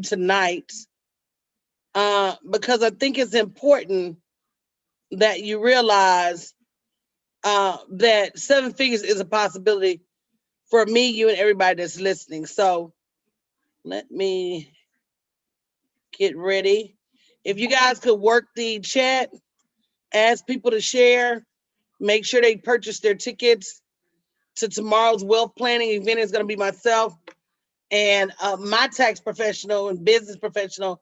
tonight because I think it's important that you realize that seven figures is a possibility for me, you, and everybody that's listening. So let me get ready. If you guys could work the chat, ask people to share, make sure they purchase their tickets to tomorrow's wealth planning event. Is going to be myself and my tax professional and business professional,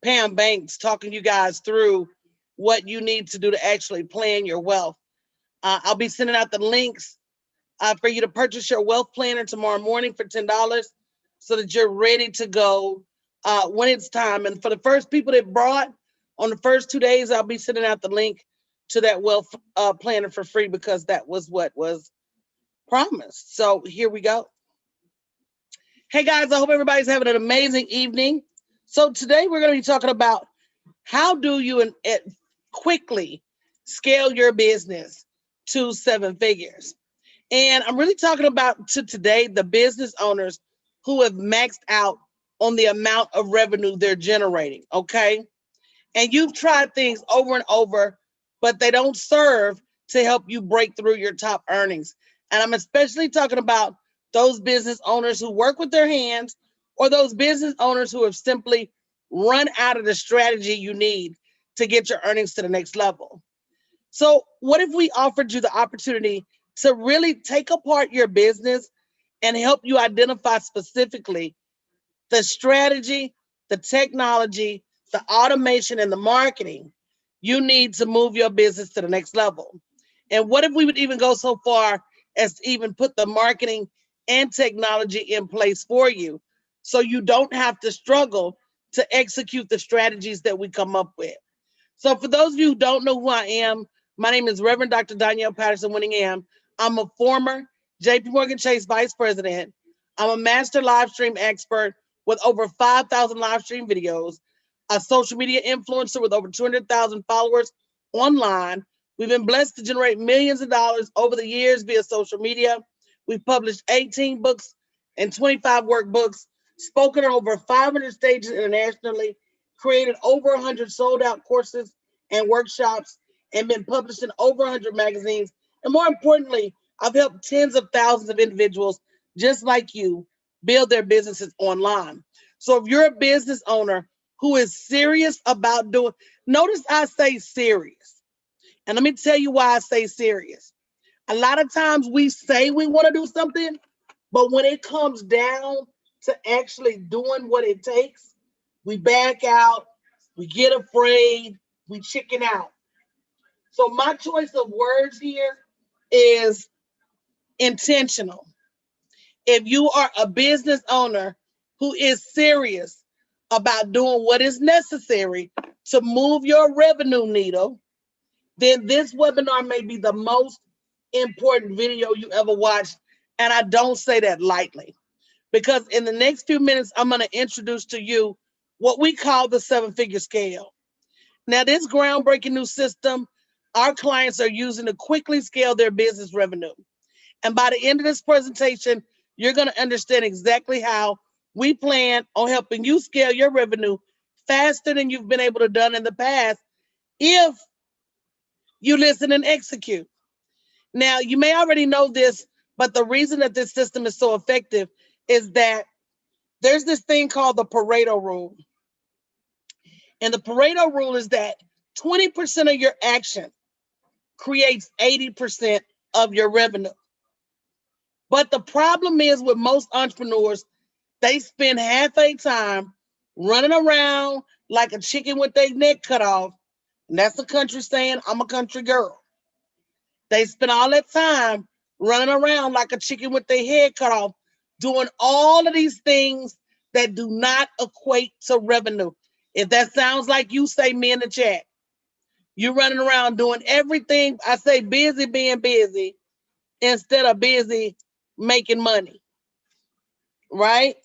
Pam Banks, talking you guys through what you need to do to actually plan your wealth. I'll be sending out the links for you to purchase your wealth planner tomorrow morning for $10 so that you're ready to go when it's time. And for the first people that brought on the first 2 days, I'll be sending out the link to that wealth planner for free because that was what was promised. So here we go. Hey guys, I hope everybody's having an amazing evening. So today we're going to be talking about how do you quickly scale your business to seven figures. And I'm really talking about to today the business owners who have maxed out on the amount of revenue they're generating, okay? And you've tried things over and over, but they don't serve to help you break through your top earnings. And I'm especially talking about those business owners who work with their hands or those business owners who have simply run out of the strategy you need to get your earnings to the next level. So, what if we offered you the opportunity to really take apart your business and help you identify specifically the strategy, the technology, the automation, and the marketing you need to move your business to the next level? And what if we would even go so far as to even put the marketing and technology in place for you so you don't have to struggle to execute the strategies that we come up with? So, for those of you who don't know who I am, my name is Reverend Dr. Danielle Patterson Winningham. I'm a former JP Morgan Chase Vice President. I'm a master live stream expert with over 5,000 live stream videos, a social media influencer with over 200,000 followers online. We've been blessed to generate millions of dollars over the years via social media. We've published 18 books and 25 workbooks, spoken on over 500 stages internationally, created over 100 sold out courses and workshops, and been published in over 100 magazines. And more importantly, I've helped tens of thousands of individuals just like you build their businesses online. So if you're a business owner who is serious about doing, notice I say serious. And let me tell you why I say serious. A lot of times we say we want to do something, but when it comes down to actually doing what it takes, we back out, we get afraid, we chicken out. So my choice of words here is intentional. If you are a business owner who is serious about doing what is necessary to move your revenue needle, then this webinar may be the most important video you ever watched. And I don't say that lightly because in the next few minutes, I'm going to introduce to you what we call the seven figure scale. Now, this groundbreaking new system our clients are using to quickly scale their business revenue. And by the end of this presentation, you're going to understand exactly how we plan on helping you scale your revenue faster than you've been able to done in the past if you listen and execute. Now, you may already know this, but the reason that this system is so effective is that there's this thing called the Pareto rule. And the Pareto rule is that 20% of your action creates 80% of your revenue. But the problem is with most entrepreneurs, they spend half their time running around like a chicken with their neck cut off. And that's a country saying, I'm a country girl. They spend all that time running around like a chicken with their head cut off, doing all of these things that do not equate to revenue. If that sounds like you, say me in the chat. You're running around doing everything. I say busy being busy instead of busy making money, right?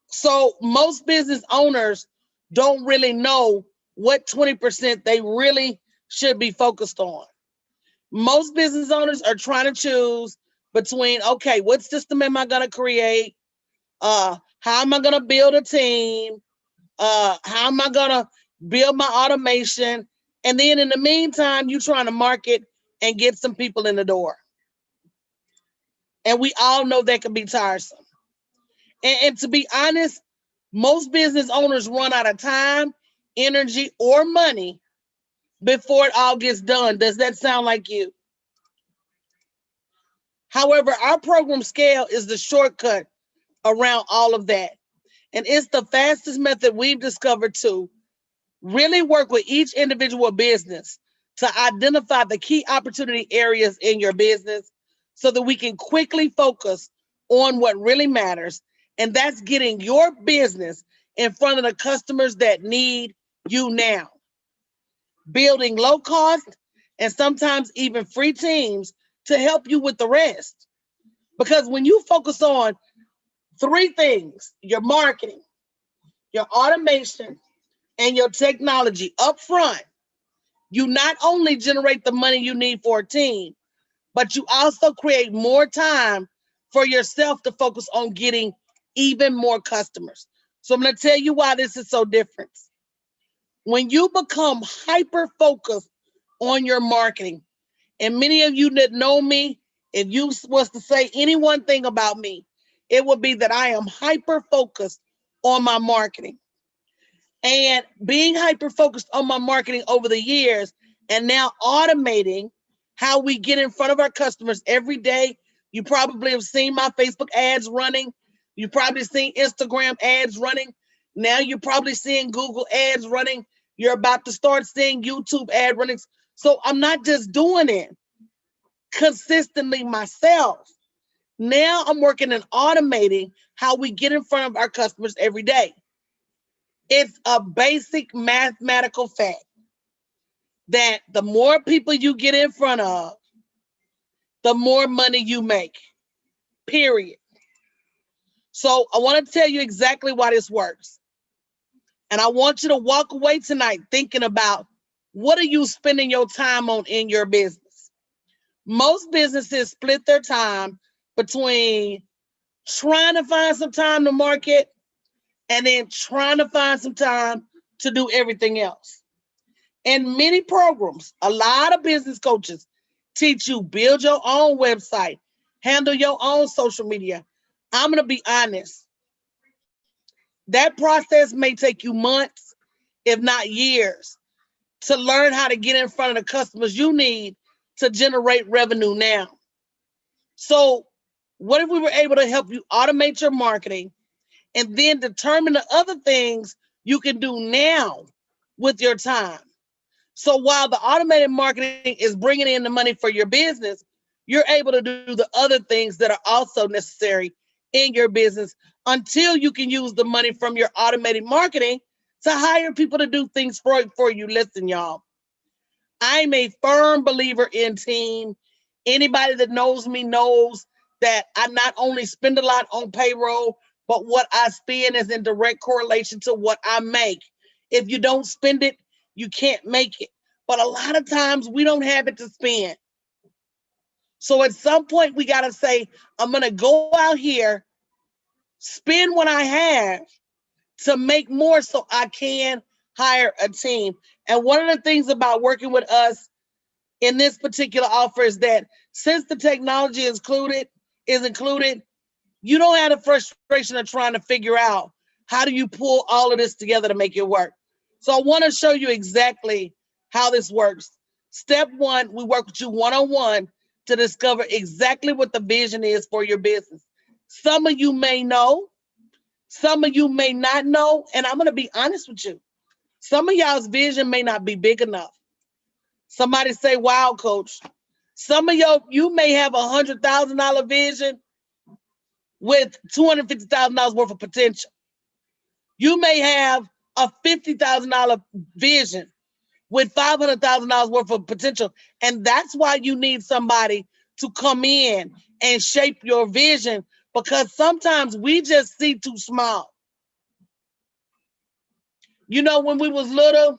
So most business owners don't really know what 20% they really should be focused on. Most business owners are trying to choose between, okay, what system am I going to create? How am I going to build a team? How am I going to build my automation? And then in the meantime, you trying to market and get some people in the door. And we all know that can be tiresome. And to be honest, most business owners run out of time, energy, or money before it all gets done. Does that sound like you? However, our program scale is the shortcut around all of that. And it's the fastest method we've discovered to really work with each individual business to identify the key opportunity areas in your business so that we can quickly focus on what really matters. And that's getting your business in front of the customers that need you now. Building low cost and sometimes even free teams to help you with the rest. Because when you focus on three things, your marketing, your automation, and your technology up front, you not only generate the money you need for a team, but you also create more time for yourself to focus on getting even more customers. So I'm going to tell you why this is so different. When you become hyper focused on your marketing, and many of you that know me, if you was to say any one thing about me, it would be that I am hyper focused on my marketing. And being hyper focused on my marketing over the years and now automating how we get in front of our customers every day. You probably have seen my Facebook ads running. You've probably seen Instagram ads running. Now you're probably seeing Google ads running. You're about to start seeing YouTube ad running. So I'm not just doing it consistently myself. Now I'm working and automating how we get in front of our customers every day. It's a basic mathematical fact that the more people you get in front of, the more money you make, period. So I want to tell you exactly why this works. And I want you to walk away tonight thinking about what are you spending your time on in your business? Most businesses split their time between trying to find some time to market and then trying to find some time to do everything else. In many programs, a lot of business coaches teach you build your own website, handle your own social media. I'm going to be honest. That process may take you months, if not years, to learn how to get in front of the customers you need to generate revenue now. So, what if we were able to help you automate your marketing and then determine the other things you can do now with your time? So while the automated marketing is bringing in the money for your business, you're able to do the other things that are also necessary in your business until you can use the money from your automated marketing to hire people to do things for you. Listen, y'all, I'm a firm believer in team. Anybody that knows me knows that I not only spend a lot on payroll, but what I spend is in direct correlation to what I make. If you don't spend it, you can't make it. But a lot of times we don't have it to spend. So at some point we got to say, I'm going to go out here, spend what I have to make more so I can hire a team. And one of the things about working with us in this particular offer is that since the technology is included, you don't have the frustration of trying to figure out how do you pull all of this together to make it work. So I want to show you exactly how this works. Step one, we work with you one-on-one to discover exactly what the vision is for your business. Some of you may know, some of you may not know, and I'm going to be honest with you. Some of y'all's vision may not be big enough. Somebody say, wow, coach. Some of you may have $100,000 vision with $250,000 worth of potential. You may have a $50,000 vision with $500,000 worth of potential. And that's why you need somebody to come in and shape your vision, because sometimes we just see too small. You know, when we was little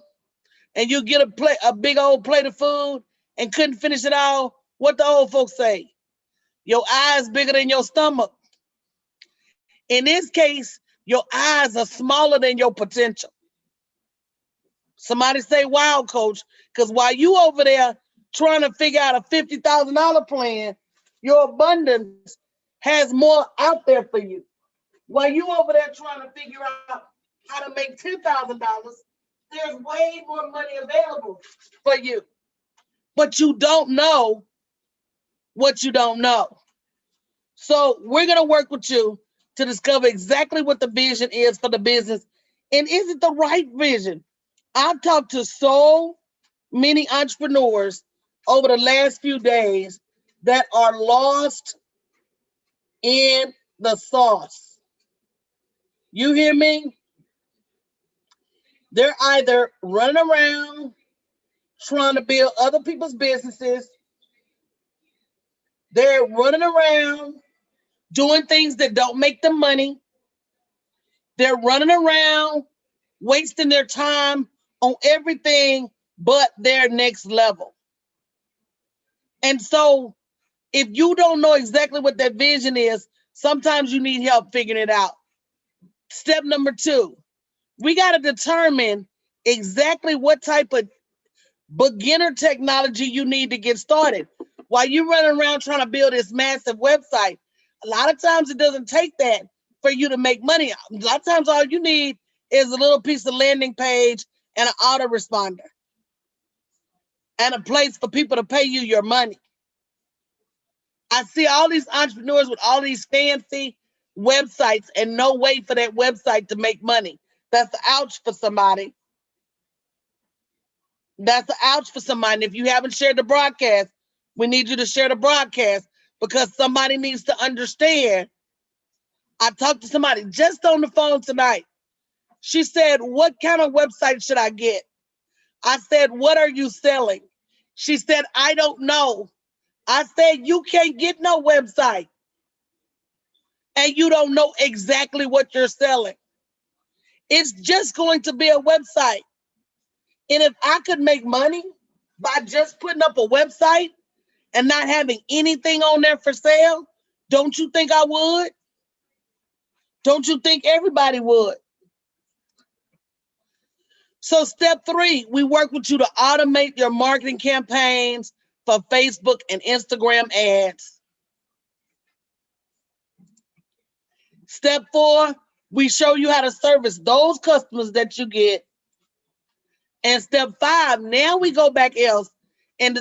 and you get a big old plate of food and couldn't finish it all, what the old folks say? Your eyes bigger than your stomach. In this case, Your eyes are smaller than your potential. Somebody say, wow, coach, because while you over there trying to figure out a $50,000 plan, your abundance has more out there for you. While you over there trying to figure out how to make $10,000, there's way more money available for you. But you don't know what you don't know. So we're going to work with you to discover exactly what the vision is for the business. And is it the right vision? I've talked to so many entrepreneurs over the last few days that are lost in the sauce. You hear me? They're either running around trying to build other people's businesses, they're running around doing things that don't make them money, they're running around wasting their time on everything but their next level. And so, if you don't know exactly what that vision is, sometimes you need help figuring it out. Step number 2, we got to determine exactly what type of beginner technology you need to get started. While you're running around trying to build this massive website, a lot of times it doesn't take that for you to make money. A lot of times all you need is a little piece of landing page and an autoresponder and a place for people to pay you your money. I see all these entrepreneurs with all these fancy websites and no way for that website to make money. That's an ouch for somebody. That's an ouch for somebody. And if you haven't shared the broadcast, we need you to share the broadcast because somebody needs to understand. I talked to somebody just on the phone tonight. She said, what kind of website should I get? I said, what are you selling? She said, I don't know. I said, you can't get no website and you don't know exactly what you're selling. It's just going to be a website. And if I could make money by just putting up a website and not having anything on there for sale, don't you think I would? Don't you think everybody would? So step 3, we work with you to automate your marketing campaigns for Facebook and Instagram ads. Step 4, we show you how to service those customers that you get. And step 5, now we go back in and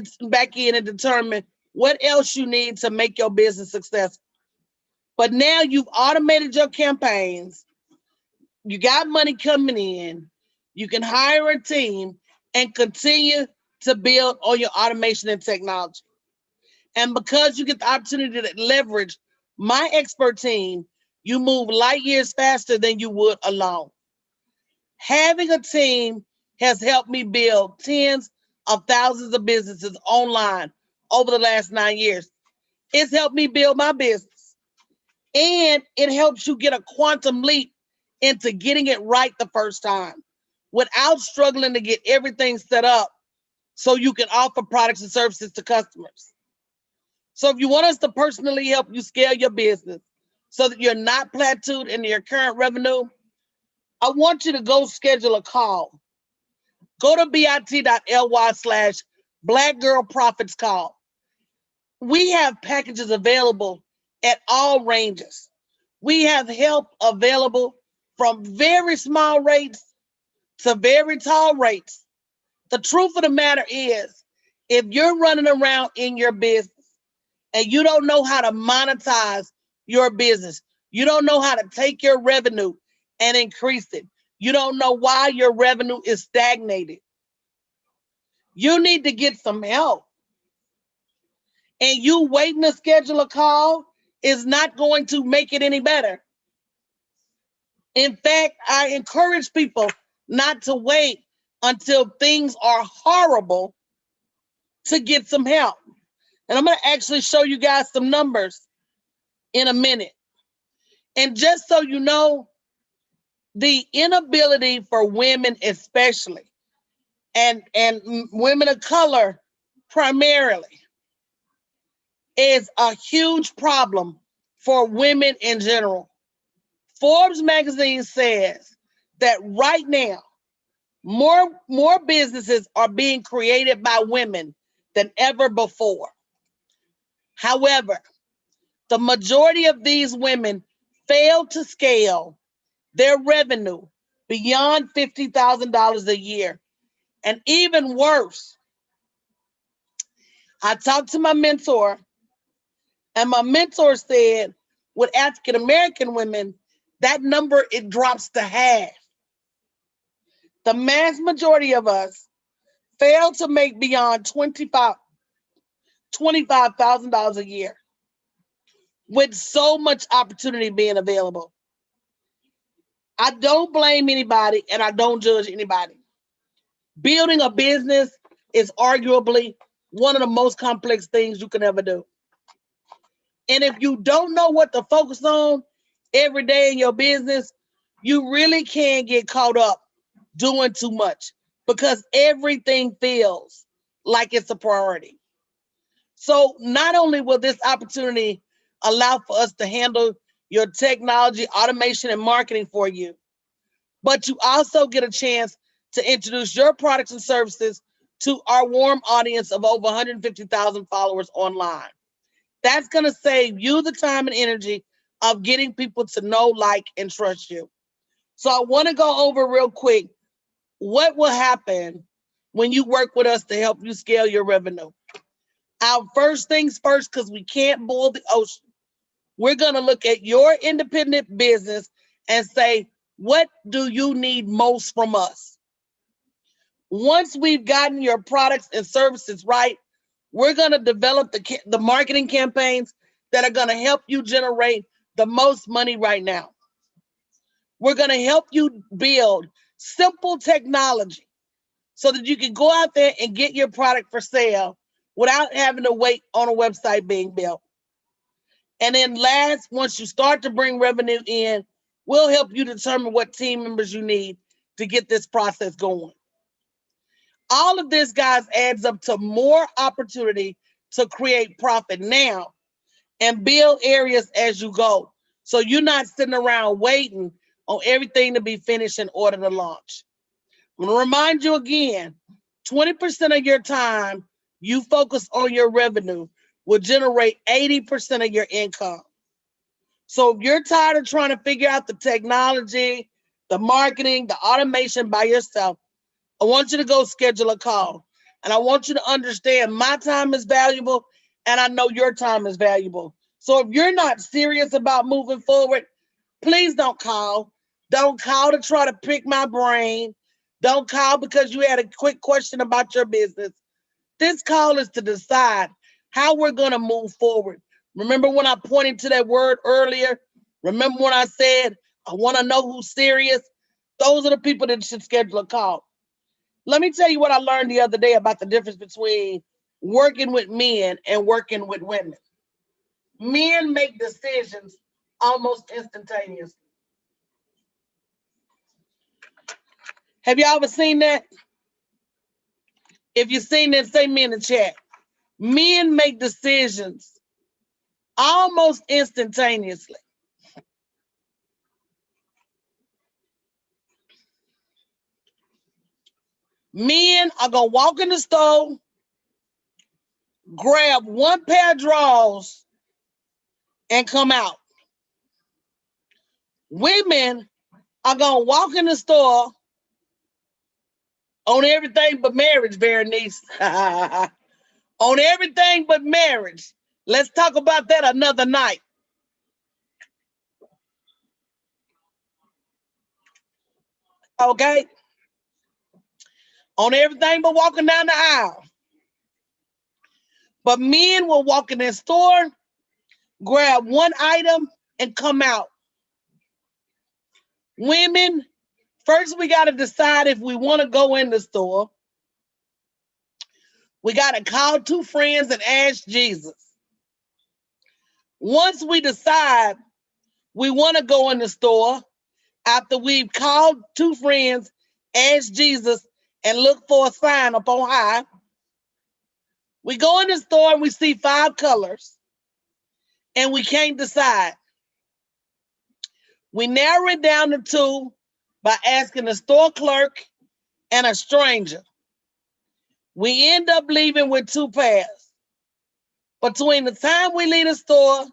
determine what else you need to make your business successful. But now you've automated your campaigns. You got money coming in. You can hire a team and continue to build on your automation and technology. And because you get the opportunity to leverage my expert team, you move light years faster than you would alone. Having a team has helped me build tens of thousands of businesses online over the last 9 years. It's helped me build my business. And it helps you get a quantum leap into getting it right the first time without struggling to get everything set up so you can offer products and services to customers. So if you want us to personally help you scale your business so that you're not plateaued in your current revenue, I want you to go schedule a call. Go to bit.ly/Black Girl Profits Call. We have packages available at all ranges. We have help available from very small rates to very tall rates. The truth of the matter is, if you're running around in your business and you don't know how to monetize your business, you don't know how to take your revenue and increase it, you don't know why your revenue is stagnated, you need to get some help. And you waiting to schedule a call is not going to make it any better. In fact, I encourage people not to wait until things are horrible to get some help. And I'm going to actually show you guys some numbers in a minute. And just so you know, the inability for women especially, and women of color primarily, is a huge problem for women in general. Forbes magazine says that right now, more businesses are being created by women than ever before. However, the majority of these women fail to scale their revenue beyond $50,000 a year. And even worse, I talked to my mentor, and my mentor said with African American women, that number, it drops to half. The mass majority of us fail to make beyond $25,000 a year with so much opportunity being available. I don't blame anybody and I don't judge anybody. Building a business is arguably one of the most complex things you can ever do. And if you don't know what to focus on every day in your business, you really can get caught up doing too much because everything feels like it's a priority. So not only will this opportunity allow for us to handle your technology, automation, and marketing for you, but you also get a chance to introduce your products and services to our warm audience of over 150,000 followers online. That's going to save you the time and energy of getting people to know, like, and trust you. So I want to go over real quick what will happen when you work with us to help you scale your revenue. Our first things first, because we can't boil the ocean. We're going to look at your independent business and say, what do you need most from us? Once we've gotten your products and services right, we're going to develop the marketing campaigns that are going to help you generate the most money right now. We're going to help you build simple technology so that you can go out there and get your product for sale without having to wait on a website being built. And then last, once you start to bring revenue in, we'll help you determine what team members you need to get this process going. All of this, guys, adds up to more opportunity to create profit now and build areas as you go. So you're not sitting around waiting on everything to be finished in order to launch. I'm going to remind you again, 20% of your time you focus on your revenue will generate 80% of your income. So if you're tired of trying to figure out the technology, the marketing, the automation by yourself, I want you to go schedule a call. And I want you to understand my time is valuable and I know your time is valuable. So if you're not serious about moving forward, please don't call. Don't call to try to pick my brain. Don't call because you had a quick question about your business. This call is to decide how we're going to move forward. Remember when I pointed to that word earlier? Remember when I said, I want to know who's serious? Those are the people that should schedule a call. Let me tell you what I learned the other day about the difference between working with men and working with women. Men make decisions almost instantaneously. Have y'all ever seen that? If you've seen that, say me in the chat. Men make decisions almost instantaneously. Men are going to walk in the store, grab one pair of drawers, and come out. Women are going to walk in the store on everything but marriage, Berenice. On everything but marriage. Let's talk about that another night. Okay? On everything but walking down the aisle. But men will walk in their store, grab one item, and come out. Women, first we got to decide if we want to go in the store. We got to call two friends and ask Jesus. Once we decide we want to go in the store, after we've called two friends, asked Jesus, and look for a sign up on high, we go in the store and we see 5 colors and we can't decide. We narrow it down to 2 by asking a store clerk and a stranger. We end up leaving with 2 pairs. Between the time we leave the store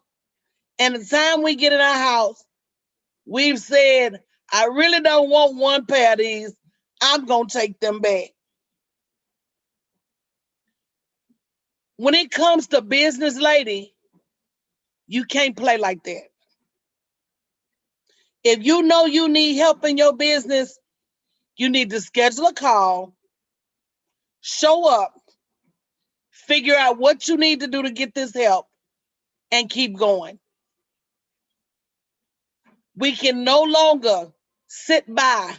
and the time we get in our house, we've said, I really don't want 1 pair of these. I'm going to take them back. When it comes to business, lady, you can't play like that. If you know you need help in your business, you need to schedule a call, show up, figure out what you need to do to get this help, and keep going. We can no longer sit by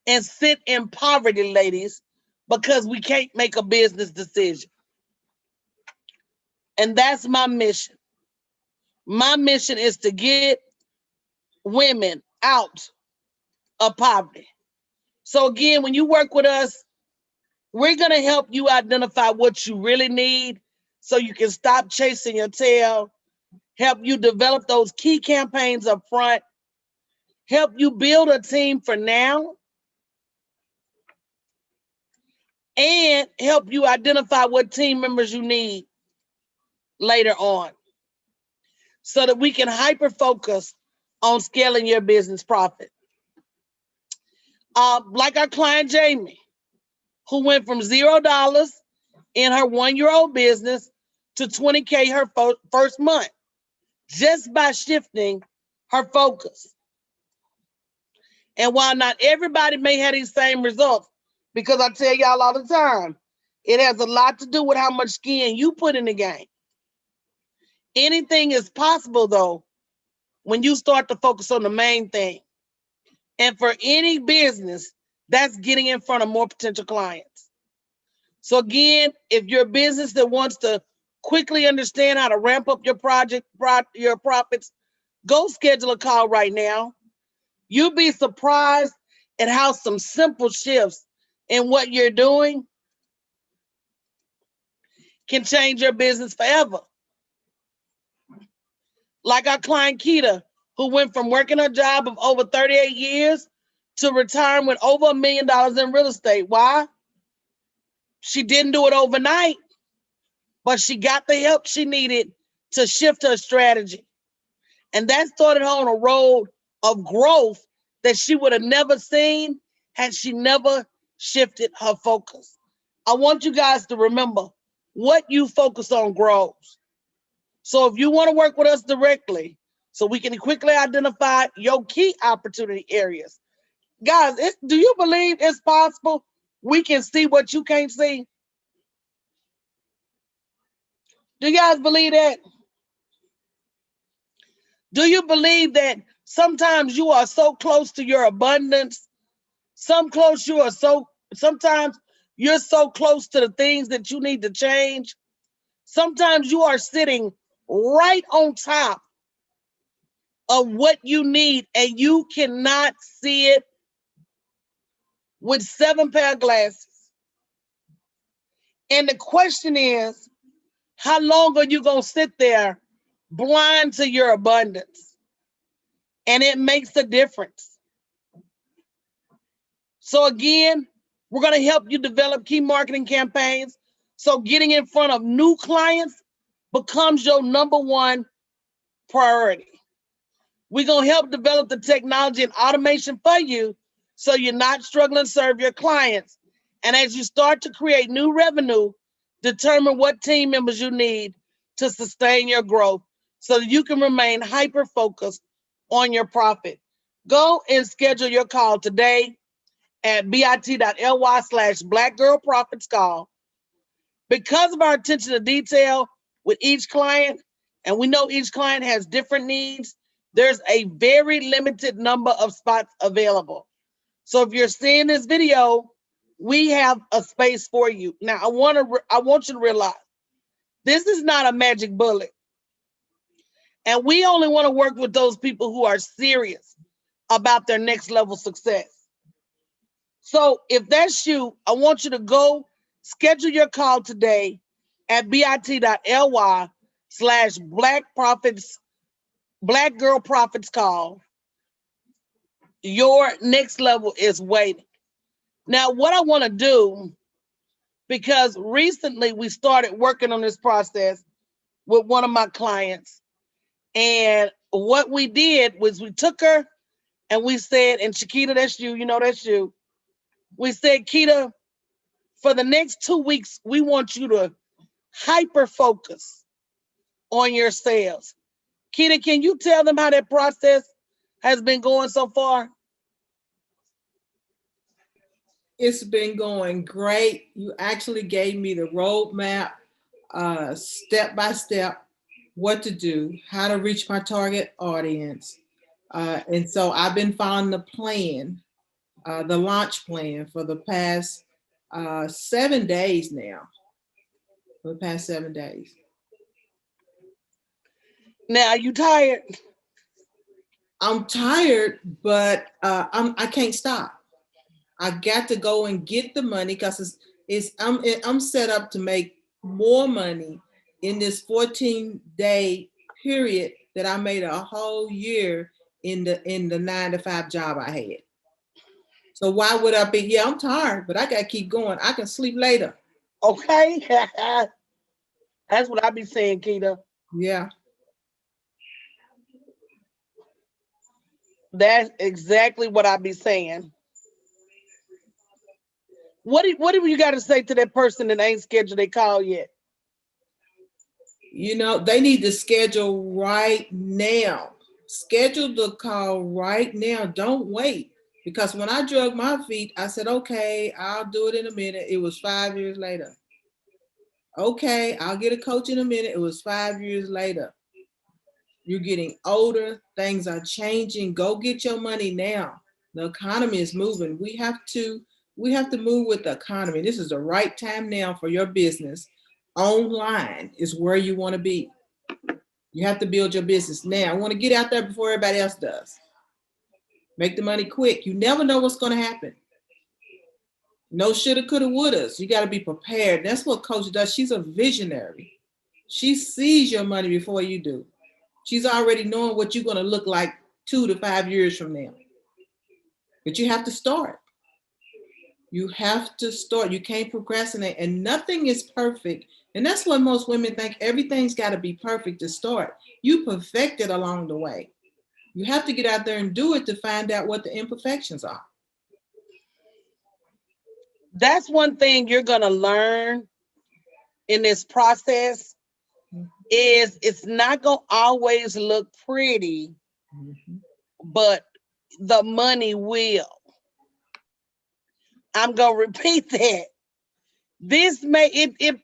and sit in poverty, ladies, because we can't make a business decision. And that's my mission. My mission is to get women out of poverty. So again, when you work with us, we're going to help you identify what you really need so you can stop chasing your tail, help you develop those key campaigns up front, help you build a team for now, and help you identify what team members you need later on so that we can hyper focus on scaling your business profit. Like our client Jamie, who went from $0 in her 1-year-old business to 20K her first month, just by shifting her focus. And while not everybody may have these same results, because I tell y'all all the time, it has a lot to do with how much skin you put in the game. Anything is possible, though, when you start to focus on the main thing. And for any business, that's getting in front of more potential clients. So again, if you're a business that wants to quickly understand how to ramp up your your profits, go schedule a call right now. You'll be surprised at how some simple shifts in what you're doing can change your business forever. Like our client Keita, who went from working a job of over 38 years to retiring with over $1 million in real estate. Why? She didn't do it overnight, but she got the help she needed to shift her strategy. And that started her on a road of growth that she would have never seen had she never shifted her focus. I want you guys to remember, what you focus on grows. So if you want to work with us directly, so we can quickly identify your key opportunity areas. Guys, do you believe it's possible we can see what you can't see? Do you guys believe that? Do you believe that sometimes you are so close to your abundance? Sometimes you're so close to the things that you need to change. Sometimes you are sitting right on top of what you need and you cannot see it with 7 pair of glasses. And the question is, how long are you going to sit there blind to your abundance? And it makes a difference. So again, we're going to help you develop key marketing campaigns. So getting in front of new clients becomes your number 1 priority. We're going to help develop the technology and automation for you so you're not struggling to serve your clients. And as you start to create new revenue, determine what team members you need to sustain your growth so that you can remain hyper-focused on your profit. Go and schedule your call today at bit.ly/blackgirlprofitscall. Because of our attention to detail with each client, and we know each client has different needs, there's a very limited number of spots available. So if you're seeing this video, we have a space for you. Now, I want you to realize this is not a magic bullet. And we only want to work with those people who are serious about their next level success. So if that's you, I want you to go schedule your call today at bit.ly/blackgirlprofitscall. your next level is waiting. Now, what I want to do, because recently we started working on this process with one of my clients, and what we did was we took her and we said, and Chiquita, that's you, you know that's you. We said, Kita, for the next 2 weeks, we want you to hyper focus on your sales. Kita, can you tell them how that process has been going so far? It's been going great. You actually gave me the roadmap, step by step, what to do, how to reach my target audience. And so I've been following the plan, the launch plan for the past 7 days now. For the past 7 days. Now, are you tired? I'm tired, but I can't stop. I got to go and get the money because I'm set up to make more money in this 14-day period that I made a whole year in the 9 to 5 job I had. So why would I be? Yeah, I'm tired, but I gotta keep going. I can sleep later. Okay. That's what I be saying, Kita. Yeah. That's exactly what I be saying. What do you got to say to that person that ain't scheduled their call yet? They need to schedule right now. Schedule the call right now. Don't wait. Because when I drug my feet, I said, okay, I'll do it in a minute. It was 5 years later. Okay, I'll get a coach in a minute. It was 5 years later. You're getting older. Things are changing. Go get your money now. The economy is moving. We have to move with the economy. This is the right time now for your business. Online is where you want to be. You have to build your business now. I want to get out there before everybody else does. Make the money quick. You never know what's going to happen. No shoulda, coulda, wouldas. You got to be prepared. That's what Coach does. She's a visionary. She sees your money before you do. She's already knowing what you're going to look like 2 to 5 years from now. But you have to start. You have to start. You can't procrastinate. And nothing is perfect. And that's what most women think. Everything's got to be perfect to start. You perfect it along the way. You have to get out there and do it to find out what the imperfections are. That's one thing you're gonna learn in this process is it's not gonna always look pretty, Mhm. but the money will. I'm gonna repeat that. This may it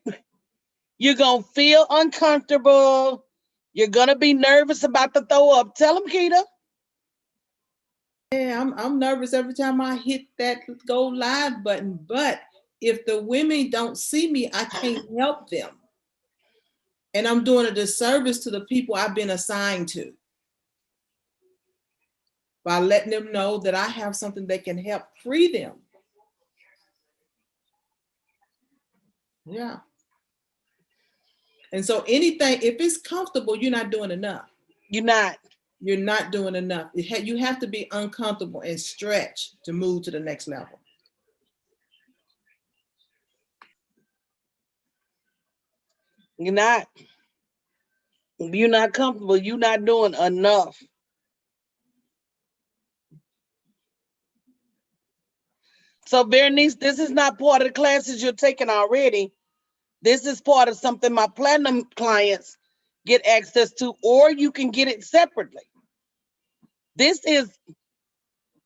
you're gonna feel uncomfortable. You're gonna be nervous about the throw up. Tell them, Kita. Yeah, I'm nervous every time I hit that go live button. But if the women don't see me, I can't help them. And I'm doing a disservice to the people I've been assigned to by letting them know that I have something that can help free them. Yeah. And so anything, if it's comfortable, you're not doing enough. You're not. You're not doing enough. You have to be uncomfortable and stretch to move to the next level. You're not. You're not comfortable. You're not doing enough. So, Bernice, this is not part of the classes you're taking already. This is part of something my platinum clients get access to, or you can get it separately. This is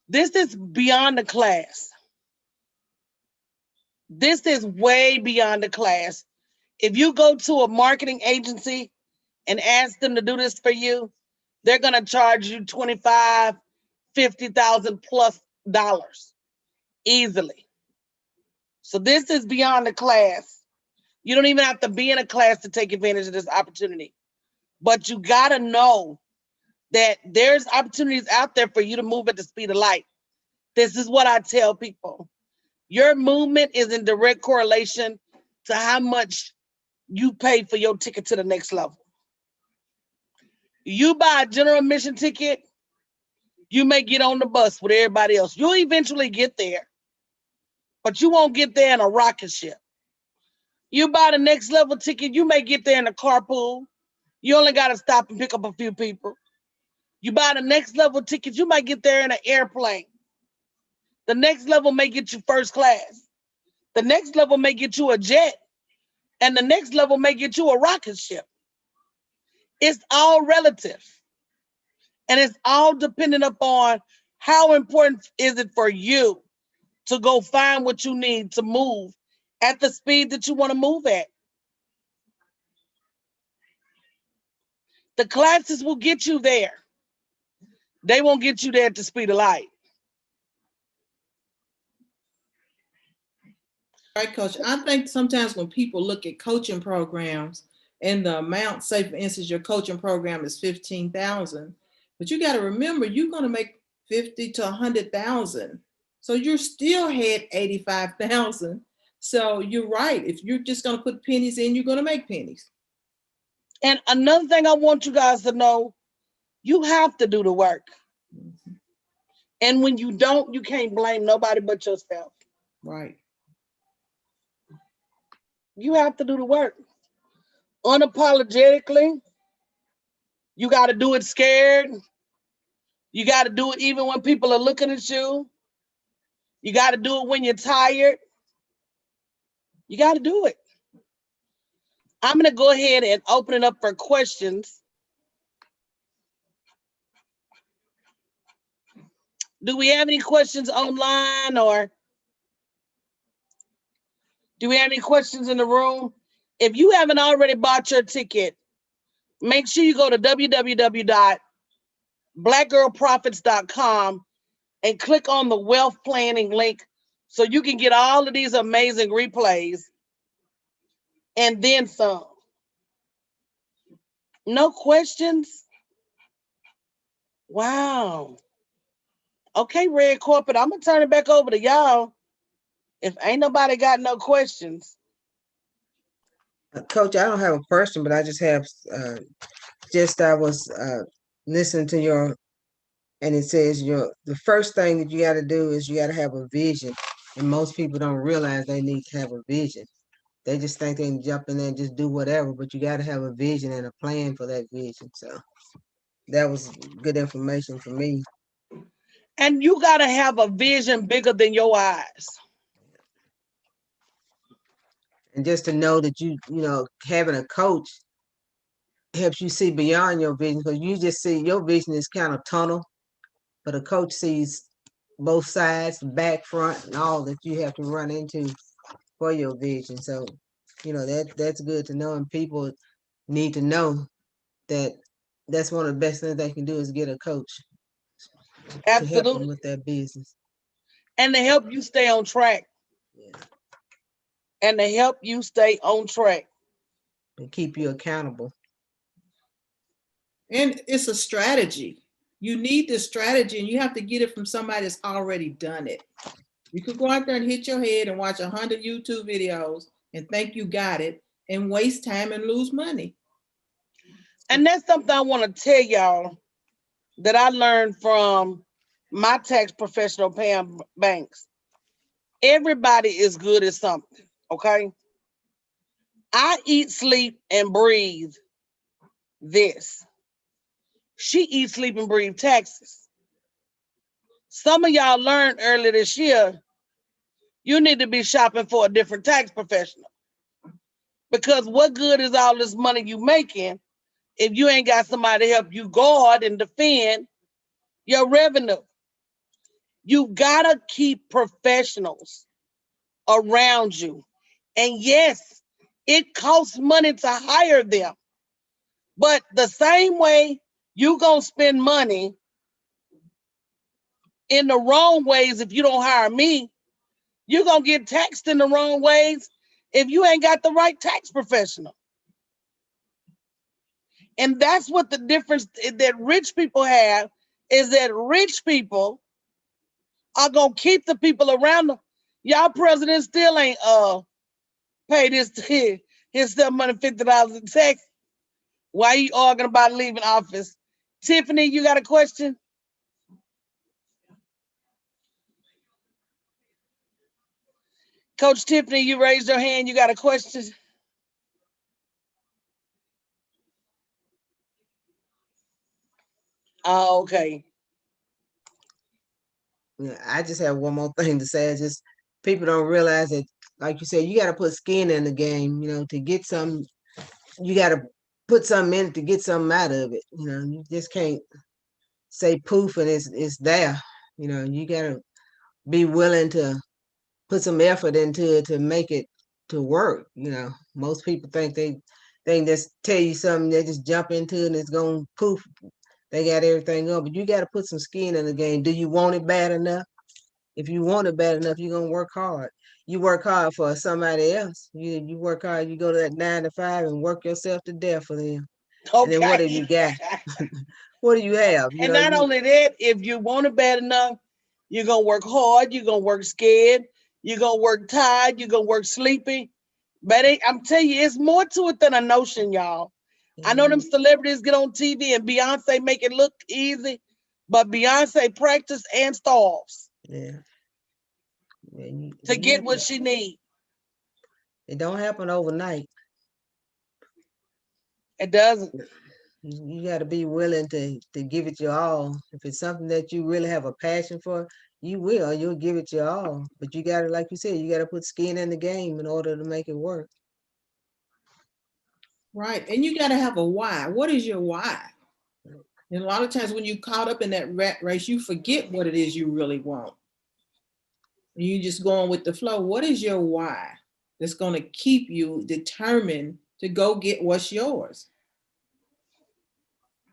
this is beyond the class. This is way beyond the class. If you go to a marketing agency and ask them to do this for you, they're gonna charge you 25, 50,000 plus dollars easily. So this is beyond the class. You don't even have to be in a class to take advantage of this opportunity. But you gotta know that there's opportunities out there for you to move at the speed of light. This is what I tell people. Your movement is in direct correlation to how much you pay for your ticket to the next level. You buy a general admission ticket, You may get on the bus with everybody else. You'll eventually get there, but you won't get there in a rocket ship. You buy the next level ticket, you may get there in a carpool. You only got to stop and pick up a few people. You buy the next level ticket, you might get there in an airplane. The next level may get you first class. The next level may get you a jet. And the next level may get you a rocket ship. It's all relative. And it's all dependent upon how important is it for you to go find what you need to move at the speed that you want to move at. The classes will get you there. They won't get you there at the speed of light. Right, Coach. I think sometimes when people look at coaching programs and the amount, say for instance, your coaching program is 15,000, but you got to remember you're going to make 50 to 100,000. So you're still had 85,000. So you're right. If you're just going to put pennies in, you're going to make pennies. And another thing I want you guys to know, you have to do the work. Mhm. And when you don't, you can't blame nobody but yourself. Right. You have to do the work. Unapologetically, you got to do it scared. You got to do it even when people are looking at you. You got to do it when you're tired. You got to do it. I'm going to go ahead and open it up for questions. Do we have any questions online, or do we have any questions in the room? If you haven't already bought your ticket, make sure you go to www.blackgirlprofits.com and click on the wealth planning link so you can get all of these amazing replays and then some. No questions? Wow. Okay, Red Corporate, I'm going to turn it back over to y'all if ain't nobody got no questions. Coach, I don't have a question, but I just have I was listening to your, and it says the first thing that you got to do is you got to have a vision, and most people don't realize they need to have a vision. They just think they can jump in there and just do whatever, but you got to have a vision and a plan for that vision. So that was good information for me. And you got to have a vision bigger than your eyes. And just to know that having a coach helps you see beyond your vision, because you just see your vision is kind of tunnel, but a coach sees both sides, back, front, and all that you have to run into for your vision. So, that's good to know, and people need to know that that's one of the best things they can do is get a coach to help them Absolutely. with their business. And to help you stay on track. Yeah. And to help you stay on track. And keep you accountable. And it's a strategy. You need the strategy, and you have to get it from somebody that's already done it. You could go out there and hit your head and watch 100 YouTube videos and think you got it and waste time and lose money. And that's something I want to tell y'all that I learned from my tax professional, Pam Banks. Everybody is good at something, okay? I eat, sleep, and breathe this. She eats, sleep, and breathe taxes. Some of y'all learned earlier this year, you need to be shopping for a different tax professional. Because what good is all this money you making if you ain't got somebody to help you guard and defend your revenue? You gotta keep professionals around you. And yes, it costs money to hire them. But the same way you gonna spend money in the wrong ways if you don't hire me, you're gonna get taxed in the wrong ways if you ain't got the right tax professional. And that's what the difference that rich people have, is that rich people are gonna keep the people around them. Y'all president still ain't paid his $750 in tax. Why you arguing about leaving office? Tiffany, you got a question? Coach Tiffany, you raised your hand. You got a question? Oh, okay. Yeah, I just have one more thing to say. It's just people don't realize that, like you said, you got to put skin in the game. To get some, you got to put something in it to get something out of it. You just can't say poof and it's there. You got to be willing to put some effort into it to make it to work. Most people think they just tell you something, they just jump into it and it's going poof. They got everything on, but you got to put some skin in the game. Do you want it bad enough? If you want it bad enough, you're gonna work hard. You work hard for somebody else. You work hard. You go to that 9 to 5 and work yourself to death for them. And then what have Okay. you got? What do you have? And not only that, if you want it bad enough, you're gonna work hard, you're gonna work scared, you're gonna work tired, you're gonna work sleepy. But I'm telling you, it's more to it than a notion, y'all. I know them celebrities get on TV and Beyonce make it look easy, but Beyonce practiced and starves Yeah. to get what she needs. It don't happen overnight. It doesn't. You got to be willing to give it your all. If it's something that you really have a passion for, you'll give it your all. But you got to, like you said, you got to put skin in the game in order to make it work. Right. And you got to have a why. What is your why? And a lot of times when you caught up in that rat race, you forget what it is you really want. You just going with the flow. What is your why that's going to keep you determined to go get what's yours?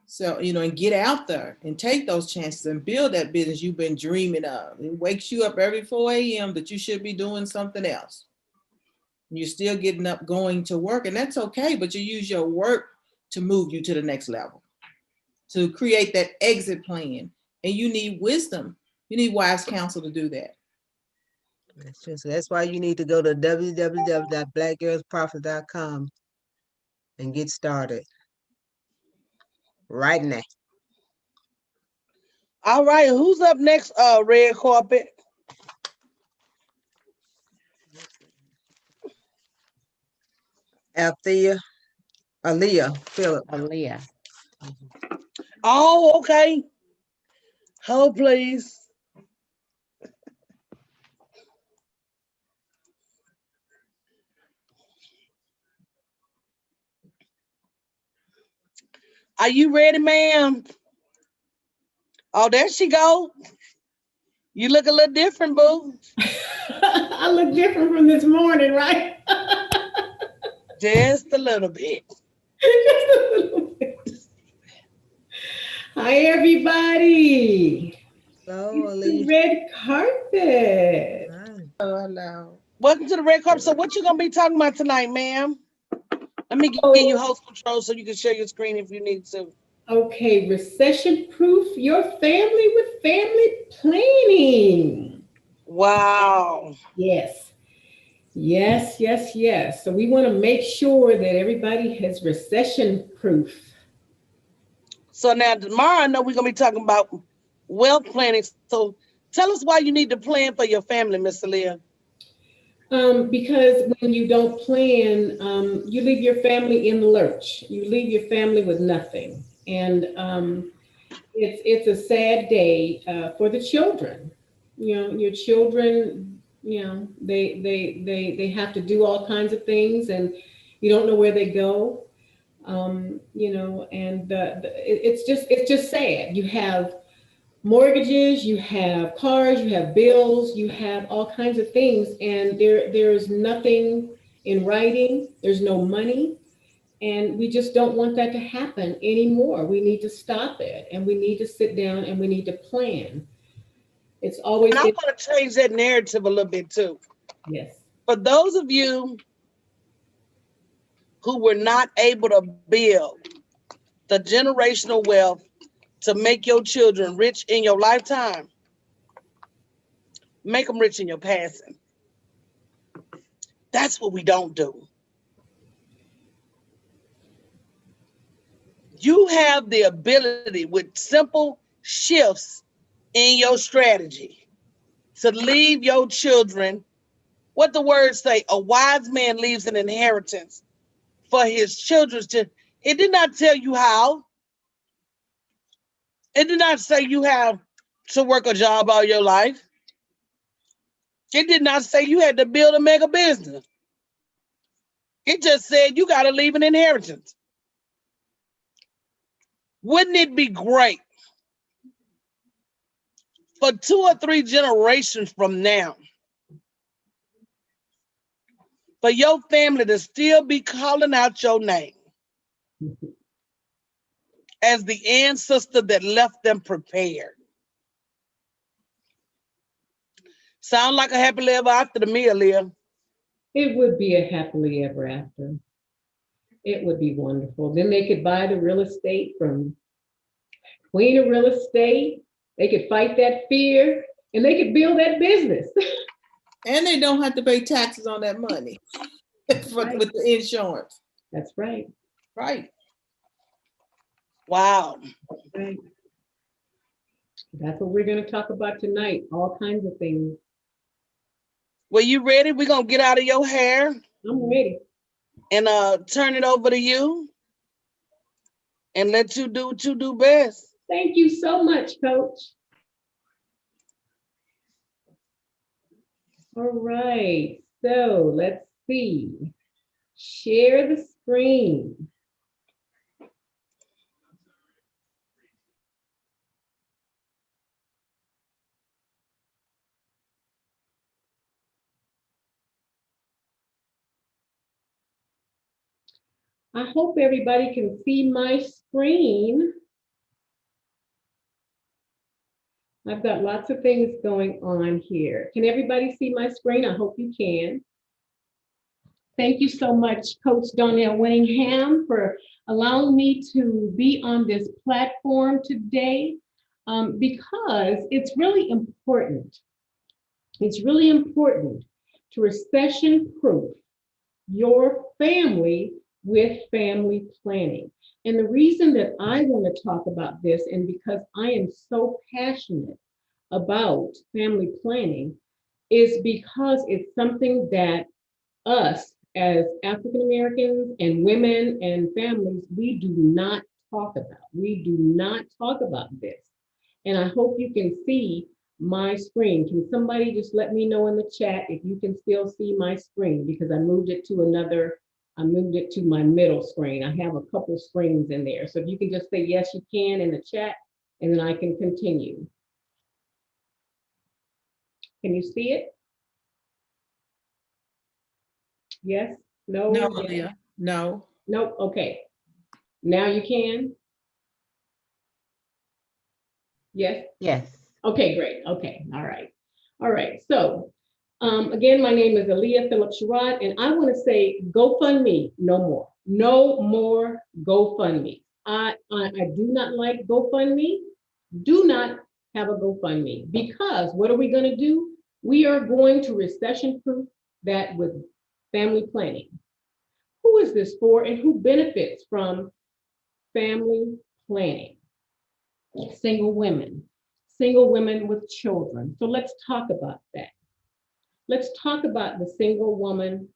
So, and get out there and take those chances and build that business you've been dreaming of. It wakes you up every 4 a.m. that you should be doing something else. You're still getting up, going to work, and that's okay, but you use your work to move you to the next level, to create that exit plan. And you need wisdom. You need wise counsel to do that. That's why you need to go to www.blackgirlsprofit.com and get started right now. All right, who's up next? Red carpet. Aaliyah Phillip. Aaliyah. Oh, okay. Hold, please. Are you ready, ma'am? Oh, there she go. You look a little different, boo. I look different from this morning, right? Just a little bit. Just a little bit. Hi, everybody. Hello, It's the Aaliyah. red carpet. Hi. Oh, hello. Welcome to the red carpet. So what you gonna be talking about tonight, ma'am? Let me give you host control so you can share your screen if you need to. Okay, recession proof your family with family planning. Wow. Yes. Yes, yes, yes. So we want to make sure that everybody has recession proof. So now tomorrow I know we're gonna be talking about wealth planning. So tell us why you need to plan for your family, Miss Aaliyah. Because when you don't plan, you leave your family in the lurch. You leave your family with nothing, and it's a sad day for the children. Your children, they have to do all kinds of things, and you don't know where they go. And it's just sad. You have mortgages, you have cars, you have bills, you have all kinds of things, and there's nothing in writing, there's no money, and we just don't want that to happen anymore. We need to stop it, and we need to sit down and we need to plan. It's always And I want to change that narrative a little bit too. yes. For those of you who were not able to build the generational wealth to make your children rich in your lifetime, make them rich in your passing. That's what we don't do. You have the ability with simple shifts in your strategy to leave your children What the words say, a wise man leaves an inheritance for his children. It did not tell you how. It did not say you have to work a job all your life. It did not say you had to build a mega business. It just said you got to leave an inheritance. Wouldn't it be great for 2 or 3 generations from now for your family to still be calling out your name as the ancestor that left them prepared? Sound like a happily ever after to me, Aaliyah. It would be a happily ever after. It would be wonderful. Then they could buy the real estate from Queen of Real Estate. They could fight that fear and they could build that business. And they don't have to pay taxes on that money Right. with the insurance. That's right. Right. Wow. Right. That's what we're going to talk about tonight. All kinds of things. Well, you ready? We're going to get out of your hair I'm ready. and turn it over to you and let you do what you do best. Thank you so much, Coach. All right. So let's see. Share the screen. I hope everybody can see my screen. I've got lots of things going on here. Can everybody see my screen? I hope you can. Thank you so much, Coach Donnell Winningham, for allowing me to be on this platform today, because it's really important. It's really important to recession-proof your family with family planning. And the reason that I want to talk about this, and because I am so passionate about family planning, is because it's something that us as African Americans and women and families, we do not talk about. We do not talk about this. And I hope you can see my screen. Can somebody just let me know in the chat if you can still see my screen, because I moved it to my middle screen. I have a couple screens in there. So if you can just say yes, you can in the chat, and then I can continue. Can you see it? Yes? No? No, Yes. Aaliyah. No. Nope. Okay. Now you can? Yes? Yes. Okay, great. Okay. All right. All right. So again, my name is Aaliyah Phillips Sherrod, and I want to say GoFundMe no more. No more GoFundMe. I do not like GoFundMe. Do not have a GoFundMe, because what are we going to do? We are going to recession-proof that with family planning. Who is this for and who benefits from family planning? Single women with children. So let's talk about that. Let's talk about the single woman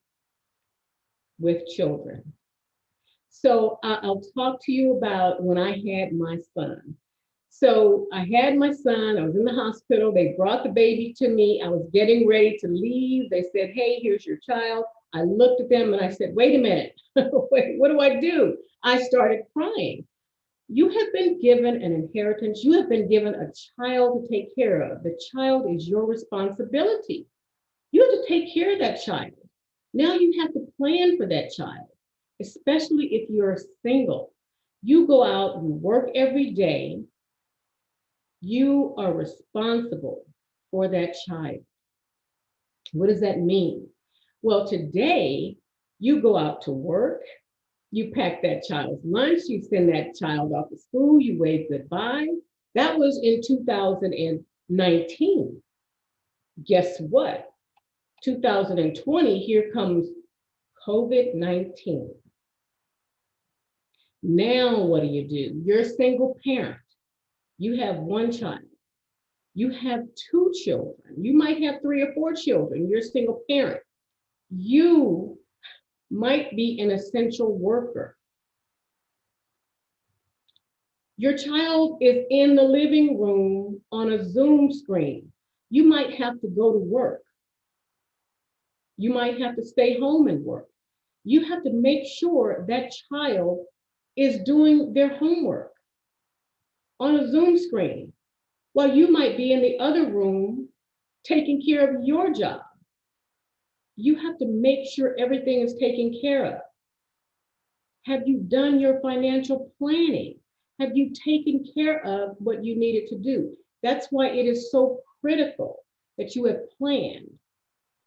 with children. So I'll talk to you about when I had my son. So I had my son, I was in the hospital, they brought the baby to me, I was getting ready to leave. They said, hey, here's your child. I looked at them and I said, wait a minute, wait, what do I do? I started crying. You have been given an inheritance. You have been given a child to take care of. The child is your responsibility. You have to take care of that child. Now you have to plan for that child, especially if you're single. You go out, you work every day. You are responsible for that child. What does that mean? Well, today you go out to work, you pack that child's lunch, you send that child off to school, you wave goodbye. That was in 2019. Guess what? 2020, here comes COVID-19. Now what do? You're a single parent. You have one child. You have 2 children. You might have 3 or 4 children. You're a single parent. You might be an essential worker. Your child is in the living room on a Zoom screen. You might have to go to work. You might have to stay home and work. You have to make sure that child is doing their homework on a Zoom screen, while you might be in the other room taking care of your job. You have to make sure everything is taken care of. Have you done your financial planning? Have you taken care of what you needed to do? That's why it is so critical that you have planned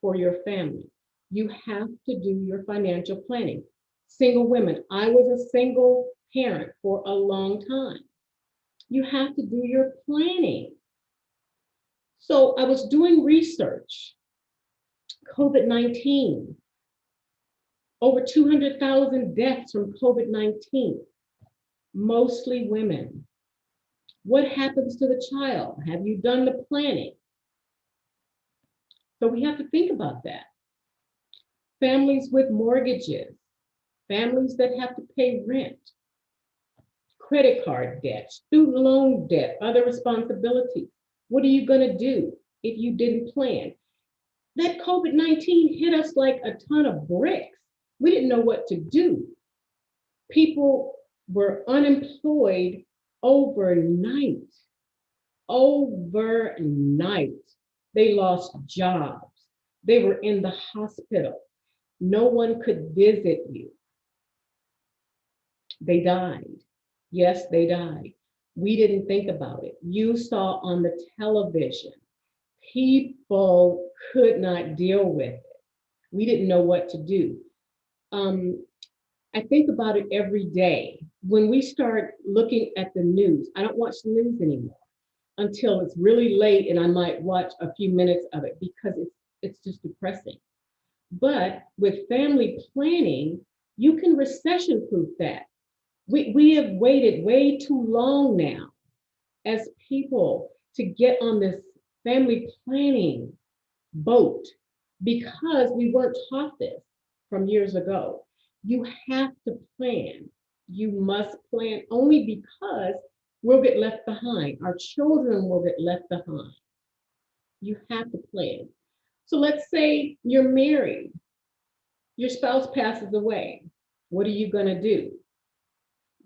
for your family. You have to do your financial planning. Single women, I was a single parent for a long time. You have to do your planning. So I was doing research. COVID-19, over 200,000 deaths from COVID-19, mostly women. What happens to the child? Have you done the planning? So we have to think about that. Families with mortgages, families that have to pay rent, credit card debt, student loan debt, other responsibilities. What are you going to do if you didn't plan? That COVID-19 hit us like a ton of bricks. We didn't know what to do. People were unemployed overnight. Overnight. They lost jobs. They were in the hospital. No one could visit you. They died. Yes, they died. We didn't think about it. You saw on the television. People could not deal with it. We didn't know what to do. I think about it every day. When we start looking at the news, I don't watch the news anymore until it's really late, and I might watch a few minutes of it because it's just depressing. But with family planning, you can recession-proof that. We have waited way too long now as people to get on this family planning boat because we weren't taught this from years ago. You have to plan. You must plan only because we'll get left behind. Our children will get left behind. You have to plan. So let's say you're married, your spouse passes away. What are you going to do?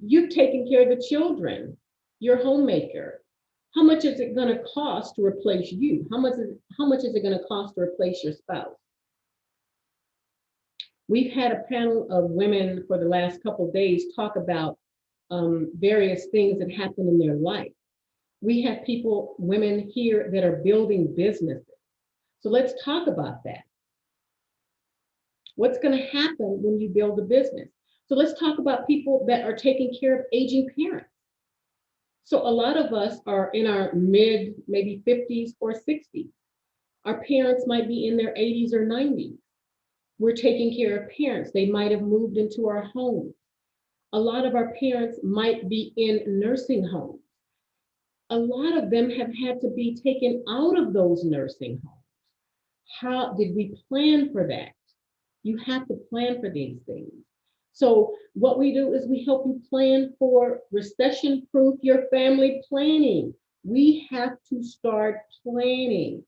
You've taken care of the children, you're a homemaker. How much is it going to cost to replace you? How much is it going to cost to replace your spouse? We've had a panel of women for the last couple of days talk about various things that happen in their life. We have people, women here that are building businesses. So let's talk about that. What's going to happen when you build a business? So let's talk about people that are taking care of aging parents. So a lot of us are in our mid, maybe 50s or 60s. Our parents might be in their 80s or 90s. We're taking care of parents. They might have moved into our homes. A lot of our parents might be in nursing homes. A lot of them have had to be taken out of those nursing homes. How did we plan for that? You have to plan for these things. So what we do is we help you plan for recession-proof your family planning. We have to start planning.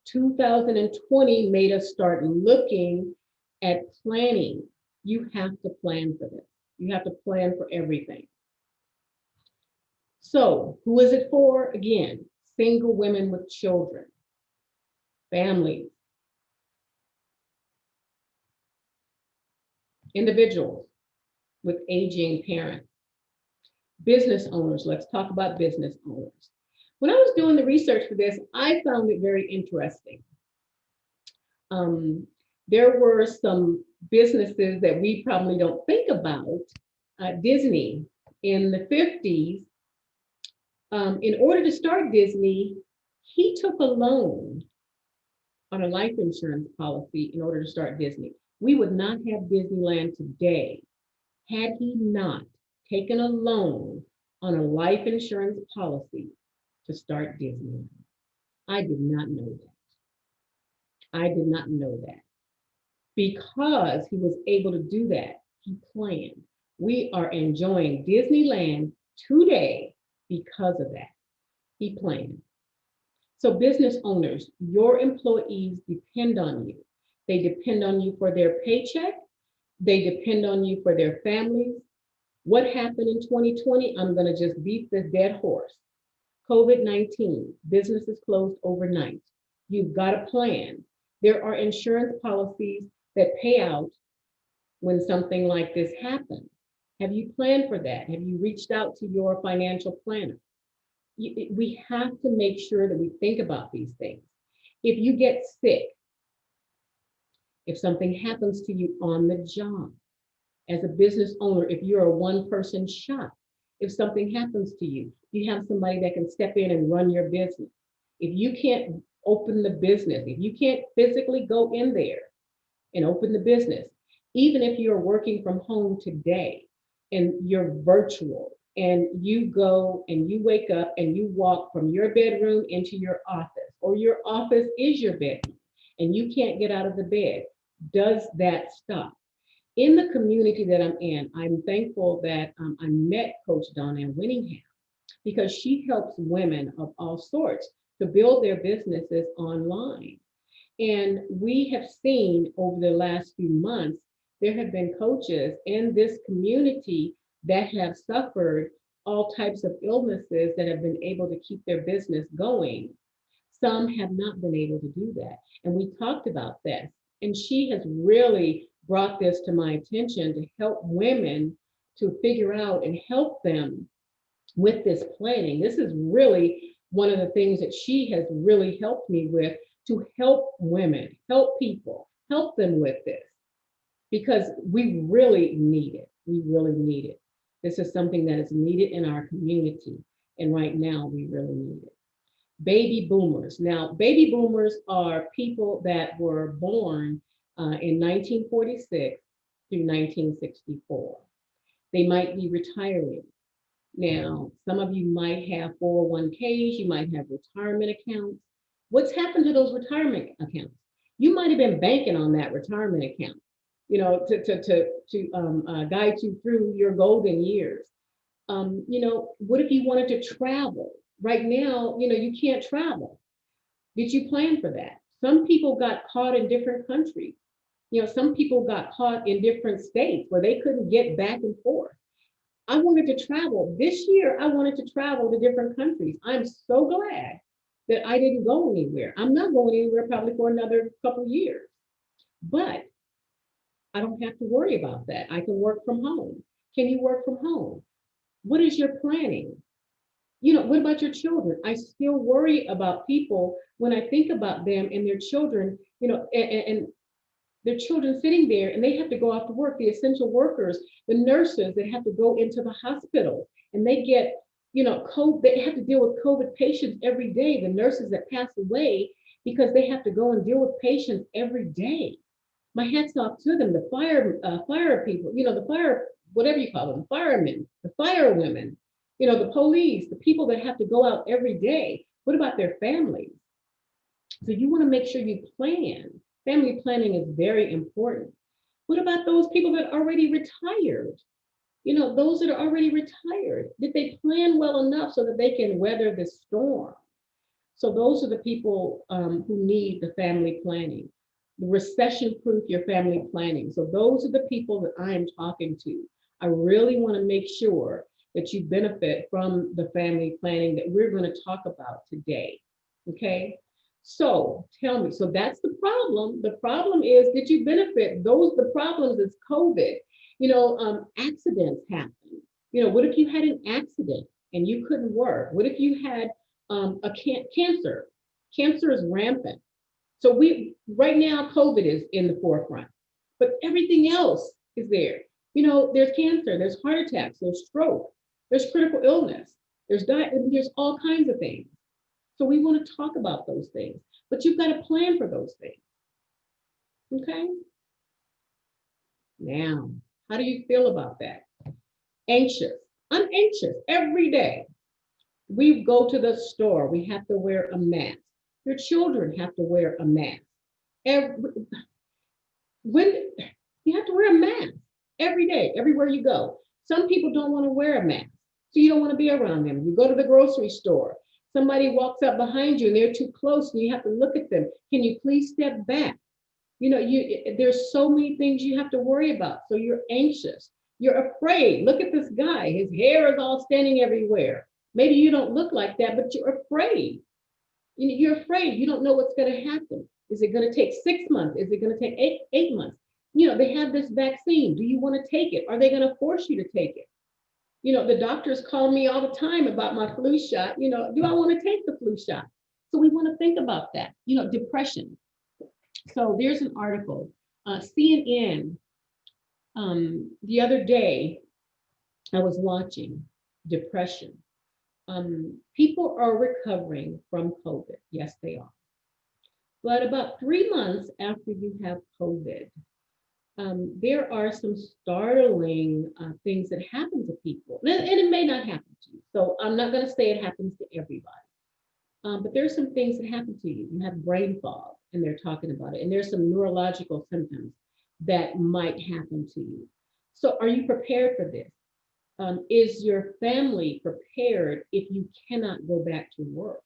2020 made us start looking at planning. You have to plan for this. You have to plan for everything. So who is it for? Again, single women with children, families, individuals with aging parents, business owners. Let's talk about business owners. When I was doing the research for this, I found it very interesting. There were some businesses that we probably don't think about. Disney in the 50s, in order to start Disney, he took a loan on a life insurance policy in order to start Disney. We would not have Disneyland today had he not taken a loan on a life insurance policy to start Disneyland. I did not know that. I did not know that. Because he was able to do that, he planned. We are enjoying Disneyland today because of that. He planned. So, business owners, your employees depend on you. They depend on you for their paycheck, they depend on you for their families. What happened in 2020? I'm going to just beat this dead horse. COVID-19, businesses closed overnight. You've got a plan. There are insurance policies that pay out when something like this happens. Have you planned for that? Have you reached out to your financial planner? We have to make sure that we think about these things. If you get sick, if something happens to you on the job, as a business owner, if you're a one-person shop, if something happens to you, you have somebody that can step in and run your business. If you can't open the business, if you can't physically go in there and open the business, even if you're working from home today and you're virtual and you go and you wake up and you walk from your bedroom into your office, or your office is your bedroom, and you can't get out of the bed, does that stop? In the community that I'm in, I'm thankful that I met Coach Donna Winningham, because she helps women of all sorts to build their businesses online. And we have seen over the last few months, there have been coaches in this community that have suffered all types of illnesses that have been able to keep their business going. Some have not been able to do that. And we talked about this. And she has really brought this to my attention to help women to figure out and help them with this planning. This is really one of the things that she has really helped me with, to help women, help people, help them with this, because we really need it. We really need it. This is something that is needed in our community. And right now, we really need it. Baby boomers. Now, baby boomers are people that were born in 1946 through 1964. They might be retiring. Now, some of you might have 401ks, you might have retirement accounts. What's happened to those retirement accounts? You might have been banking on that retirement account, to guide you through your golden years. What if you wanted to travel? Right now, you can't travel. Did you plan for that? Some people got caught in different countries. Some people got caught in different states where they couldn't get back and forth. I wanted to travel. This year, I wanted to travel to different countries. I'm so glad that I didn't go anywhere. I'm not going anywhere probably for another couple of years. But I don't have to worry about that. I can work from home. Can you work from home? What is your planning? What about your children? I still worry about people when I think about them and their children, and their children sitting there and they have to go out to work, the essential workers, the nurses that have to go into the hospital and they get, COVID, they have to deal with COVID patients every day, the nurses that pass away because they have to go and deal with patients every day. My hat's off to them, the fire people, the fire, whatever you call them, firemen, the firewomen, the police, the people that have to go out every day. What about their families? So you want to make sure you plan. Family planning is very important. What about those people that are already retired? Those that are already retired, did they plan well enough so that they can weather the storm? So those are the people who need the family planning. The recession-proof your family planning. So those are the people that I am talking to. I really want to make sure that you benefit from the family planning that we're going to talk about today. Okay? So tell me, so that's the problem. The problem is, did you benefit? The problems is COVID. Accidents happen. What if you had an accident and you couldn't work? What if you had cancer? Cancer is rampant. So right now, COVID is in the forefront, but everything else is there. There's cancer, there's heart attacks, there's stroke, there's critical illness, there's all kinds of things. So we want to talk about those things, but you've got to plan for those things. Okay? Now, how do you feel about that? Anxious. I'm anxious every day. We go to the store, we have to wear a mask. Your children have to wear a mask. Every, when you have to wear a mask every day, everywhere you go. Some people don't want to wear a mask, so you don't want to be around them. You go to the grocery store, somebody walks up behind you and they're too close, and you have to look at them. Can you please step back? You know, there's so many things you have to worry about. So you're anxious. You're afraid. Look at this guy. His hair is all standing everywhere. Maybe you don't look like that, but you're afraid. You're afraid. You don't know what's going to happen. Is it going to take 6 months? Is it going to take eight months? They have this vaccine. Do you want to take it? Are they going to force you to take it? The doctors call me all the time about my flu shot. Do I want to take the flu shot? So we want to think about that. Depression. So there's an article, CNN. The other day, I was watching depression. People are recovering from COVID. Yes, they are. But about 3 months after you have COVID, there are some startling things that happen to people. And it may not happen to you. So I'm not going to say it happens to everybody. But there's some things that happen to you. You have brain fog, and they're talking about it. And there's some neurological symptoms that might happen to you. So are you prepared for this? Is your family prepared if you cannot go back to work?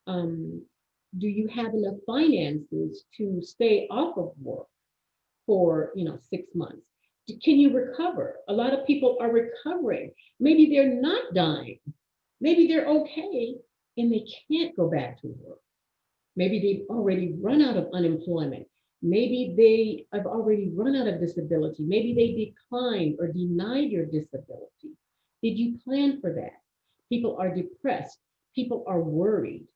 Do you have enough finances to stay off of work for 6 months? Can you recover? A lot of people are recovering. Maybe they're not dying. Maybe they're okay and they can't go back to work. Maybe they've already run out of unemployment. Maybe they have already run out of disability. Maybe they declined or denied your disability. Did you plan for that? People are depressed. People are worried.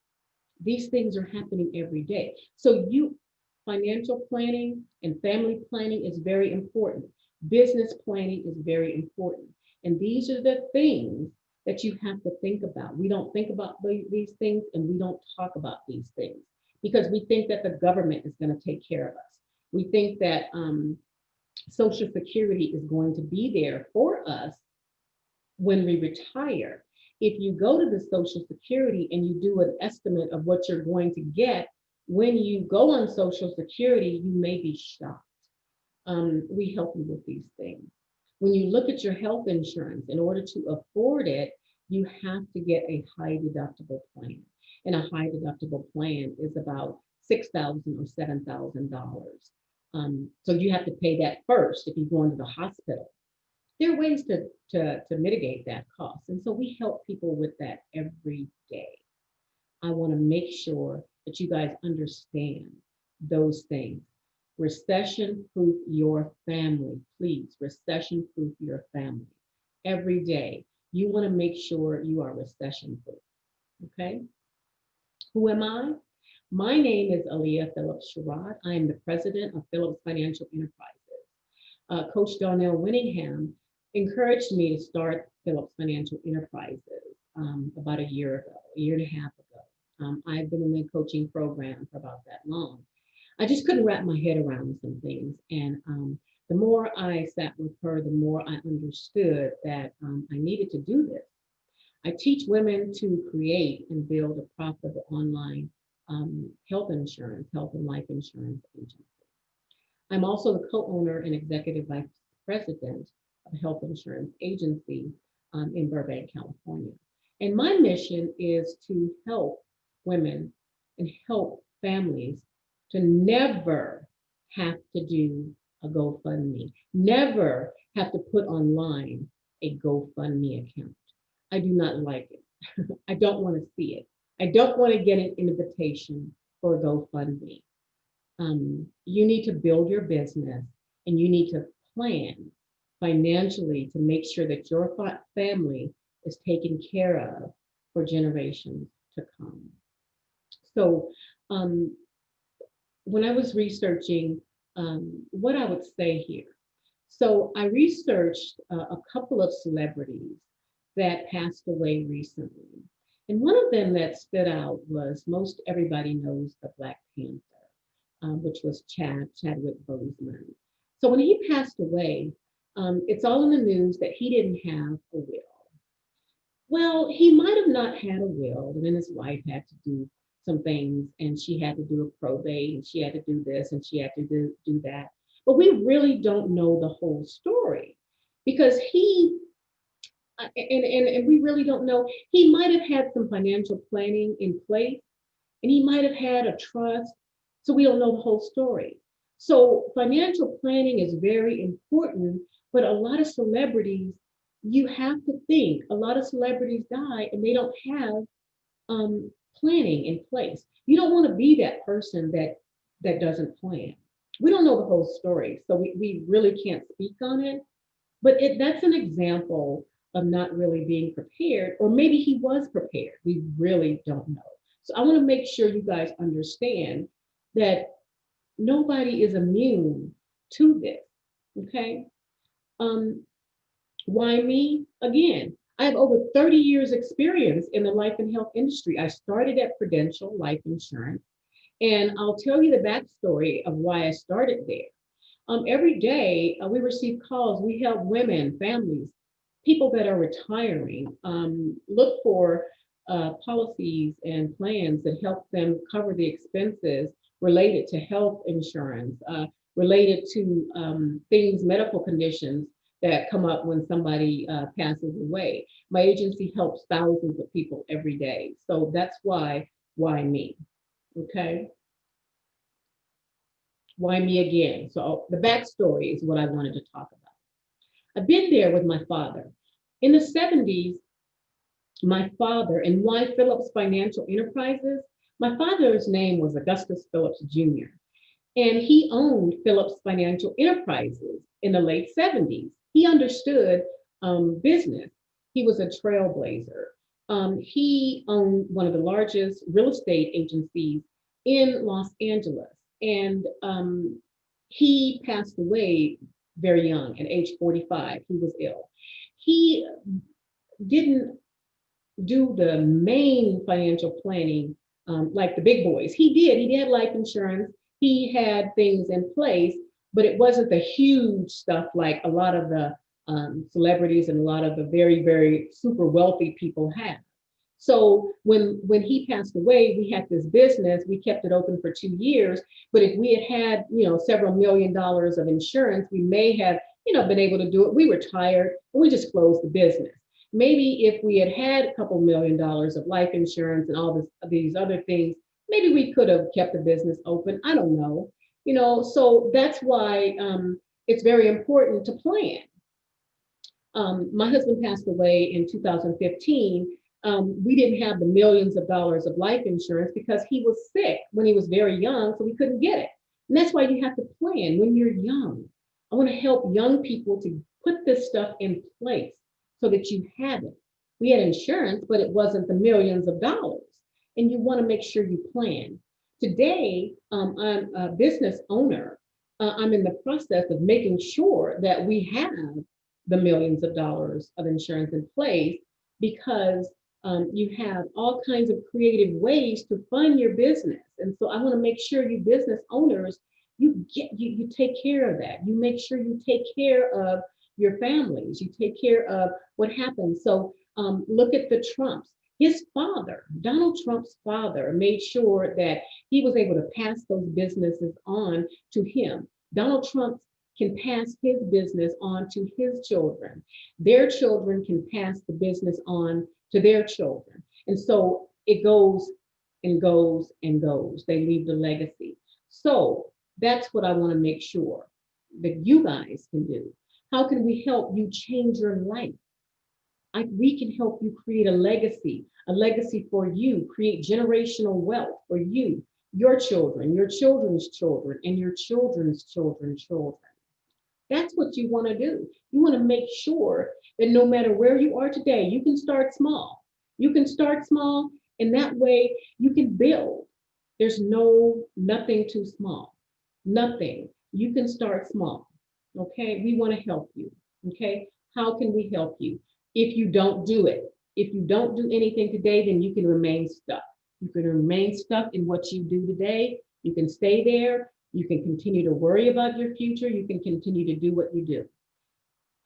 These things are happening every day. So financial planning and family planning is very important. Business planning is very important. And these are the things that you have to think about. We don't think about these things, and we don't talk about these things because we think that the government is going to take care of us. We think that Social Security is going to be there for us when we retire. If you go to the Social Security and you do an estimate of what you're going to get, when you go on Social Security, you may be shocked. We help you with these things. When you look at your health insurance, in order to afford it, you have to get a high deductible plan. And a high deductible plan is about $6,000 or $7,000. So you have to pay that first if you go into the hospital. There are ways to mitigate that cost. And so we help people with that every day. I want to make sure that you guys understand those things. Recession-proof your family, please. Recession-proof your family. Every day, you want to make sure you are recession-proof, okay? Who am I? My name is Aaliyah Phillips Sherrod. I am the president of Phillips Financial Enterprises. Coach Darnell Winningham encouraged me to start Phillips Financial Enterprises about a year and a half ago. I've been in the coaching program for about that long. I just couldn't wrap my head around some things. And the more I sat with her, the more I understood that I needed to do this. I teach women to create and build a profitable online health and life insurance agency. I'm also the co-owner and executive vice president of a health insurance agency in Burbank, California. And my mission is to help women and help families to never have to do a GoFundMe, never have to put online a GoFundMe account. I do not like it. I don't want to see it. I don't want to get an invitation for a GoFundMe. You need to build your business and you need to plan financially to make sure that your family is taken care of for generations to come. So when I was researching what I would say here, so I researched a couple of celebrities that passed away recently. And one of them that stood out was, most everybody knows the Black Panther, which was Chadwick Boseman. So when he passed away, it's all in the news that he didn't have a will. Well, he might have not had a will, and then his wife had to do some things, and she had to do a probate, and she had to do this, and she had to do that. But we really don't know the whole story because and we really don't know. He might have had some financial planning in place, and he might have had a trust. So we don't know the whole story. So financial planning is very important, but a lot of celebrities, you have to think, a lot of celebrities die and they don't have planning in place. You don't want to be that person that doesn't plan. We don't know the whole story, so we really can't speak on it. But that's an example of not really being prepared, or maybe he was prepared. We really don't know. So I want to make sure you guys understand that nobody is immune to this. Okay. Um, why me? Again, I have over 30 years experience in the life and health industry. I started at Prudential Life Insurance, and I'll tell you the backstory of why I started there. Every day we receive calls. We help women, families, people that are retiring, look for policies and plans that help them cover the expenses related to health insurance, related to things, medical conditions that come up when somebody passes away. My agency helps thousands of people every day. So that's why me? Okay. Why me again? So the backstory is what I wanted to talk about. I've been there with my father. In the 70s, my father, and why Phillips Financial Enterprises, my father's name was Augustus Phillips Jr., and he owned Phillips Financial Enterprises in the late 70s. He understood business. He was a trailblazer. He owned one of the largest real estate agencies in Los Angeles. And he passed away very young at age 45. He was ill. He didn't do the main financial planning like the big boys. He did. He had life insurance. He had things in place, but it wasn't the huge stuff like a lot of the celebrities and a lot of the very, very super wealthy people have. So when he passed away, we had this business. We kept it open for 2 years. But if we had several $1 million of insurance, we may have been able to do it. We retired and we just closed the business. Maybe if we had a couple $1 million of life insurance and all these other things, maybe we could have kept the business open. I don't know. So that's why it's very important to plan. My husband passed away in 2015. We didn't have the millions of dollars of life insurance because he was sick when he was very young, so we couldn't get it. And that's why you have to plan when you're young. I want to help young people to put this stuff in place so that you have it. We had insurance, but it wasn't the millions of dollars. And you want to make sure you plan. Today, I'm a business owner. I'm in the process of making sure that we have the millions of dollars of insurance in place because you have all kinds of creative ways to fund your business. And so I want to make sure you business owners, you take care of that. You make sure you take care of your families. You take care of what happens. So look at the Trumps. His father, Donald Trump's father, made sure that he was able to pass those businesses on to him. Donald Trump can pass his business on to his children. Their children can pass the business on to their children. And so it goes and goes and goes. They leave the legacy. So that's what I want to make sure that you guys can do. How can we help you change your life? We can help you create a legacy for you, create generational wealth for you, your children, your children's children, and your children's children's children. That's what you want to do. You want to make sure that no matter where you are today, you can start small. You can start small, and that way you can build. There's nothing too small. Nothing. You can start small. Okay? We want to help you. Okay? How can we help you? If you don't do it, if you don't do anything today, then you can remain stuck. You can remain stuck in what you do today. You can stay there. You can continue to worry about your future. You can continue to do what you do.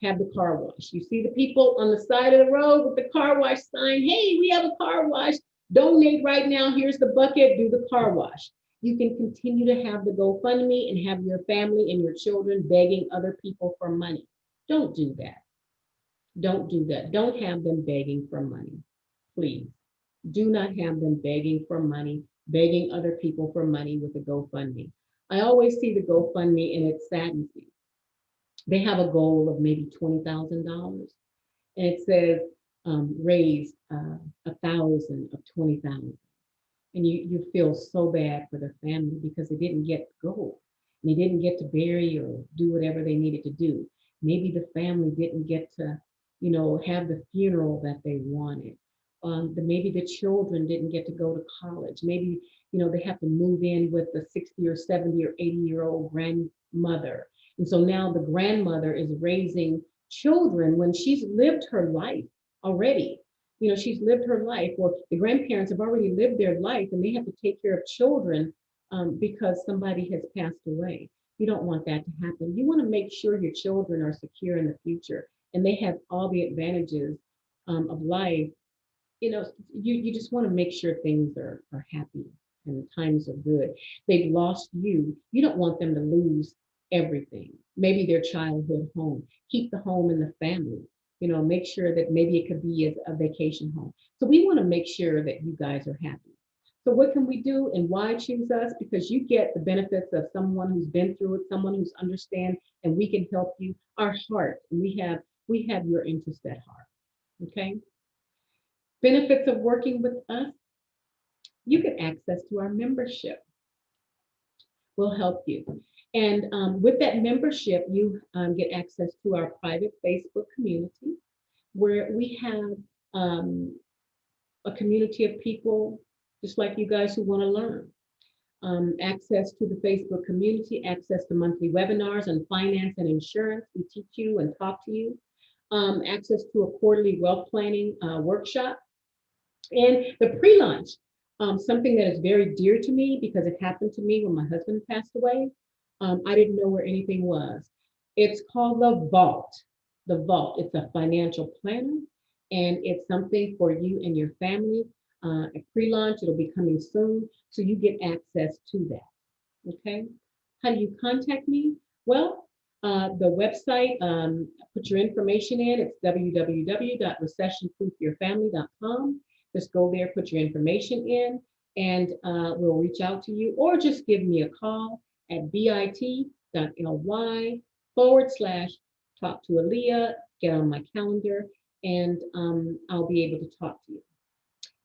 Have the car wash. You see the people on the side of the road with the car wash sign. Hey, we have a car wash. donate right now. Here's the bucket, do the car wash. You can continue to have the GoFundMe and have your family and your children begging other people for money. Don't do that. Don't do that. Don't have them begging for money. Please. Do not have them begging for money, begging other people for money with a GoFundMe. I always see the GoFundMe and it saddens me. They have a goal of maybe $20,000 and it says raise 1,000 of 20,000. And you feel so bad for the family because they didn't get the goal. And they didn't get to bury or do whatever they needed to do. Maybe the family didn't get to, have the funeral that they wanted. Maybe the children didn't get to go to college. Maybe, they have to move in with the 60 or 70 or 80-year-old grandmother. And so now the grandmother is raising children when she's lived her life already. She's lived her life, or the grandparents have already lived their life and they have to take care of children because somebody has passed away. You don't want that to happen. You want to make sure your children are secure in the future and they have all the advantages of life. You just want to make sure things are happy and times are good. They've lost you. You don't want them to lose everything. Maybe their childhood home. Keep the home in the family. Make sure that maybe it could be a vacation home. So we want to make sure that you guys are happy. So what can we do and why choose us? Because you get the benefits of someone who's been through it, someone who's understand, and we can help you. Our heart, we have your interest at heart. Okay. Benefits of working with us, you get access to our membership. We'll help you. And with that membership, you get access to our private Facebook community where we have a community of people just like you guys who want to learn. Access to the Facebook community, access to monthly webinars on finance and insurance. We teach you and talk to you. Access to a quarterly wealth planning workshop. And the pre-launch, something that is very dear to me because it happened to me when my husband passed away. I didn't know where anything was. It's called the Vault. The Vault. It's a financial planner, and it's something for you and your family. At pre-launch, it'll be coming soon, so you get access to that. Okay. How do you contact me? Well, the website, put your information in. It's www.recessionproofyourfamily.com. Just go there, put your information in, and we'll reach out to you, or just give me a call at bit.ly/talk to Aaliyah, get on my calendar, and I'll be able to talk to you.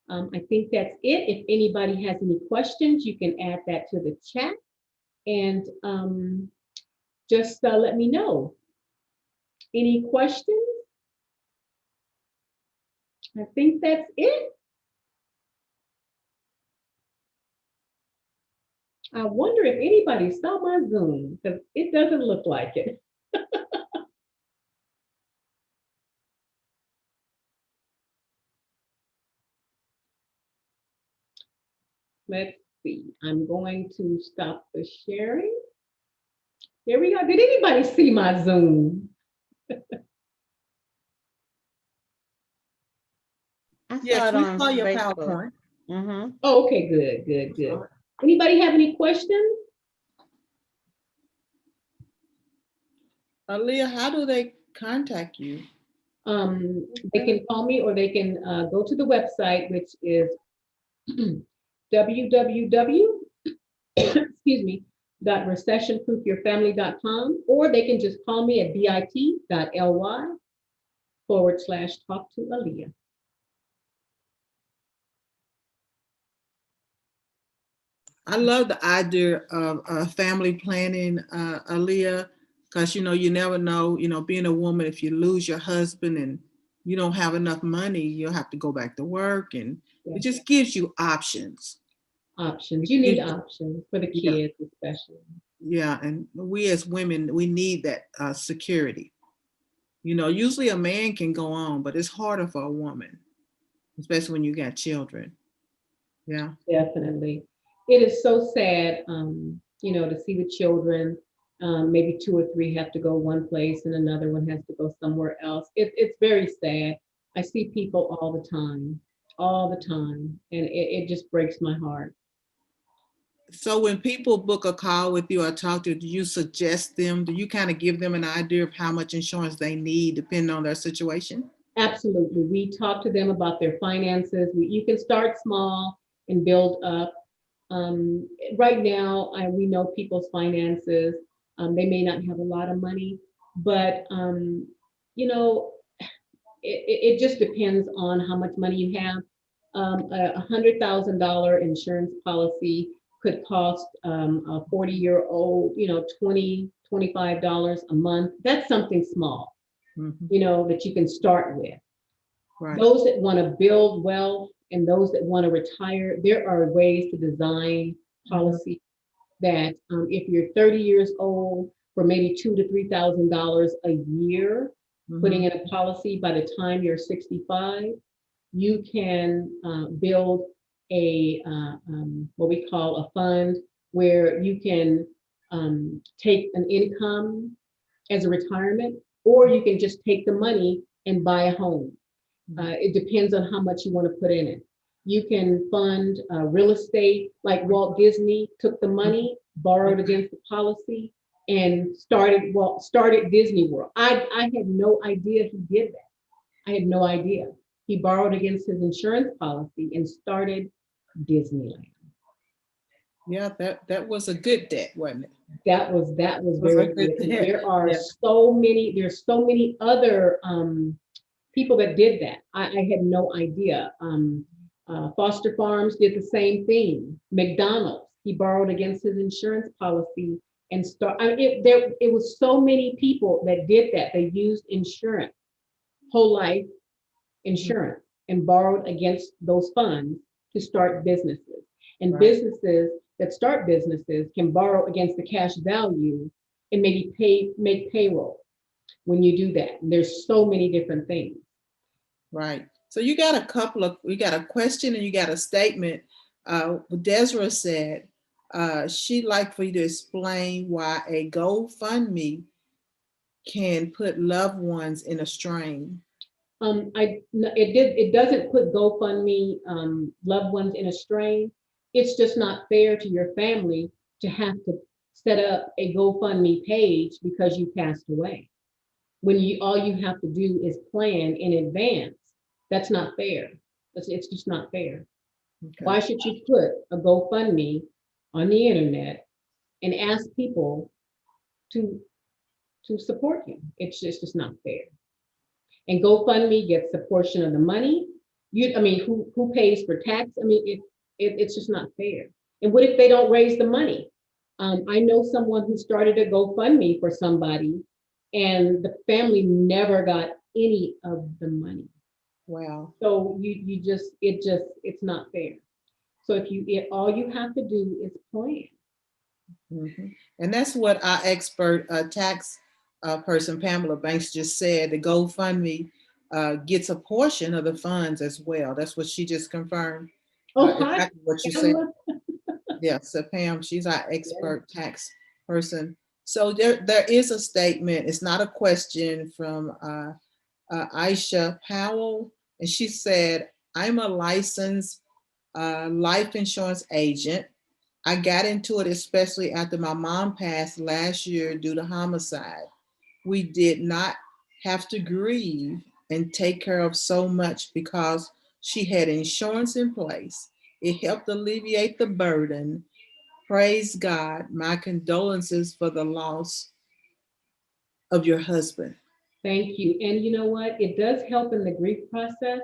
I think that's it. If anybody has any questions, you can add that to the chat and just let me know. Any questions? I think that's it. I wonder if anybody saw my Zoom because it doesn't look like it. Let's see. I'm going to stop the sharing. Here we go. Did anybody see my Zoom? I saw Yes, it we on saw your Facebook. PowerPoint. Mm-hmm. Oh, okay, good. Anybody have any questions? Aaliyah, how do they contact you? They can call me or they can go to the website, which is www, excuse me, .recessionproofyourfamily.com, or they can just call me at bit.ly/talk to Aaliyah. I love the idea of family planning, Aaliyah, because you never know. Being a woman, if you lose your husband and you don't have enough money, you'll have to go back to work, and it just gives you options. Options. You need options for the kids, especially. Yeah, and we as women, we need that security. Usually a man can go on, but it's harder for a woman, especially when you got children. Yeah. Definitely. It is so sad, to see the children, maybe 2 or 3 have to go one place and another one has to go somewhere else. It's very sad. I see people all the time all the time. And it just breaks my heart. So when people book a call with you or talk to you, do you suggest them? Do you kind of give them an idea of how much insurance they need depending on their situation? Absolutely. We talk to them about their finances. You can start small and build up. Right now, we know people's finances. They may not have a lot of money, but you know, it just depends on how much money you have. $100,000 insurance policy could cost a 40-year-old, $25 a month. That's something small, Mhm. that you can start with. Right. Those that want to build wealth and those that want to retire, there are ways to design policy that if you're 30 years old, for maybe $2,000 to $3,000 a year, putting Mhm. in a policy by the time you're 65, you can build a what we call a fund where you can take an income as a retirement, or you can just take the money and buy a home. It depends on how much you want to put in it. You can fund real estate, like Walt Disney took the money, borrowed against the policy, and started Disney World. I had no idea he did that. I had no idea. He borrowed against his insurance policy and started Disneyland. Yeah, that was a good debt, wasn't it? That was Was a very good good. And debt. Yeah. there's so many other people that did that. I had no idea. Foster Farms did the same thing. McDonald's, he borrowed against his insurance policy and it was so many people that did that. They used insurance, whole life insurance, and borrowed against those funds to start businesses. And Right. businesses that start businesses can borrow against the cash value and maybe make payroll when you do that. There's so many different things. Right. So you got a question and you got a statement. Desra said she'd like for you to explain why a GoFundMe can put loved ones in a strain. It doesn't put GoFundMe loved ones in a strain. It's just not fair to your family to have to set up a GoFundMe page because you passed away. When all you have to do is plan in advance. That's not fair. It's just not fair. Okay. Why should you put a GoFundMe on the internet and ask people to support you? It's just not fair. And GoFundMe gets a portion of the money. Who pays for tax? It's just not fair. And what if they don't raise the money? I know someone who started a GoFundMe for somebody, and the family never got any of the money. Wow. So it's not fair. So all you have to do is plan. Mm-hmm. And that's what our expert tax person, Pamela Banks, just said. The GoFundMe gets a portion of the funds as well. That's what she just confirmed. Hi, Exactly what you said. Yeah, so Pam, she's our expert tax person. So there is a statement. It's not a question from Aisha Powell. And she said, I'm a licensed life insurance agent. I got into it especially after my mom passed last year due to homicide. We did not have to grieve and take care of so much because she had insurance in place. It helped alleviate the burden. Praise God. My condolences for the loss of your husband. Thank you. And you know what? It does help in the grief process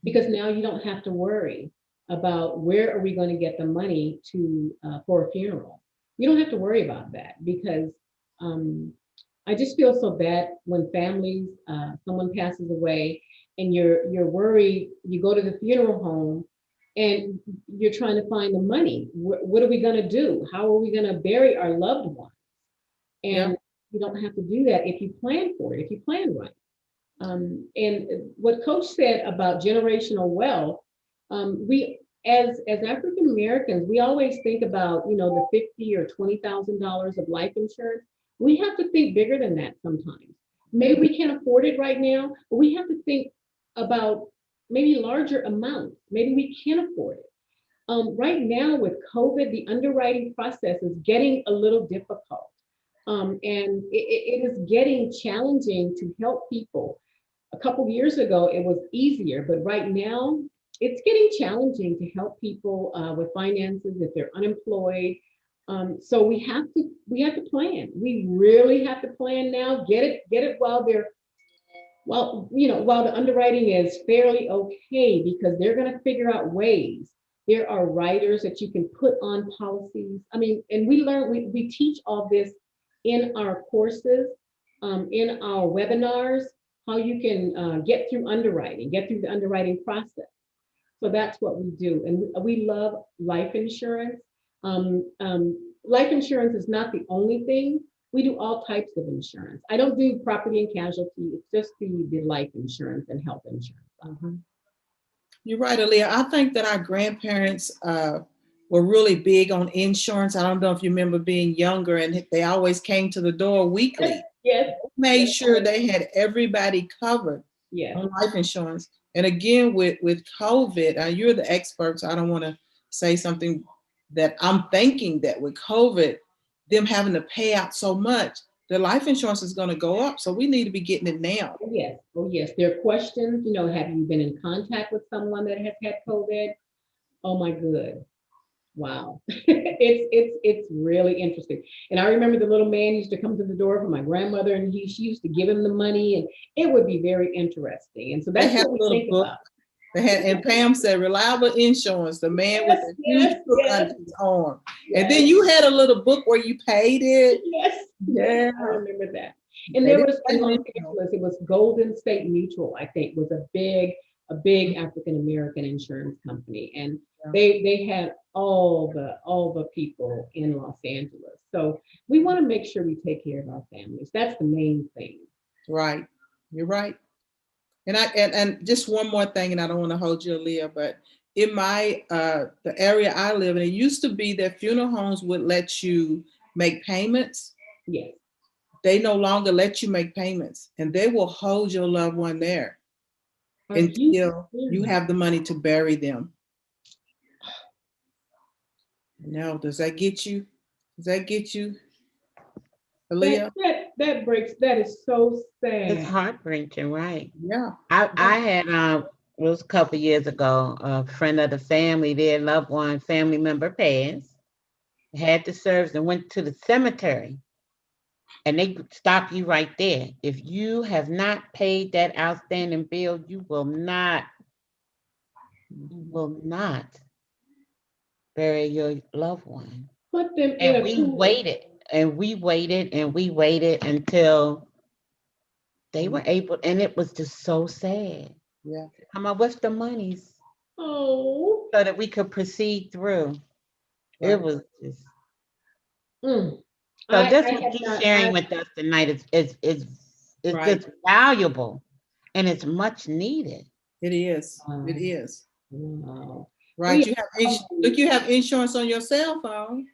because now you don't have to worry about where are we going to get the money for a funeral. You don't have to worry about that because I just feel so bad when families, someone passes away and you're worried. You go to the funeral home and you're trying to find the money. What are we going to do? How are we going to bury our loved one? And you don't have to do that if you plan for it, if you plan right. And what Coach said about generational wealth, we as African Americans, we always think about the $50,000 or $20,000 of life insurance. We have to think bigger than that sometimes. Maybe we can't afford it right now, but we have to think about maybe larger amounts. Maybe we can afford it. Right now with COVID, the underwriting process is getting a little difficult. And it is getting challenging to help people. A couple years ago, it was easier, but right now it's getting challenging to help people with finances if they're unemployed. So we have to plan. We really have to plan now. Get it while they're while the underwriting is fairly okay, because they're going to figure out ways. There are writers that you can put on policies. I mean, and we teach all this in our courses, in our webinars, how you can get through the underwriting process. So that's what we do. And we love life insurance. Life insurance is not the only thing. We do all types of insurance. I don't do property and casualty. It's just the life insurance and health insurance. You're right, Aaliyah. I think that our grandparents were really big on insurance. I don't know if you remember being younger, and they always came to the door weekly. Yes. Made sure they had everybody covered Yeah. on life insurance. And again, with COVID, you're the expert, so I don't want to say something that I'm thinking that with COVID, them having to pay out so much, the life insurance is going to go up. So we need to be getting it now. Oh, yes. Oh, yes. There are questions, have you been in contact with someone that has had COVID? Oh my good. Wow. It's really interesting. And I remember the little man used to come to the door for my grandmother, and she used to give him the money, and it would be very interesting. And so that's what we think about. They had, and Pam said, reliable insurance, the man with the huge book under his arm. Yes. And then you had a little book where you paid it. Yes. Yeah. I remember that. And there was in Los Angeles, it was Golden State Mutual, I think, was a big African American insurance company. And they had all the people in Los Angeles. So we want to make sure we take care of our families. That's the main thing. Right. You're right. And just one more thing, and I don't want to hold you, Aaliyah, but in my the area I live in, it used to be that funeral homes would let you make payments. Yes. They no longer let you make payments, and they will hold your loved one there until you have the money to bury them. No, does that get you? Does that get you, Aaliyah? That is so sad. It's heartbreaking, right? Yeah. I had it was a couple years ago, a friend of the family, their loved one, family member passed, had the service and went to the cemetery. And they stop you right there. If you have not paid that outstanding bill, you will not bury your loved one. Put them in And a we cooler. waited until they were able, and it was just so sad. Yeah. Come up with the monies Oh. so that we could proceed through. Right. It was just Mm. so. This I what have you're not- sharing with us tonight is Right. just valuable, and it's much needed. It is. Wow. It is. Wow. Right. We- You have insurance on your cell phone.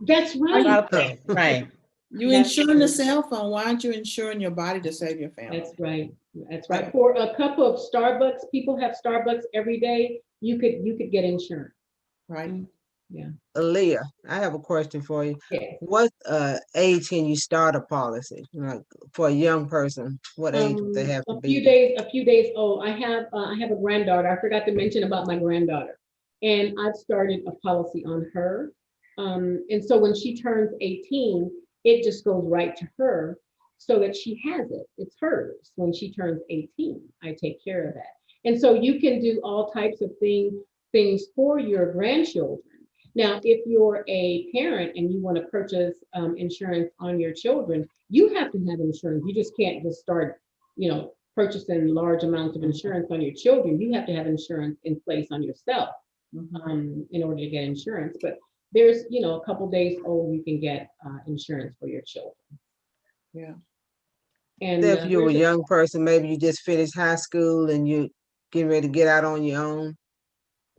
That's right. Okay, right. You That's insuring the right. cell phone. Why aren't you insuring your body to save your family? That's right. That's right. For a cup of Starbucks, people have Starbucks every day. You could get insurance. Right. Aaliyah, I have a question for you. Yeah. What age can you start a policy? For a young person, what age would they have to A be? few days old. I have a granddaughter. I forgot to mention about my granddaughter, and I've started a policy on her. And so when she turns 18, it just goes right to her, so that she has it. It's hers when she turns 18. I take care of that. And so you can do all types of things for your grandchildren. Now, if you're a parent and you want to purchase insurance on your children, you have to have insurance. You just can't just start, purchasing large amounts of insurance on your children. You have to have insurance in place on yourself in order to get insurance. But there's, a couple days old, you can get insurance for your children. Yeah. And If you're a there's young person, maybe you just finished high school and you getting ready to get out on your own.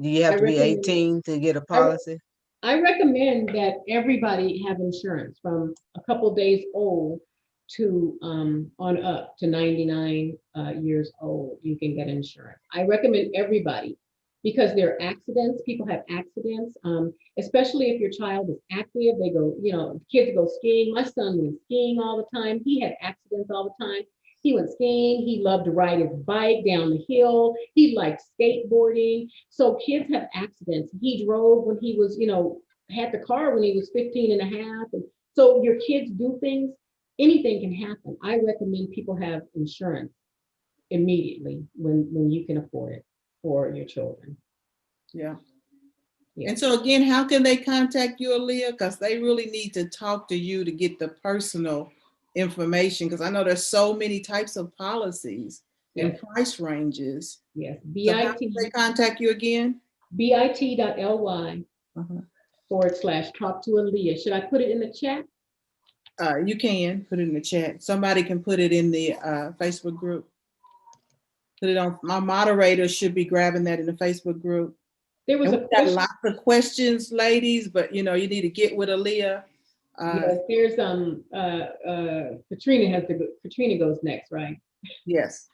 Do you have I to be recommend- 18 to get a policy? I recommend that everybody have insurance from a couple days old. to on up to 99 years old, you can get insurance. I recommend everybody because there are accidents. People have accidents, especially if your child is active. They go, kids go skiing. My son went skiing all the time. He had accidents all the time. He went skiing. He loved to ride his bike down the hill. He liked skateboarding. So kids have accidents. He drove when he was, had the car when he was 15 and a half. And so your kids do things, anything can happen. I recommend people have insurance immediately when you can afford it for your children. Yeah. Yeah. And so again, how can they contact you, Aaliyah? Because they really need to talk to you to get the personal information. Because I know there's so many types of policies and Yes. price ranges. Yes, So how can they contact you again? bit.ly Uh-huh. / talk to Aaliyah. Should I put it in the chat? You can put it in the chat. Somebody can put it in the Facebook group. Put it on. My moderator should be grabbing that in the Facebook group. There was And a we've got question. lots of questions, ladies, but you need to get with Aaliyah. Yes, there's Katrina has to go. Katrina goes next, right? Yes.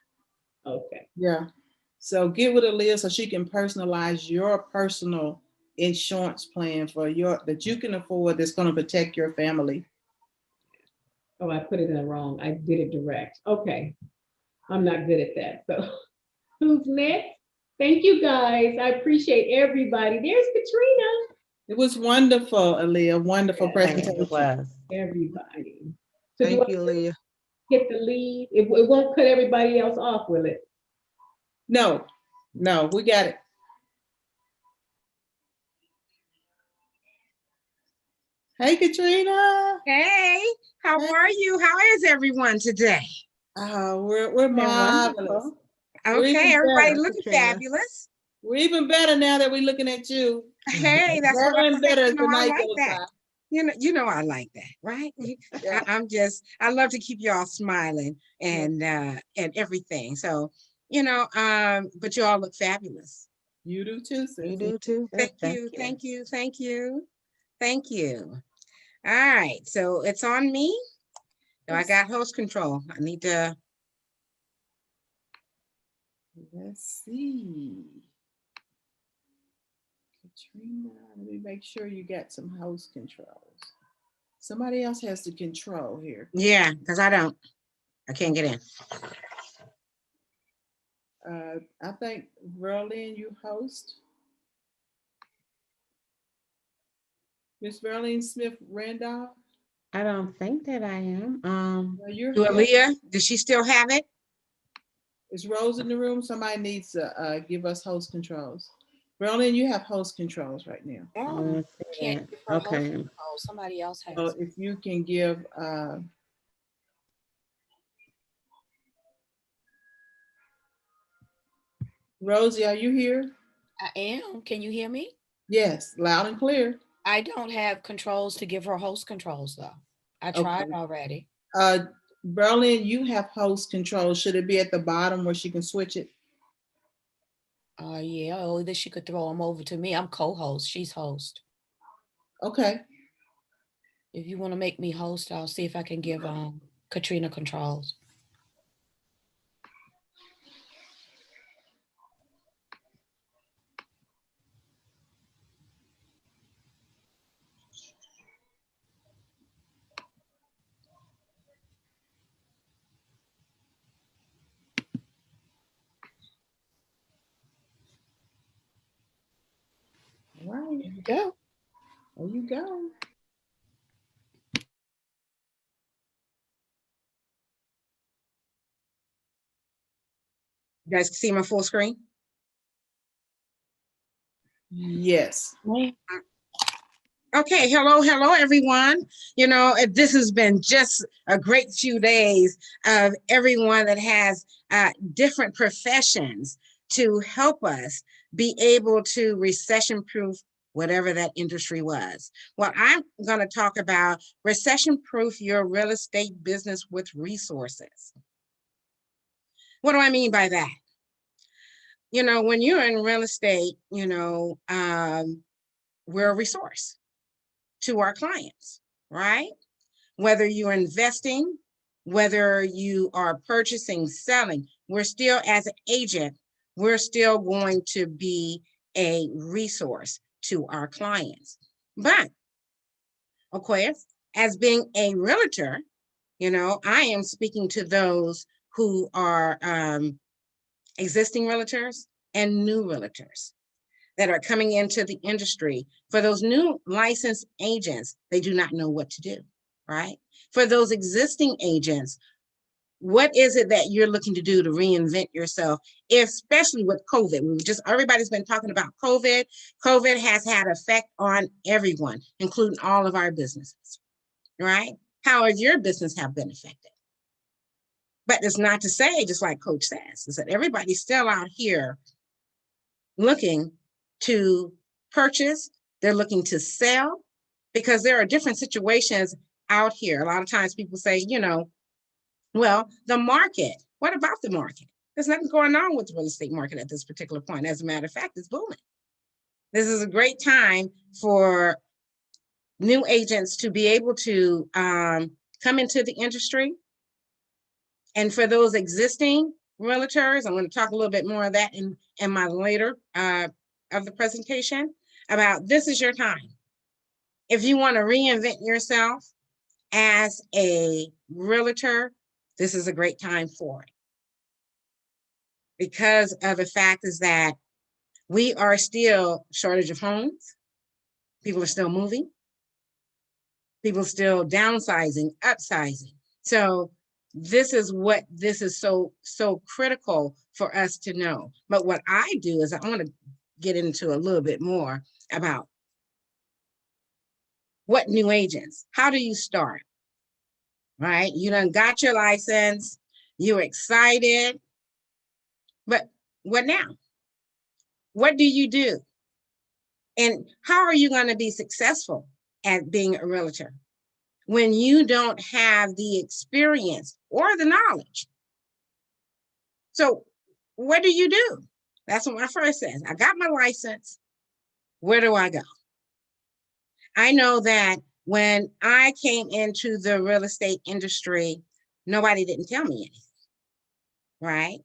Okay. Yeah. So get with Aaliyah so she can personalize your personal insurance plan that you can afford that's going to protect your family. Oh, I put it in the wrong. I did it direct. Okay. I'm not good at that. So who's next? Thank you guys. I appreciate everybody. There's Katrina. It was wonderful, Aaliyah. Wonderful presentation. It was. Everybody. So Thank you, Leah. hit the lead? It won't cut everybody else off, will it? No, we got it. Hey, Katrina. Hey, how are you? How is everyone today? We're marvelous. Okay, everybody better, looking Katrina. fabulous. We're even better now that we're looking at you. Hey, that's what Better I'm and better saying. as the I night like goes that. by. You know, I like that, right? Yeah. I love to keep y'all smiling and everything. So, but you all look fabulous. You do too, sis. You do too. Thank you. All right, so it's on me. So I got host control. I need to. Let's see. Katrina, let me make sure you got some host controls. Somebody else has the control here. Yeah, because I can't get in. I think Verlene, you host. Miss Verlene Smith Randolph. I don't think that I am. You're To Aaliyah, does she still have it? Is Rose in the room? Somebody needs to give us host controls. Verlene, you have host controls right now. Oh, can't give her host okay. Somebody else has. So if you can give Rosie, are you here? I am. Can you hear me? Yes, loud and clear. I don't have controls to give her host controls though. I tried already. Berlin, you have host controls. Should it be at the bottom where she can switch it? Yeah, or either she could throw them over to me. I'm co-host. She's host. Okay. If you want to make me host, I'll see if I can give Katrina controls. All right. There you go. There you go. You guys can see my full screen? Yes. Okay, hello, everyone. This has been just a great few days of everyone that has different professions to help us be able to recession-proof whatever that industry was. Well, I'm going to talk about recession-proof your real estate business with resources. What do I mean by that? When you're in real estate, we're a resource to our clients, right? Whether you're investing, whether you are purchasing, selling, we're still, as an agent, we're still going to be a resource to our clients. But of course, as being a realtor, I am speaking to those who are existing realtors and new realtors that are coming into the industry. For those new licensed agents, they do not know what to do, right? For those existing agents, what is it that you're looking to do to reinvent yourself, especially with COVID? Everybody's been talking about COVID. COVID has had effect on everyone, including all of our businesses, right? How has your business have been affected? But it's not to say, just like Coach says, is that everybody's still out here looking to purchase, they're looking to sell, because there are different situations out here. A lot of times people say, well, the market, what about the market? There's nothing going on with the real estate market at this particular point. As a matter of fact, it's booming. This is a great time for new agents to be able to come into the industry. And for those existing realtors, I'm going to talk a little bit more of that in my later of the presentation, about this is your time. If you want to reinvent yourself as a realtor, this is a great time for it. Because of the fact is that we are still shortage of homes. People are still moving. People are still downsizing, upsizing. So this is so critical for us to know. But what I do is I want to get into a little bit more about what new agents, how do you start, right? You done got your license, you're excited, but what now? What do you do? And how are you going to be successful at being a realtor when you don't have the experience or the knowledge? So what do you do? That's what my first says. I got my license. Where do I go? I know that when I came into the real estate industry, nobody didn't tell me anything, right?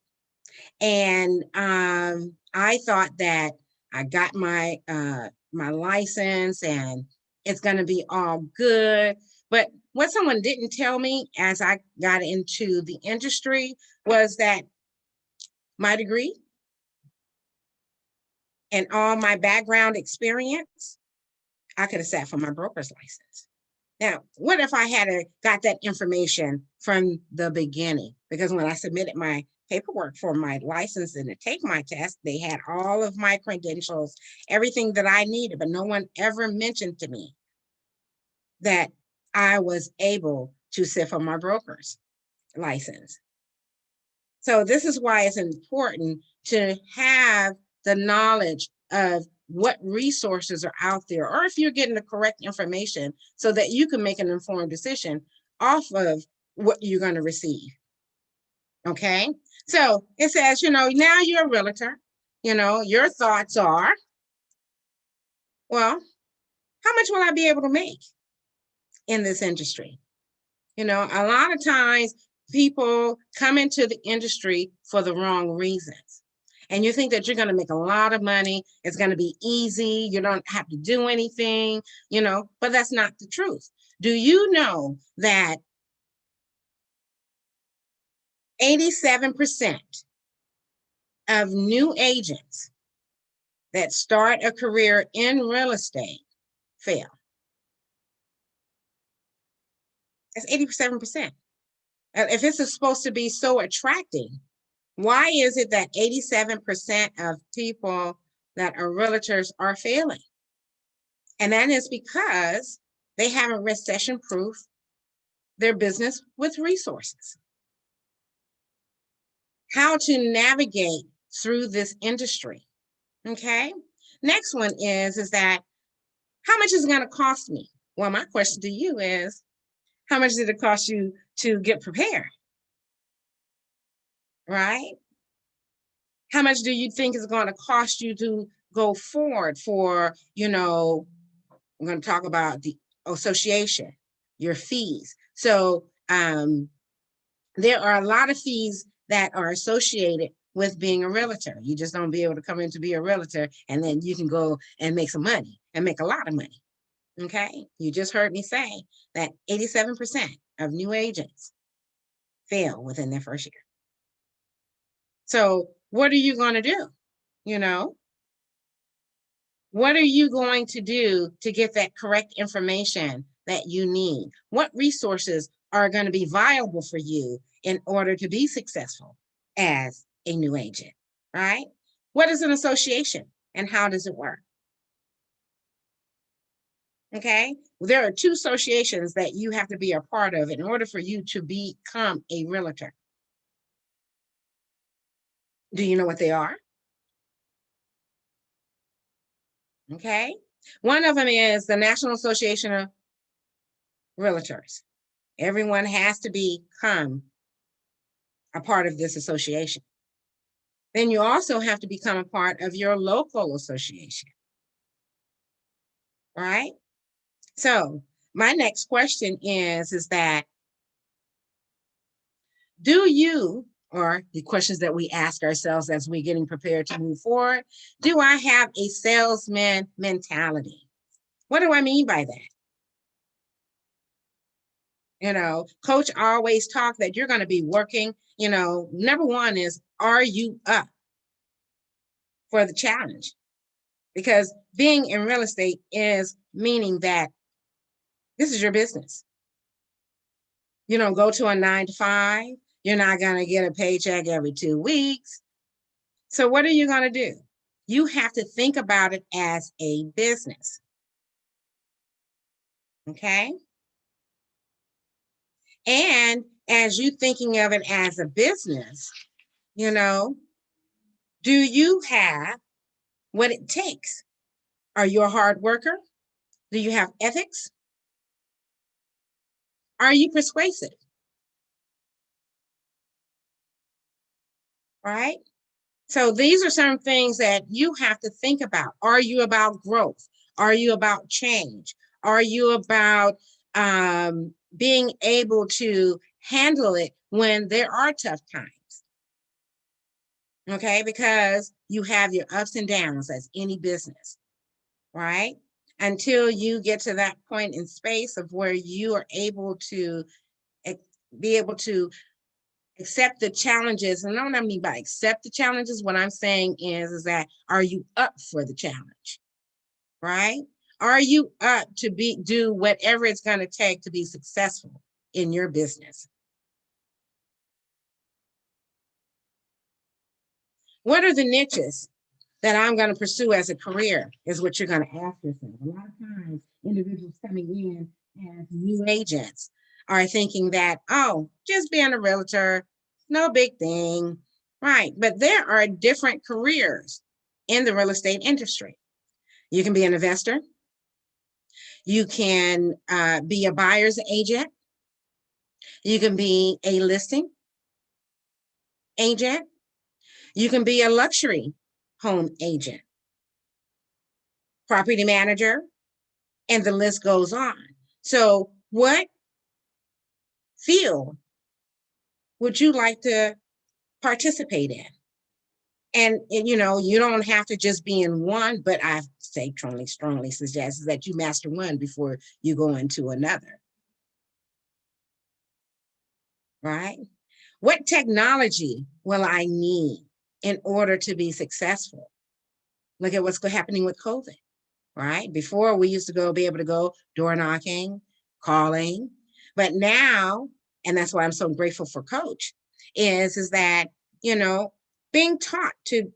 And I thought that I got my my license and it's going to be all good. But what someone didn't tell me as I got into the industry was that my degree and all my background experience, I could have sat for my broker's license. Now, what if I had got that information from the beginning? Because when I submitted my paperwork for my license and to take my test, they had all of my credentials, everything that I needed, but no one ever mentioned to me that I was able to sit for my broker's license. So this is why it's important to have the knowledge of what resources are out there, or if you're getting the correct information so that you can make an informed decision off of what you're going to receive. Okay, so it says, now you're a realtor, your thoughts are, well, how much will I be able to make in this industry? A lot of times people come into the industry for the wrong reasons. And you think that you're going to make a lot of money. It's going to be easy. You don't have to do anything, but that's not the truth. Do you know that 87% of new agents that start a career in real estate fail? That's 87%. If this is supposed to be so attracting, why is it that 87% of people that are realtors are failing? And that is because they haven't recession-proof their business with resources. How to navigate through this industry, okay? Next one is that how much is it going to cost me? Well, my question to you is, how much did it cost you to get prepared? Right? How much do you think is going to cost you to go forward for, I'm going to talk about the association, your fees. So there are a lot of fees that are associated with being a realtor. You just don't be able to come in to be a realtor and then you can go and make some money and make a lot of money. Okay, you just heard me say that 87% of new agents fail within their first year. So what are you going to do? You know, what are you going to do to get that correct information that you need? What resources are going to be viable for you in order to be successful as a new agent, right? What is an association and how does it work? Okay, there are two associations that you have to be a part of in order for you to become a realtor. Do you know what they are? Okay, one of them is the National Association of Realtors. Everyone has to become a part of this association. Then you also have to become a part of your local association, right? So my next question is that do you, or the questions that we ask ourselves as we're getting prepared to move forward, do I have a salesman mentality? What do I mean by that? You know, coach always talk that you're going to be working, you know, number one is, are you up for the challenge? Because being in real estate is meaning that this is your business. You don't go to a 9 to 5. You're not going to get a paycheck every 2 weeks. So what are you going to do? You have to think about it as a business. Okay? And as you thinking of it as a business, you know, do you have what it takes? Are you a hard worker? Do you have ethics? Are you persuasive? Right? So these are some things that you have to think about. Are you about growth? Are you about change? Are you about being able to handle it when there are tough times? Okay, because you have your ups and downs as any business, right? Until you get to that point in space of where you are able to be able to accept the challenges. And what I mean by accept the challenges, what I'm saying is that, are you up for the challenge, right? Are you up to do whatever it's going to take to be successful in your business? What are the niches that I'm going to pursue as a career is what you're going to ask yourself. A lot of times individuals coming in as new agents are thinking that, oh, just being a realtor, no big thing, right? But there are different careers in the real estate industry. You can be an investor. You can be a buyer's agent. You can be a listing agent. You can be a luxury home agent, property manager, and the list goes on. So what field would you like to participate in? And you know, you don't have to just be in one, but I say strongly suggest that you master one before you go into another. Right? What technology will I need in order to be successful? Look at what's happening with COVID, right? Before we used to be able to go door knocking, calling, but now, and that's why I'm so grateful for Coach, is that, you know, being taught to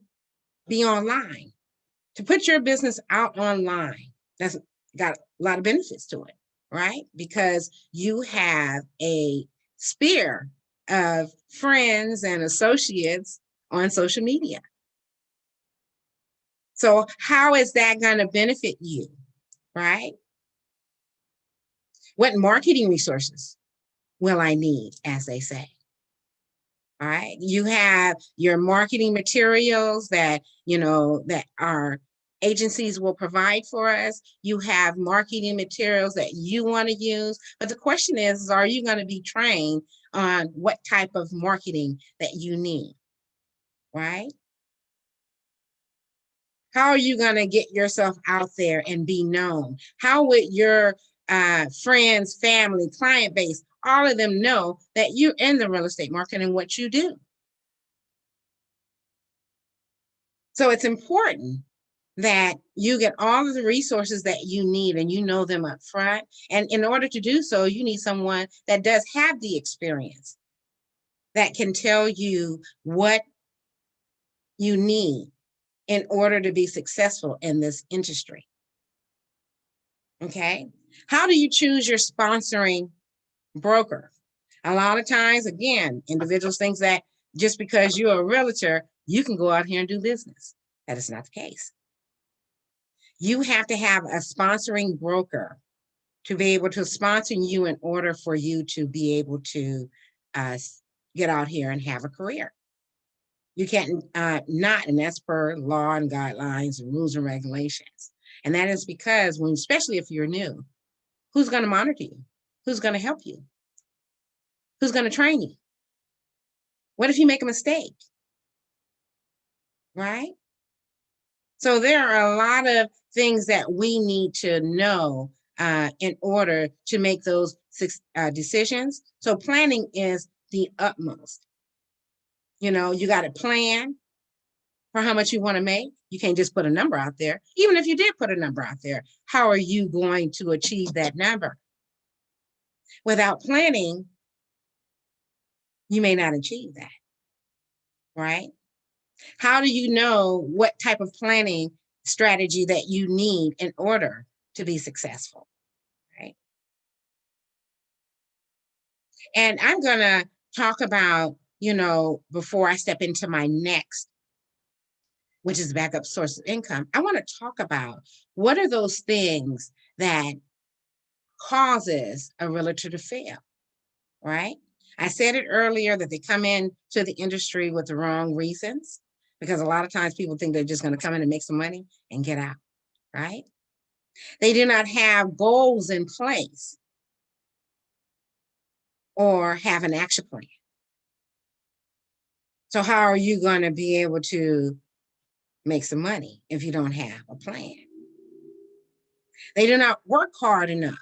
be online, to put your business out online, that's got a lot of benefits to it, right? Because you have a sphere of friends and associates on social media. So how is that going to benefit you, right? What marketing resources will I need, as they say? All right, you have your marketing materials that, you know, that our agencies will provide for us. You have marketing materials that you want to use. But the question is, are you going to be trained on what type of marketing that you need, right? How are you going to get yourself out there and be known? How would your friends, family, client base, all of them know that you're in the real estate market and what you do? So it's important that you get all of the resources that you need and you know them up front. And in order to do so, you need someone that does have the experience that can tell you what you need in order to be successful in this industry. Okay? How do you choose your sponsoring broker? A lot of times, again, individuals think that just because you're a realtor, you can go out here and do business. That is not the case. You have to have a sponsoring broker to be able to sponsor you in order for you to be able to get out here and have a career. You can't not, and that's per law and guidelines and rules and regulations. And that is because when, especially if you're new, who's going to monitor you? Who's going to help you? Who's going to train you? What if you make a mistake? Right? So there are a lot of things that we need to know in order to make those decisions. So planning is the utmost. You know, you got to plan for how much you want to make. You can't just put a number out there. Even if you did put a number out there, how are you going to achieve that number? Without planning, you may not achieve that, right? How do you know what type of planning strategy that you need in order to be successful, right? And I'm going to talk about, you know, before I step into my next, which is backup source of income, I want to talk about what are those things that causes a realtor to fail, right? I said it earlier that they come in to the industry with the wrong reasons, because a lot of times people think they're just going to come in and make some money and get out, right? They do not have goals in place or have an action plan. So how are you going to be able to make some money if you don't have a plan? They do not work hard enough.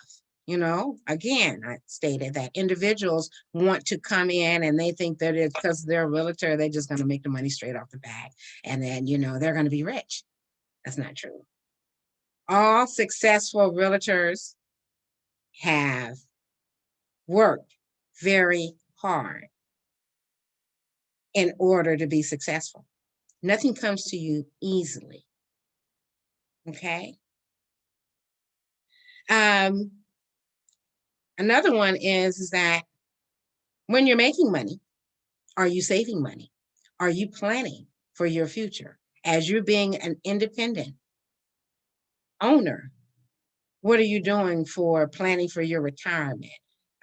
You know, again, I stated that individuals want to come in and they think that it's because they're a realtor, they're just going to make the money straight off the bat. And then, you know, they're going to be rich. That's not true. All successful realtors have worked very hard in order to be successful. Nothing comes to you easily. Okay. Another one is that when you're making money, are you saving money? Are you planning for your future? As you're being an independent owner, what are you doing for planning for your retirement?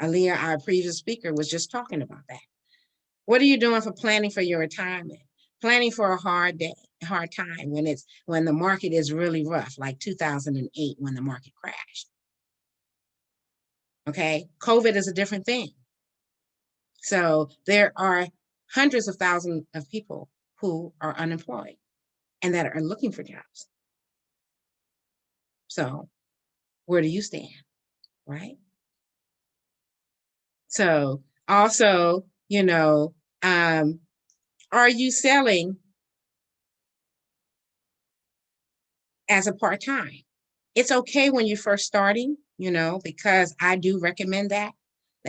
Aaliyah, our previous speaker, was just talking about that. What are you doing for planning for your retirement? Planning for a hard day, hard time when the market is really rough, like 2008 when the market crashed. Okay, COVID is a different thing. So there are hundreds of thousands of people who are unemployed and that are looking for jobs. So where do you stand, right? So also, you know, are you selling as a part-time? It's okay when you're first starting, you know, because I do recommend that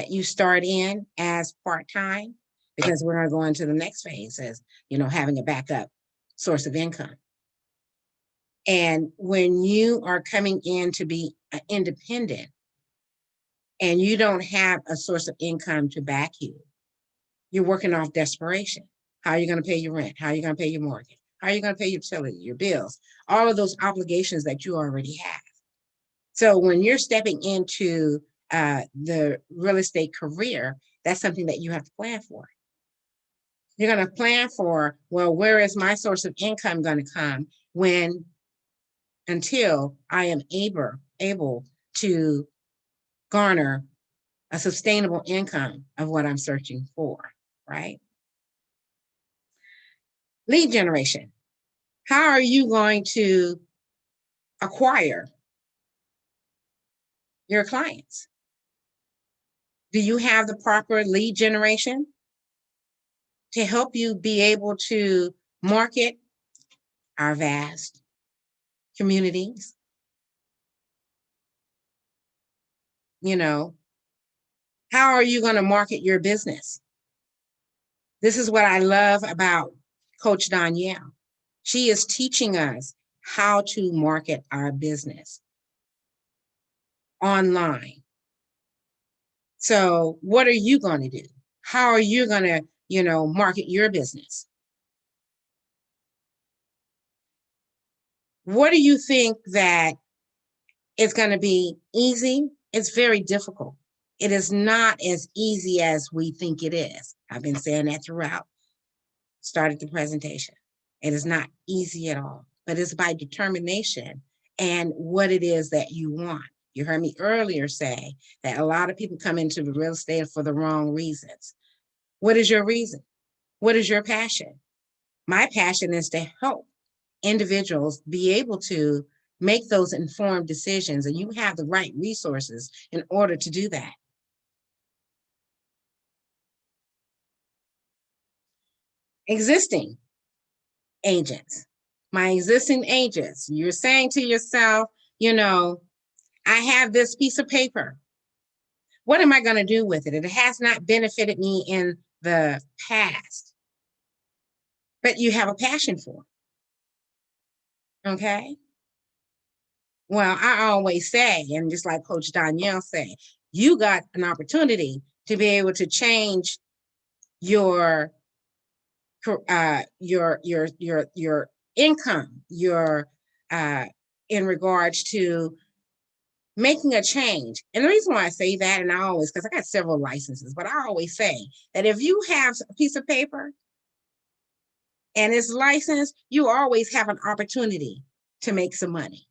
you start in as part-time, because we're going to go into the next phase as, you know, having a backup source of income. And when you are coming in to be independent and you don't have a source of income to back you, you're working off desperation. How are you going to pay your rent? How are you going to pay your mortgage? How are you going to pay your utility, your bills, all of those obligations that you already have? So when you're stepping into the real estate career, that's something that you have to plan for. You're going to plan for, well, where is my source of income going to come until I am able to garner a sustainable income of what I'm searching for, right? Lead generation. How are you going to acquire your clients? Do you have the proper lead generation to help you be able to market our vast communities? You know, how are you going to market your business? This is what I love about Coach Danielle. She is teaching us how to market our business online. So what are you going to do? How are you going to, market your business? What do you think that is going to be easy? It's very difficult. It is not as easy as we think it is. I've been saying that throughout. Started the presentation. It is not easy at all, but it's by determination and what it is that you want. You heard me earlier say that a lot of people come into the real estate for the wrong reasons. What is your reason? What is your passion? My passion is to help individuals be able to make those informed decisions, and you have the right resources in order to do that. Existing agents. My existing agents, you're saying to yourself, I have this piece of paper. What am I going to do with it? It has not benefited me in the past, but you have a passion for it. Okay. Well, I always say, and just like Coach Danielle said, you got an opportunity to be able to change your income, in regards to making a change. And the reason why I say that, and I always, because I got several licenses, but I always say that if you have a piece of paper and it's licensed, you always have an opportunity to make some money.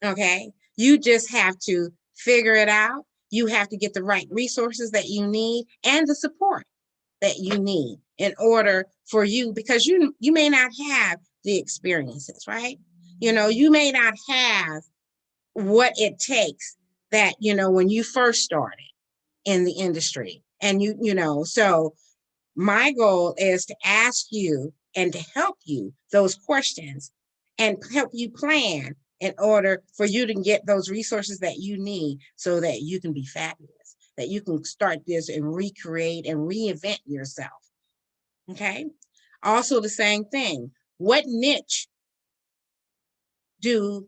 Okay. You just have to figure it out. You have to get the right resources that you need and the support that you need in order for you, because you may not have the experiences, right? You may not have what it takes that, when you first started in the industry. And so my goal is to ask you and to help you those questions and help you plan in order for you to get those resources that you need so that you can be fabulous, that you can start this and recreate and reinvent yourself. Okay. Also the same thing. What niche do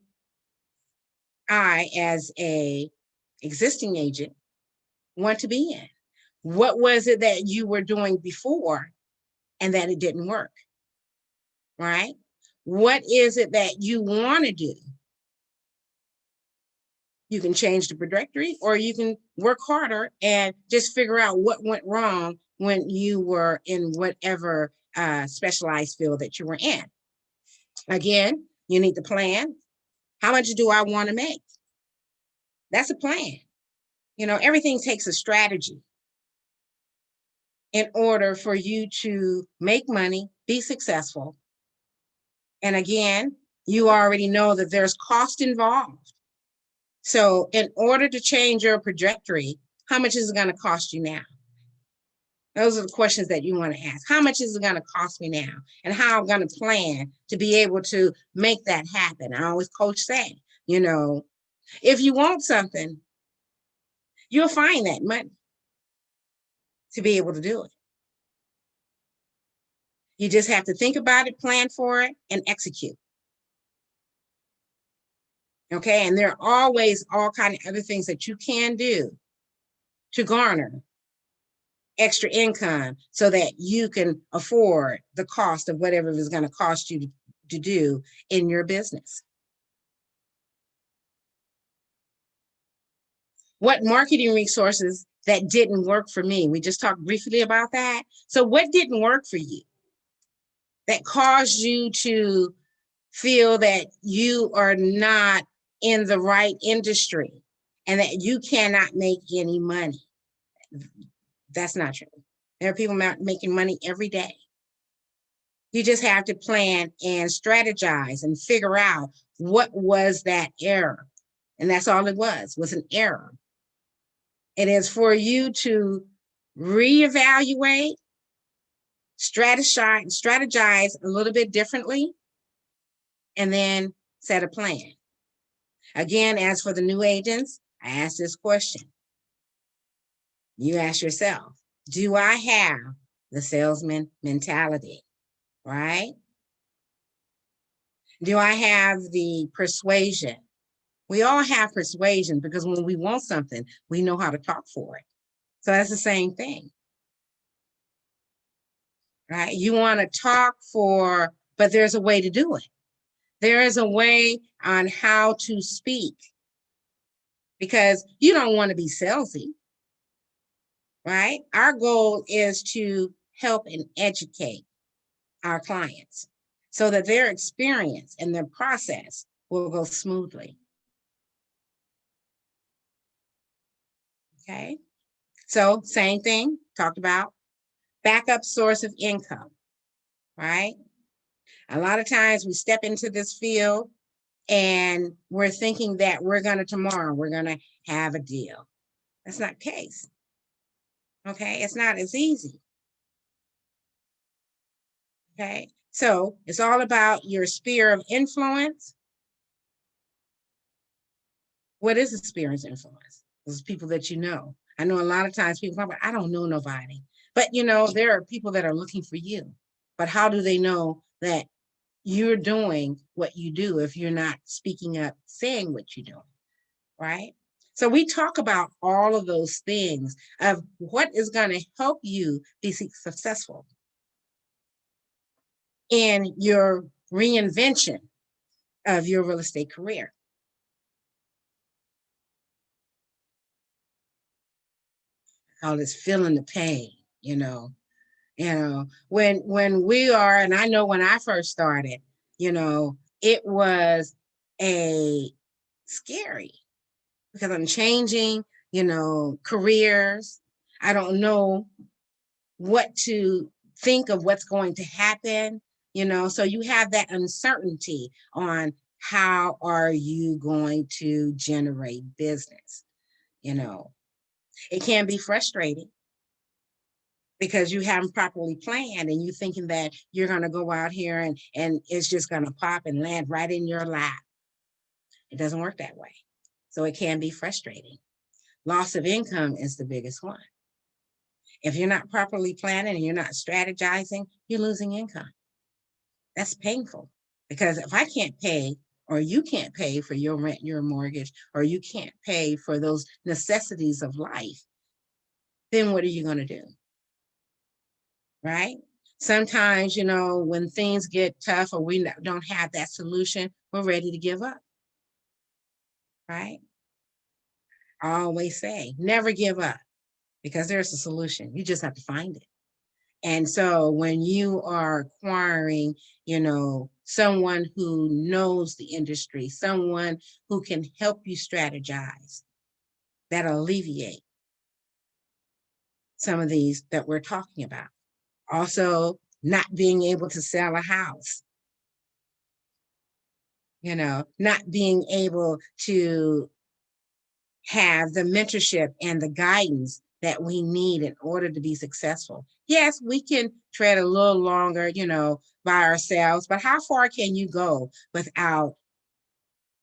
I, as a existing agent, want to be in? What was it that you were doing before and that it didn't work? Right? What is it that you want to do? You can change the trajectory, or you can work harder and just figure out what went wrong when you were in whatever specialized field that you were in. Again, you need to plan. How much do I want to make? That's a plan. Everything takes a strategy in order for you to make money, be successful. And again, you already know that there's cost involved. So in order to change your trajectory, how much is it going to cost you now? Those are the questions that you want to ask. How much is it going to cost me now? And how I'm going to plan to be able to make that happen? I always coach say, if you want something, you'll find that money to be able to do it. You just have to think about it, plan for it, and execute. Okay, and there are always all kinds of other things that you can do to garner extra income so that you can afford the cost of whatever it is going to cost you to do in your business. What marketing resources that didn't work for me? We just talked briefly about that. So what didn't work for you that caused you to feel that you are not in the right industry and that you cannot make any money. That's not true. There are people making money every day. You just have to plan and strategize and figure out what was that error. And that's all it was an error. It is for you to reevaluate, strategize a little bit differently, and then set a plan. Again, as for the new agents, I ask this question. You ask yourself, do I have the salesman mentality, right? Do I have the persuasion? We all have persuasion because when we want something, we know how to talk for it. So that's the same thing, right? You want to talk for, but there's a way to do it. There is a way on how to speak because you don't want to be salesy, right? Our goal is to help and educate our clients so that their experience and their process will go smoothly. Okay, so same thing, talked about backup source of income, right? A lot of times we step into this field and we're thinking that tomorrow we're gonna have a deal. That's not the case. Okay, it's not as easy. Okay, so it's all about your sphere of influence. What is a sphere of influence? Those people that you know. I know a lot of times people talk about, I don't know nobody. But there are people that are looking for you. But how do they know that you're doing what you do if you're not speaking up, saying what you're doing, right? So we talk about all of those things of what is going to help you be successful in your reinvention of your real estate career. All this feeling the pain, when we are, and I know when I first started, it was scary because I'm changing, careers. I don't know what to think of what's going to happen, so you have that uncertainty on how are you going to generate business, It can be frustrating because you haven't properly planned and you thinking that you're going to go out here and it's just going to pop and land right in your lap. It doesn't work that way. So it can be frustrating. Loss of income is the biggest one. If you're not properly planning and you're not strategizing, you're losing income. That's painful because if I can't pay or you can't pay for your rent, your mortgage, or you can't pay for those necessities of life, then what are you going to do? Right? Sometimes, when things get tough or we don't have that solution, we're ready to give up. Right? I always say, never give up because there's a solution. You just have to find it. And so when you are acquiring, someone who knows the industry, someone who can help you strategize, that'll alleviate some of these that we're talking about. Also, not being able to sell a house, not being able to have the mentorship and the guidance that we need in order to be successful. Yes, we can tread a little longer, by ourselves, but how far can you go without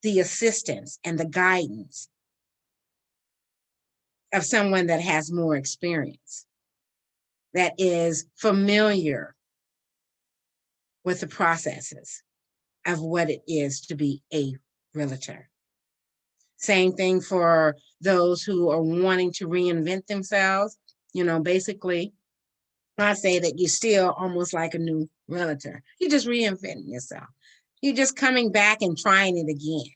the assistance and the guidance of someone that has more experience, that is familiar with the processes of what it is to be a realtor? Same thing for those who are wanting to reinvent themselves. Basically, I say that you're still almost like a new realtor. You're just reinventing yourself. You're just coming back and trying it again.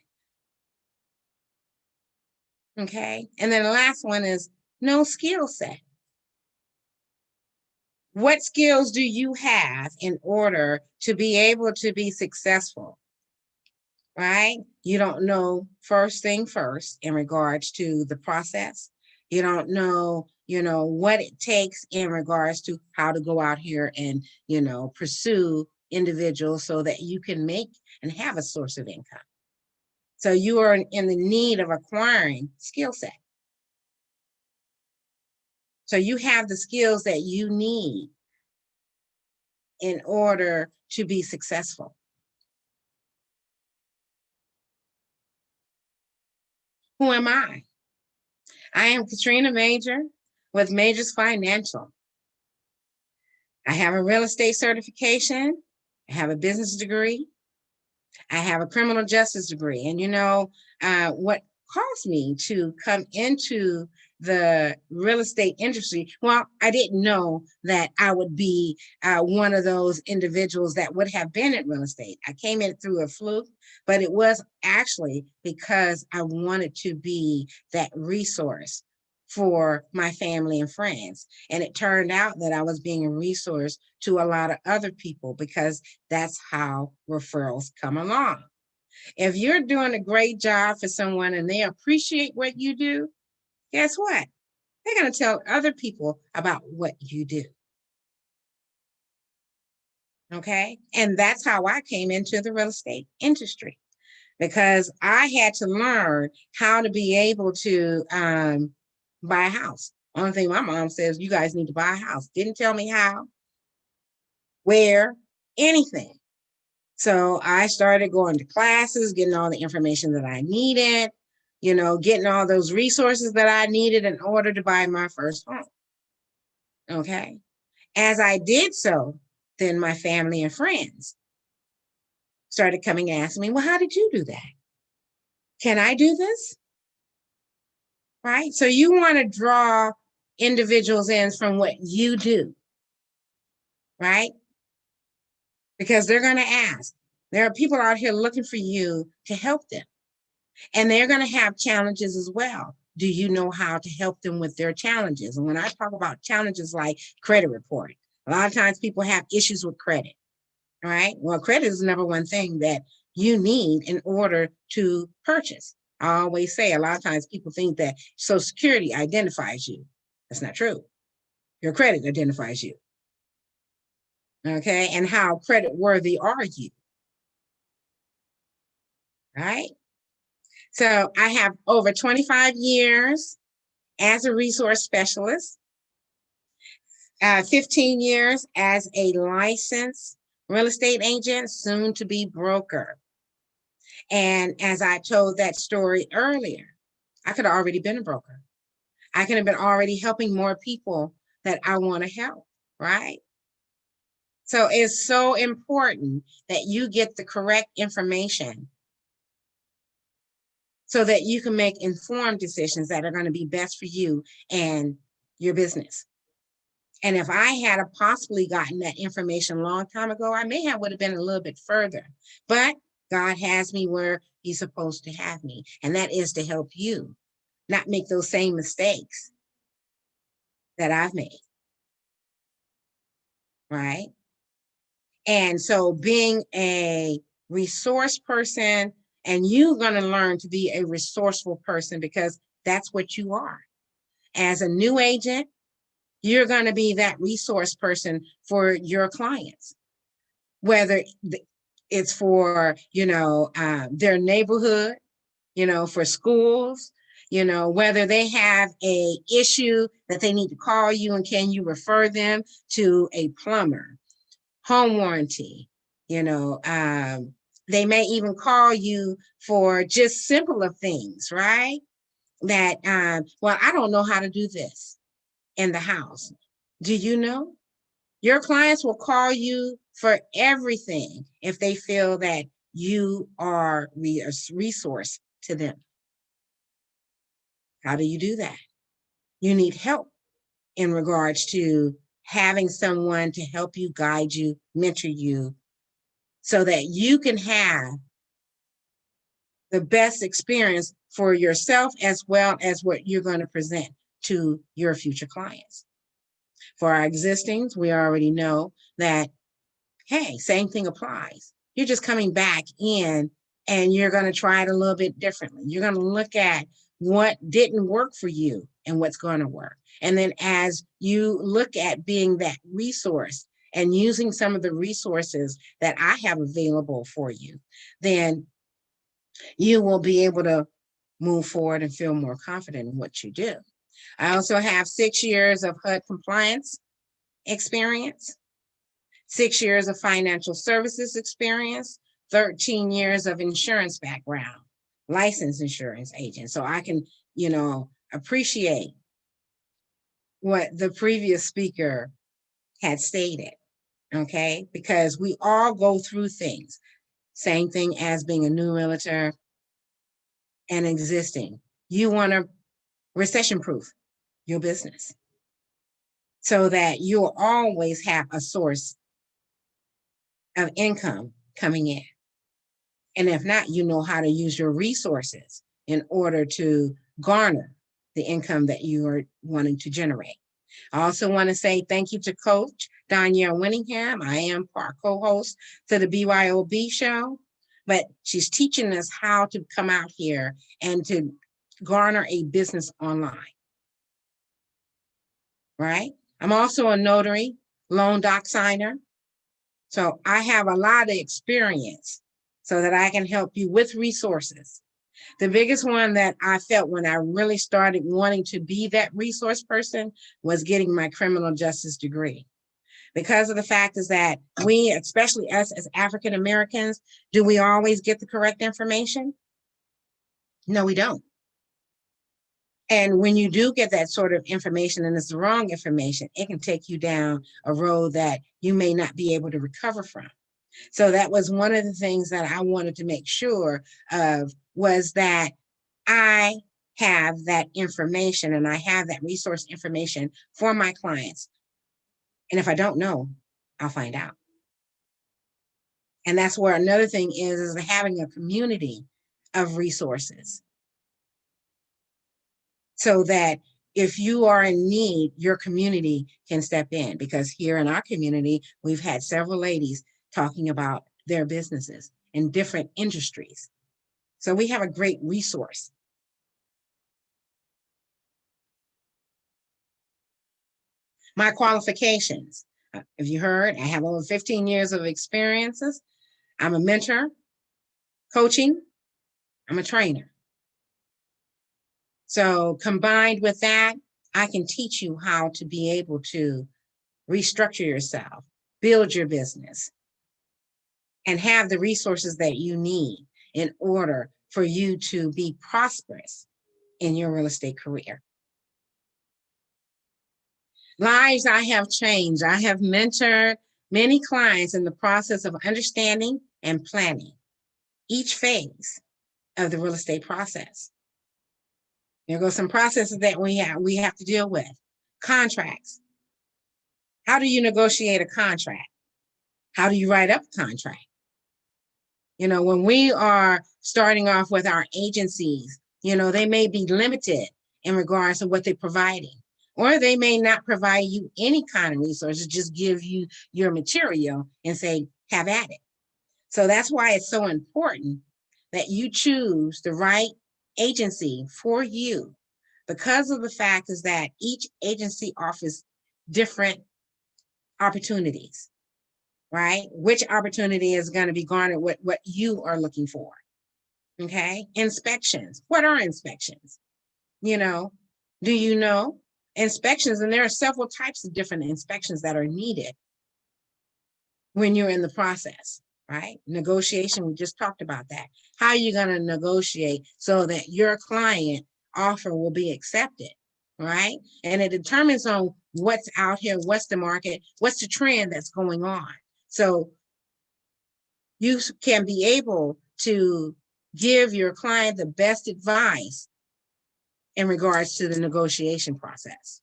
Okay. And then the last one is no skill set. What skills do you have in order to be able to be successful right? You don't know first thing first in regards to the process. You don't know, what it takes in regards to how to go out here and, pursue individuals so that you can make and have a source of income. So you are in the need of acquiring skill set. So you have the skills that you need in order to be successful. Who am I? I am Katrina Major with Majors Financial. I have a real estate certification. I have a business degree. I have a criminal justice degree. And what caused me to come into the real estate industry? Well, I didn't know that I would be one of those individuals that would have been in real estate. I came in through a fluke, but it was actually because I wanted to be that resource for my family and friends. And it turned out that I was being a resource to a lot of other people because that's how referrals come along. If you're doing a great job for someone and they appreciate what you do, guess what? They're going to tell other people about what you do. Okay. And that's how I came into the real estate industry, because I had to learn how to be able to buy a house. Only thing my mom says, you guys need to buy a house. Didn't tell me how, where, anything. So I started going to classes, getting all the information that I needed, getting all those resources that I needed in order to buy my first home. Okay. As I did so, then my family and friends started coming and asking me, well, how did you do that? Can I do this? Right? So you want to draw individuals in from what you do, right? Because they're going to ask. There are people out here looking for you to help them. And they're going to have challenges as well. Do you know how to help them with their challenges? And when I talk about challenges like credit reporting, a lot of times people have issues with credit, right? Well, credit is the number one thing that you need in order to purchase. I always say a lot of times people think that Social Security identifies you. That's not true. Your credit identifies you. Okay, and how credit worthy are you? Right? So I have over 25 years as a resource specialist, 15 years as a licensed real estate agent, soon to be broker. And as I told that story earlier, I could have already been a broker. I could have been already helping more people that I want to help, right? So it's so important that you get the correct information so that you can make informed decisions that are going to be best for you and your business. And if I had possibly gotten that information a long time ago, I may have would have been a little bit further. But God has me where he's supposed to have me. And that is to help you not make those same mistakes that I've made. Right? And so being a resource person, and you're going to learn to be a resourceful person because that's what you are. As a new agent, you're going to be that resource person for your clients, whether it's for, their neighborhood, for schools, whether they have a issue that they need to call you and can you refer them to a plumber, home warranty, they may even call you for just simpler things, right? That, well, I don't know how to do this in the house. Do you know? Your clients will call you for everything if they feel that you are a resource to them. How do you do that? You need help in regards to having someone to help you, guide you, mentor you, so that you can have the best experience for yourself as well as what you're going to present to your future clients. For our existings, we already know that, hey, same thing applies. You're just coming back in and you're going to try it a little bit differently. You're going to look at what didn't work for you and what's going to work. And then as you look at being that resource and using some of the resources that I have available for you, then you will be able to move forward and feel more confident in what you do. I also have 6 years of HUD compliance experience, 6 years of financial services experience, 13 years of insurance background, licensed insurance agent. So I can, appreciate what the previous speaker had stated, okay? Because we all go through things. Same thing as being a new realtor and existing. You want to recession-proof your business so that you'll always have a source of income coming in. And if not, you know how to use your resources in order to garner the income that you are wanting to generate. I also want to say thank you to Coach Danielle Winningham. I am part co-host to the BYOB show, but she's teaching us how to come out here and to garner a business online, right? I'm also a notary, loan doc signer. So I have a lot of experience so that I can help you with resources. The biggest one that I felt when I really started wanting to be that resource person was getting my criminal justice degree. Because of the fact is that we, especially us as African Americans, do we always get the correct information? No, we don't. And when you do get that sort of information and it's the wrong information, it can take you down a road that you may not be able to recover from. So that was one of the things that I wanted to make sure of, was that I have that information and I have that resource information for my clients. And if I don't know, I'll find out. And that's where another thing is having a community of resources, so that if you are in need, your community can step in. Because here in our community, we've had several ladies talking about their businesses in different industries. So we have a great resource. My qualifications, if you heard, I have over 15 years of experiences. I'm a mentor, coaching, I'm a trainer. So combined with that, I can teach you how to be able to restructure yourself, build your business, and have the resources that you need in order for you to be prosperous in your real estate career. Lives I have changed. I have mentored many clients in the process of understanding and planning each phase of the real estate process. There go some processes that we have to deal with. Contracts. How do you negotiate a contract? How do you write up a contract? When we are starting off with our agencies, they may be limited in regards to what they're providing, or they may not provide you any kind of resources, just give you your material and say, have at it. So that's why it's so important that you choose the right agency for you, because of the fact is that each agency offers different opportunities, right? Which opportunity is going to be garnered with what you are looking for, okay? Inspections. What are inspections? Do you know? Inspections, and there are several types of different inspections that are needed when you're in the process, right? Negotiation, we just talked about that. How are you going to negotiate so that your client offer will be accepted, right? And it determines on what's out here, what's the market, what's the trend that's going on. So you can be able to give your client the best advice in regards to the negotiation process.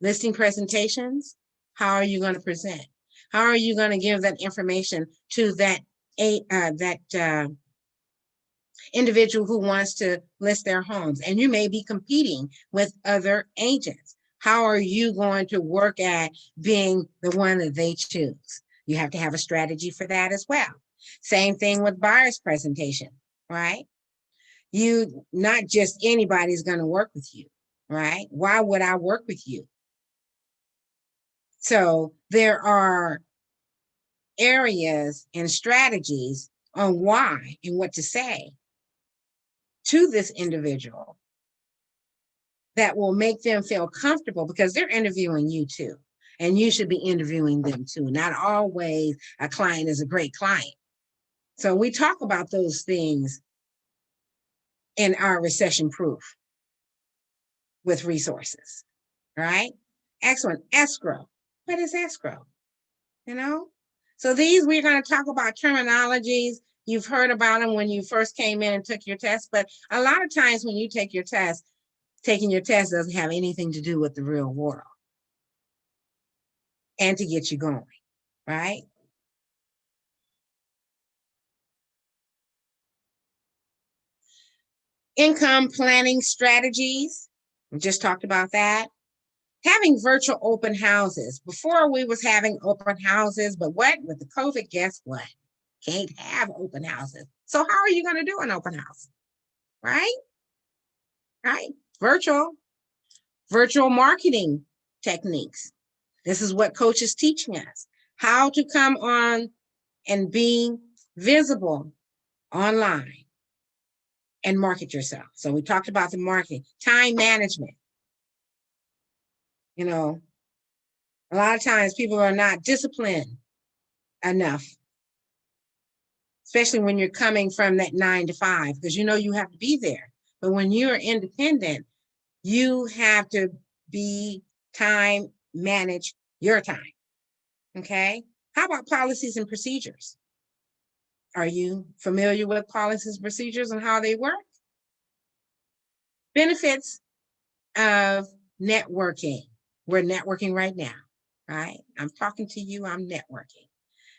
Listing presentations, how are you going to present? How are you going to give that information to that individual who wants to list their homes? And you may be competing with other agents. How are you going to work at being the one that they choose? You have to have a strategy for that as well. Same thing with buyer's presentation, right? You, not just anybody's going to work with you, right? Why would I work with you? So there are areas and strategies on why and what to say to this individual that will make them feel comfortable, because they're interviewing you too. And you should be interviewing them too. Not always a client is a great client. So we talk about those things in our recession proof with resources, right? Excellent. Escrow. What is escrow? You know? So these, we're going to talk about terminologies. You've heard about them when you first came in and took your test, but a lot of times when you take your test, taking your test doesn't have anything to do with the real world and to get you going, right? Income planning strategies. We just talked about that. Having virtual open houses. Before we was having open houses, but what with the COVID, guess what? Can't have open houses. So how are you going to do an open house? Right? Right? Virtual marketing techniques. This is what Coach is teaching us. How to come on and be visible online and market yourself. So we talked about the marketing, time management. You know, a lot of times people are not disciplined enough, especially when you're coming from that 9 to 5, because you know you have to be there. But when you're independent, you have to be manage your time. Okay. How about policies and procedures? Are you familiar with policies and procedures and how they work? Benefits of networking. We're networking right now, right? I'm talking to you, I'm networking.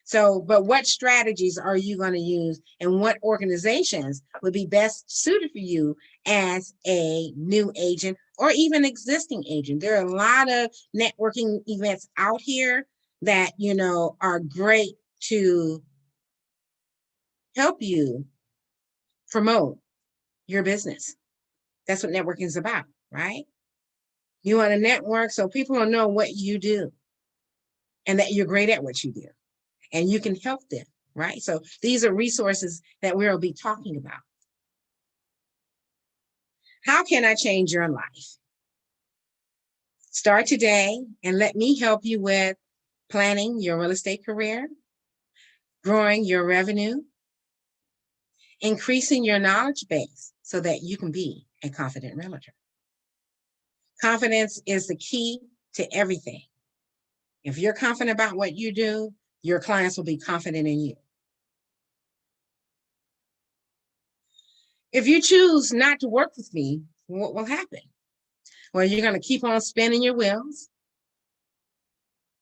So, but what strategies are you going to use, and what organizations would be best suited for you as a new agent or even existing agent? There are a lot of networking events out here that, you know, are great to help you promote your business. That's what networking is about, right? You want to network so people will know what you do and that you're great at what you do and you can help them, right? So these are resources that we'll be talking about. How can I change your life? Start today and let me help you with planning your real estate career, growing your revenue, increasing your knowledge base so that you can be a confident realtor. Confidence is the key to everything. If you're confident about what you do, your clients will be confident in you. If you choose not to work with me, what will happen? Well, you're going to keep on spinning your wheels.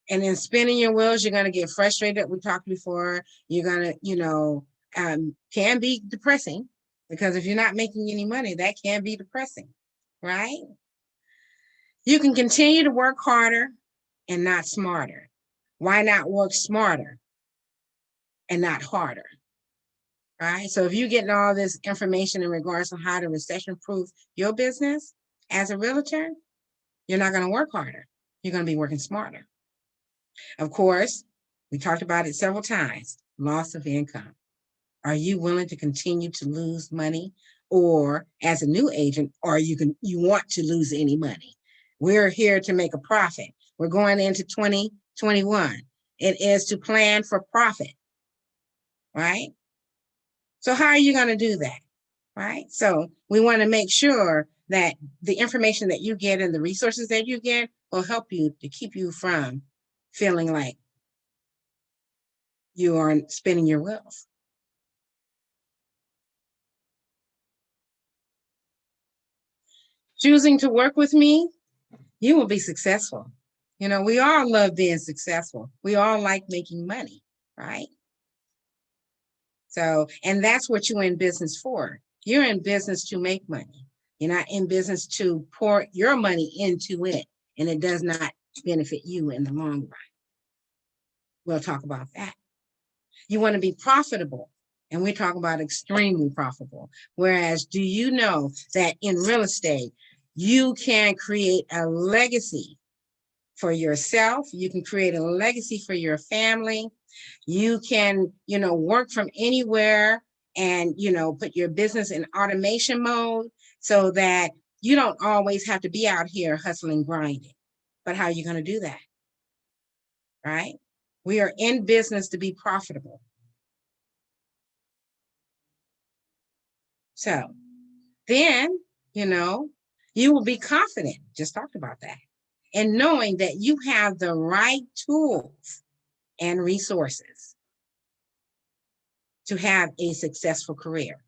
And in spinning your wheels, you're going to get frustrated. We talked before. You're going to, you know, can be depressing, because if you're not making any money, that can be depressing, right? You can continue to work harder and not smarter. Why not work smarter and not harder? Right? So if you're getting all this information in regards to how to recession-proof your business as a realtor, you're not going to work harder. You're going to be working smarter. Of course, we talked about it several times, loss of income. Are you willing to continue to lose money? Or as a new agent, you want to lose any money? We're here to make a profit. We're going into 2021. It is to plan for profit, right? So how are you going to do that, right? So we want to make sure that the information that you get and the resources that you get will help you to keep you from feeling like you are spinning your wheels. Choosing to work with me, you will be successful. You know, we all love being successful. We all like making money, right? So, and that's what you're in business for. You're in business to make money. You're not in business to pour your money into it, and it does not benefit you in the long run. We'll talk about that. You want to be profitable. And we're talking about extremely profitable. Whereas, do you know that in real estate, you can create a legacy for yourself? You can create a legacy for your family. You can, work from anywhere and, put your business in automation mode so that you don't always have to be out here hustling, grinding. But how are you going to do that? Right? We are in business to be profitable. So then, you will be confident, just talked about that, and knowing that you have the right tools and resources to have a successful career.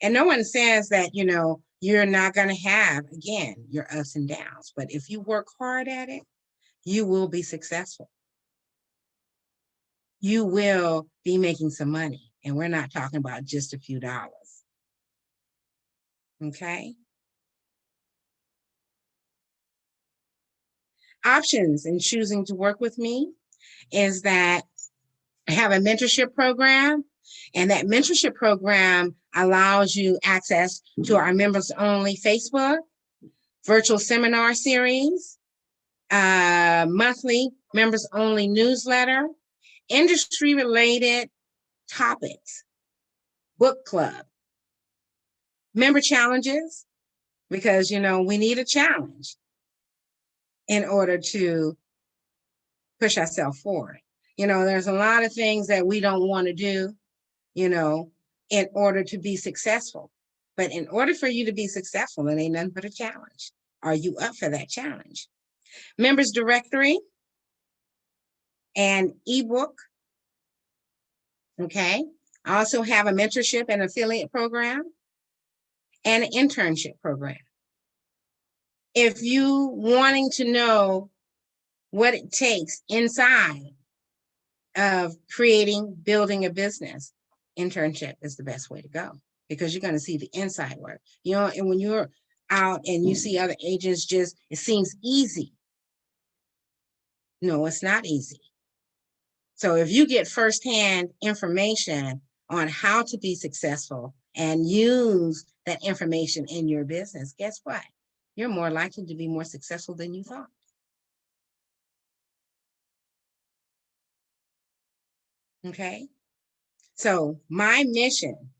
And no one says that, you're not going to have, again, your ups and downs. But if you work hard at it, you will be successful. You will be making some money. And we're not talking about just a few dollars. Okay? Options in choosing to work with me is that I have a mentorship program, and that mentorship program allows you access to our members only Facebook, virtual seminar series, monthly members only newsletter, industry related topics, book club, member challenges, because, we need a challenge in order to push ourselves forward. There's a lot of things that we don't want to do, in order to be successful. But in order for you to be successful, it ain't nothing but a challenge. Are you up for that challenge? Members directory and ebook. Okay. I also have a mentorship and affiliate program and an internship program. If you wanting to know what it takes inside of building a business, internship is the best way to go, because you're going to see the inside work. And when you're out and you see other agents, it seems easy. No, it's not easy. So if you get firsthand information on how to be successful and use that information in your business, guess what? You're more likely to be more successful than you thought. Okay. So my mission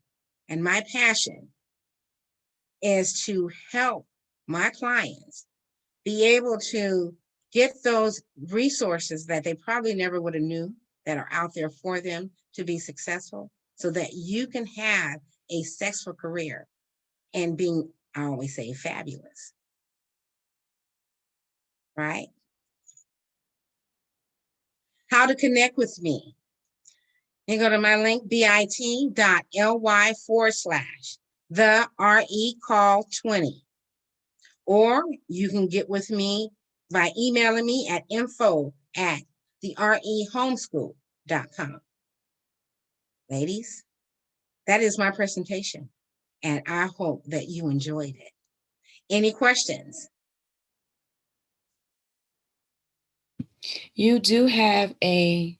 and my passion is to help my clients be able to get those resources that they probably never would have knew that are out there for them to be successful, so that you can have a successful career and being, I always say, fabulous. Right? How to connect with me. You go to my link, bit.ly/the RECall20. Or you can get with me by emailing me at info@therehomeschool.com. Ladies, that is my presentation, and I hope that you enjoyed it. Any questions? You do have a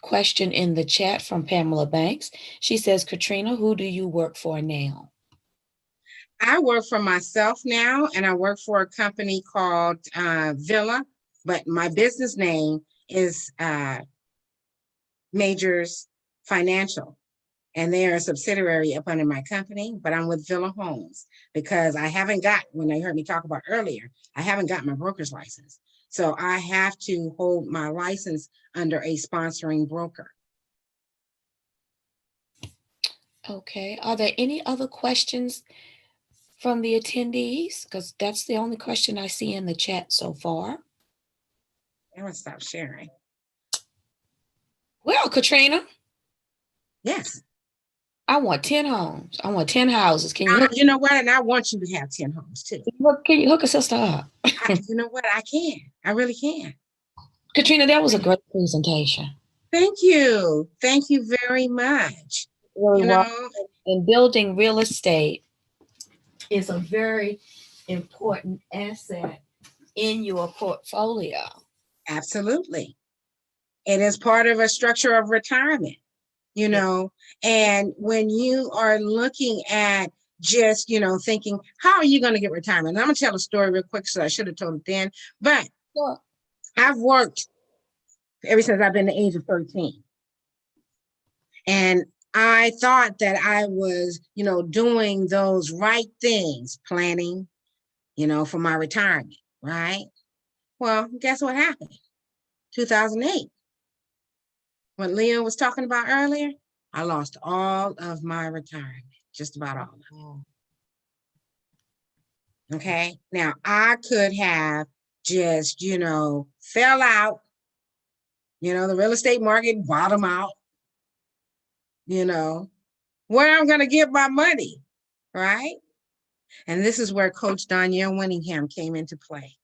question in the chat from Pamela Banks. She says, Katrina, who do you work for now? I work for myself now, and I work for a company called Villa, but my business name is Majors Financial, and they are a subsidiary up under my company, but I'm with Villa Homes because I haven't got, when they heard me talk about earlier, I haven't got my broker's license. So I have to hold my license under a sponsoring broker. Okay. Are there any other questions from the attendees? Because that's the only question I see in the chat so far. I'm gonna stop sharing. Well, Katrina. Yes. I want 10 homes. I want 10 houses. Can you You know what? And I want you to have 10 homes too. Can you hook a sister up? You know what? I can. I really can. Katrina, that was a great presentation. Thank you. Thank you very much. And building real estate is a very important asset in your portfolio. Absolutely. It is part of a structure of retirement, you know. And when you are looking at just, you know, thinking, how are you going to get retirement? And I'm going to tell a story real quick, so I should have told it then. But Sure. I've worked ever since I've been the age of 13. And I thought that I was, you know, doing those right things, planning, you know, for my retirement, right? Well, guess what happened? 2008, what Leah was talking about earlier, I lost all of my retirement, just about all of it. Okay. Now I could have just, you know, fell out, you know, the real estate market bottom out, you know, where I'm going to get my money, right? And this is where Coach Danielle Winningham came into play,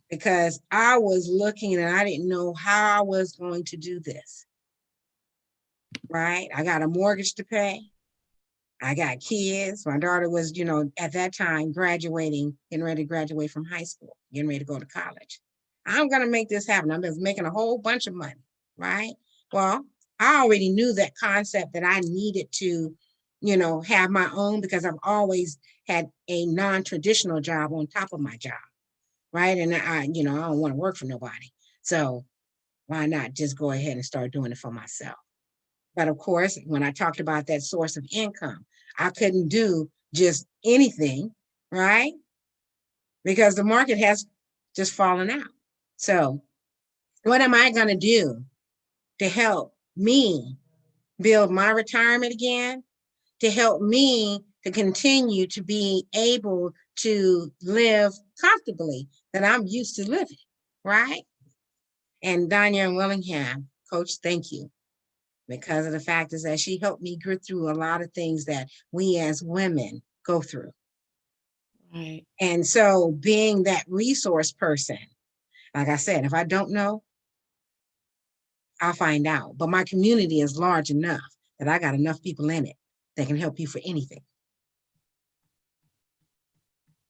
because I was looking and I didn't know how I was going to do this, right? I got a mortgage to pay. I got kids. My daughter was, you know, at that time graduating, getting ready to graduate from high school, getting ready to go to college. I'm going to make this happen. I'm just making a whole bunch of money, right? Well, I already knew that concept that I needed to, you know, have my own, because I've always had a non-traditional job on top of my job, right? And I, you know, I don't want to work for nobody. So why not just go ahead and start doing it for myself? But of course, when I talked about that source of income, I couldn't do just anything, right? Because the market has just fallen out. So what am I going to do to help me build my retirement again, to help me to continue to be able to live comfortably that I'm used to living, right? And Danielle Willingham, Coach, thank you. Because of the fact is that she helped me get through a lot of things that we as women go through. Right. And so being that resource person, like I said, if I don't know, I'll find out. But my community is large enough that I got enough people in it that can help you for anything.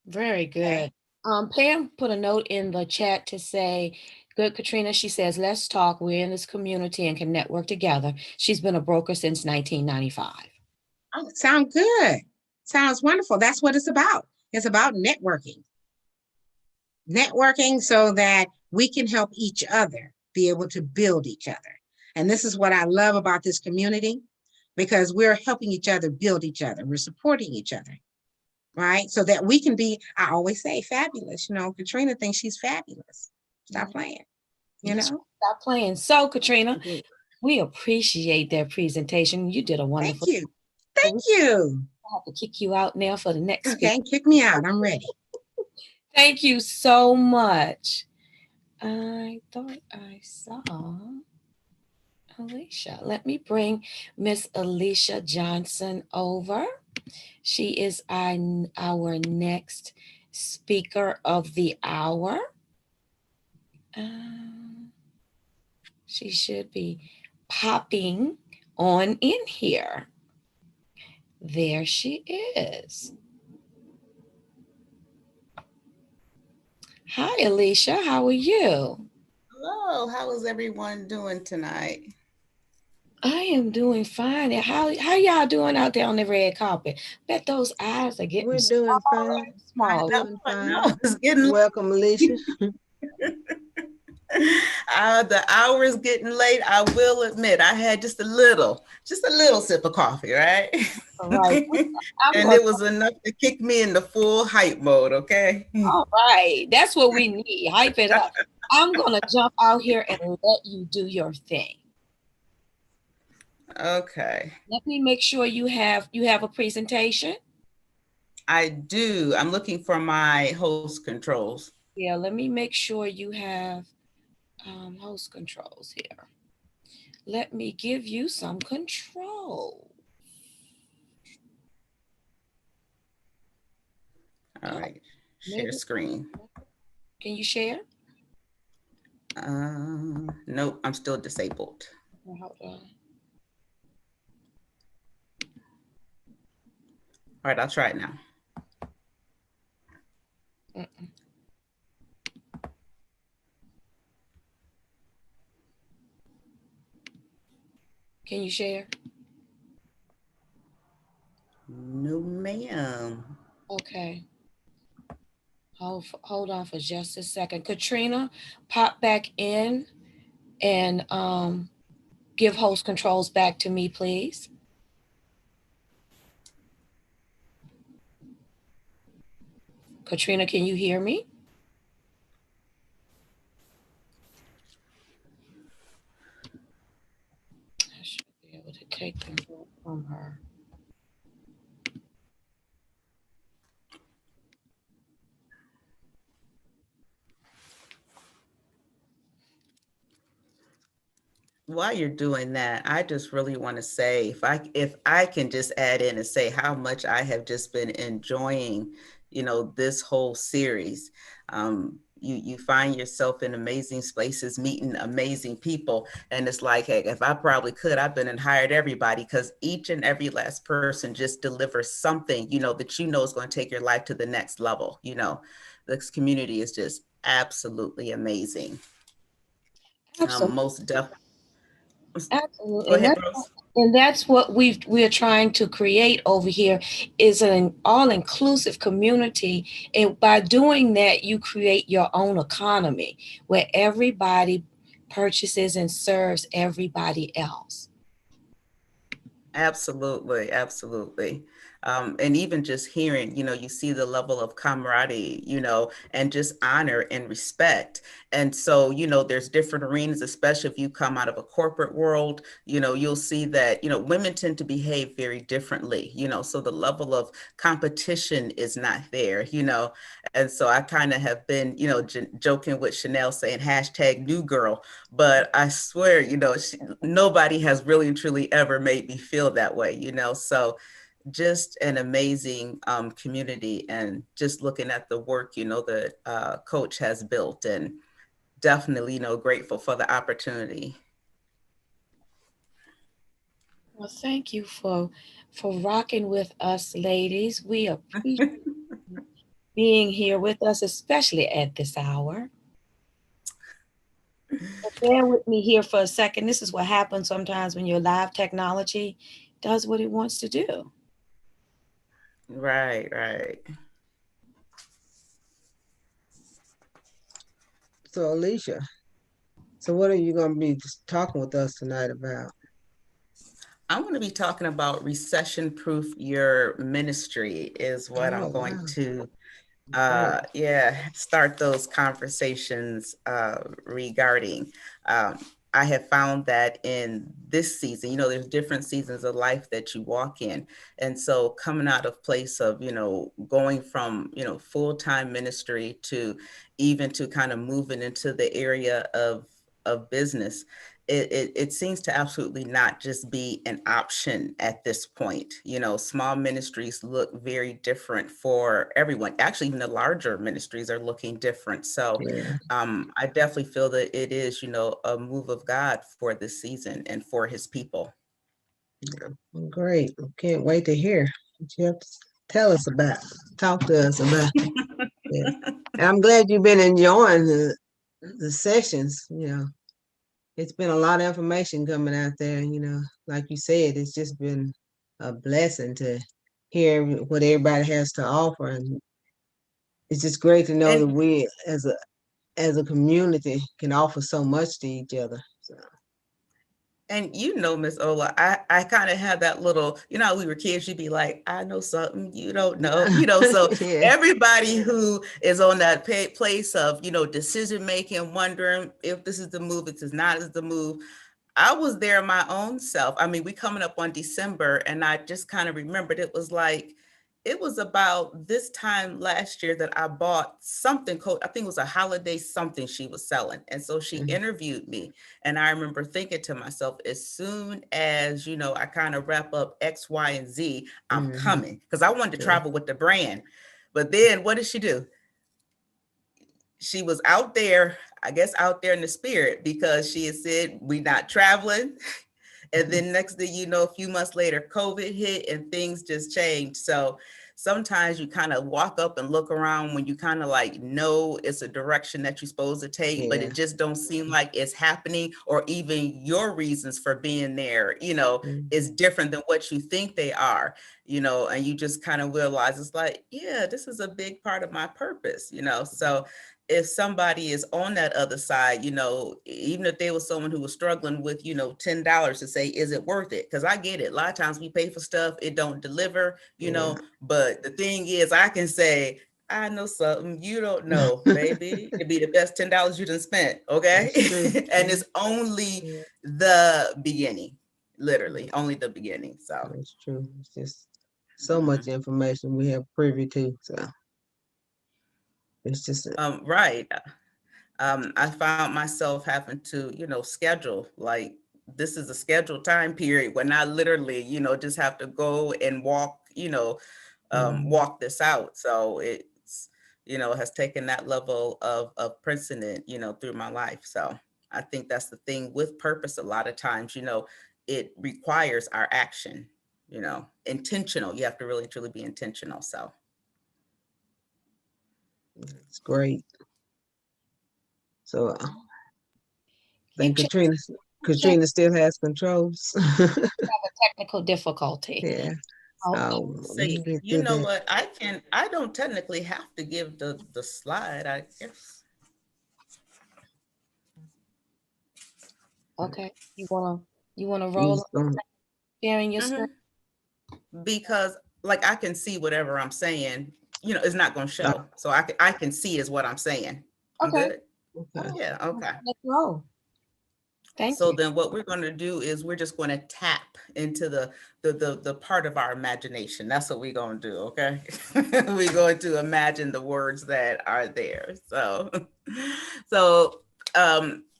Very good. Pam put a note in the chat to say, good, Katrina. She says, let's talk. We're in this community and can network together. She's been a broker since 1995. Oh, sounds good. Sounds wonderful. That's what it's about. It's about networking. Networking so that we can help each other be able to build each other. And this is what I love about this community, because we're helping each other build each other. We're supporting each other, right? So that we can be, I always say, fabulous. You know, Katrina thinks she's fabulous. Stop playing, you know? Stop playing. So, Katrina, we appreciate that presentation. You did a wonderful Thank you. Thank you. I have to kick you out now for the next Okay, speaker. kick me out. I'm ready. Thank you so much. I thought I saw Alicia. Let me bring Miss Alicia Johnson over. She is our next speaker of the hour. She should be popping on in here. There she is. Hi, Alicia. How are you? Hello. How is everyone doing tonight? I am doing fine. And how y'all doing out there on the red carpet? Bet those eyes are getting We're doing smaller fine. and smaller. Doing fine. No, it's getting Welcome, Alicia. the hour is getting late. I will admit I had just a little sip of coffee, right? All right. And it was enough to kick me into full hype mode, okay? All right. That's what we need. Hype it up. I'm gonna jump out here and let you do your thing. Okay. Let me make sure you have a presentation. I do. I'm looking for my host controls. Yeah, let me make sure you have host controls here. Let me give you some control. All right. Share screen. Can you share? Nope, I'm still disabled. Hold on. All right, I'll try it now. Mm-mm. Can you share? No, ma'am. Okay. Hold on for just a second. Katrina, pop back in and give host controls back to me, please. Katrina, can you hear me? I should be able to take them from her. While you're doing that, I just really want to say, if I can just add in and say how much I have just been enjoying, this whole series. You find yourself in amazing spaces, meeting amazing people, and it's like, hey, if I probably could, I've been and hired everybody, because each and every last person just delivers something, that is going to take your life to the next level. This community is just absolutely amazing. Absolutely. Most definitely. Absolutely. Go ahead, Rose. And that's what we are trying to create over here, is an all-inclusive community. And by doing that, you create your own economy where everybody purchases and serves everybody else. Absolutely, absolutely. And even just hearing, you see the level of camaraderie, and just honor and respect. And so, there's different arenas, especially if you come out of a corporate world, you'll see that, women tend to behave very differently, so the level of competition is not there, And so I kind of have been, joking with Chanel saying hashtag new girl, but I swear, nobody has really and truly ever made me feel that way, So just an amazing community, and just looking at the work, that Coach has built, and definitely, grateful for the opportunity. Well, thank you for rocking with us, ladies. We appreciate being here with us, especially at this hour. Bear with me here for a second. This is what happens sometimes when your live technology does what it wants to do. Right. So Alicia, so what are you going to be talking with us tonight about? I'm going to be talking about recession-proof your ministry is what I'm going to start those conversations regarding. I have found that in this season, there's different seasons of life that you walk in. And so coming out of place of, going from, full-time ministry to even to kind of moving into the area of business, it seems to absolutely not just be an option at this point. Small ministries look very different for everyone. Actually, even the larger ministries are looking different. So I definitely feel that it is, a move of God for this season and for his people. Great. Can't wait to hear what you have to tell us about, talk to us about. Yeah. And I'm glad you've been enjoying the sessions, It's been a lot of information coming out there, like you said, it's just been a blessing to hear what everybody has to offer. And it's just great to know that we as a community can offer so much to each other. So. And Miss Ola, I kind of had that little, how we were kids, you'd be like, I know something you don't know, so everybody who is on that place of, decision making, wondering if this is the move, if it's not is the move. I was there my own self. I mean, we coming up on December, and I just kind of remembered it was about this time last year that I bought something, I think it was a holiday something she was selling. And so she interviewed me. And I remember thinking to myself, as soon as, I kind of wrap up X, Y, and Z, I'm coming, because I wanted to travel with the brand. But then what did she do? She was out there, I guess out there in the spirit, because she had said, we not traveling. And then next thing you know, a few months later, COVID hit and things just changed. So sometimes you kind of walk up and look around when you kind of like know it's a direction that you're supposed to take, but Yeah. it just don't seem like it's happening, or even your reasons for being there, you know, is different than what you think they are, you know, and you just kind of realize it's like, yeah, this is a big part of my purpose, you know. So if somebody is on that other side, you know, even if they was someone who was struggling with, you know, $10 to say, is it worth it? Because I get it. A lot of times we pay for stuff, it don't deliver, you know, but the thing is, I can say, I know something you don't know, baby. It'd be the best $10 you done spent, okay? And it's only the beginning, literally, only the beginning, so. That's true. It's just so much information we have privy to, so. It's just, Right. I found myself having to, you know, schedule, like, this is a scheduled time period when I literally, you know, just have to go and walk, you know, walk this out. So it's, you know, has taken that level of precedent, you know, through my life. So I think that's the thing with purpose. A lot of times, you know, it requires our action, you know, intentional. You have to really, truly be intentional. So. it's great. So, I think You Katrina still has controls. have a technical difficulty. Yeah. See, you know what? I don't technically have to give the slide, I guess. Okay, you wanna roll sharing your screen? Because like I can see whatever I'm saying, you know, it's not gonna show. So I can see is what I'm saying. I'm Okay. good. Okay. Yeah, okay. Let's roll. Thank So you. then what we're going to do is we're just going to tap into the part of our imagination. That's what we're going to do, okay? We're going to imagine the words that are there. So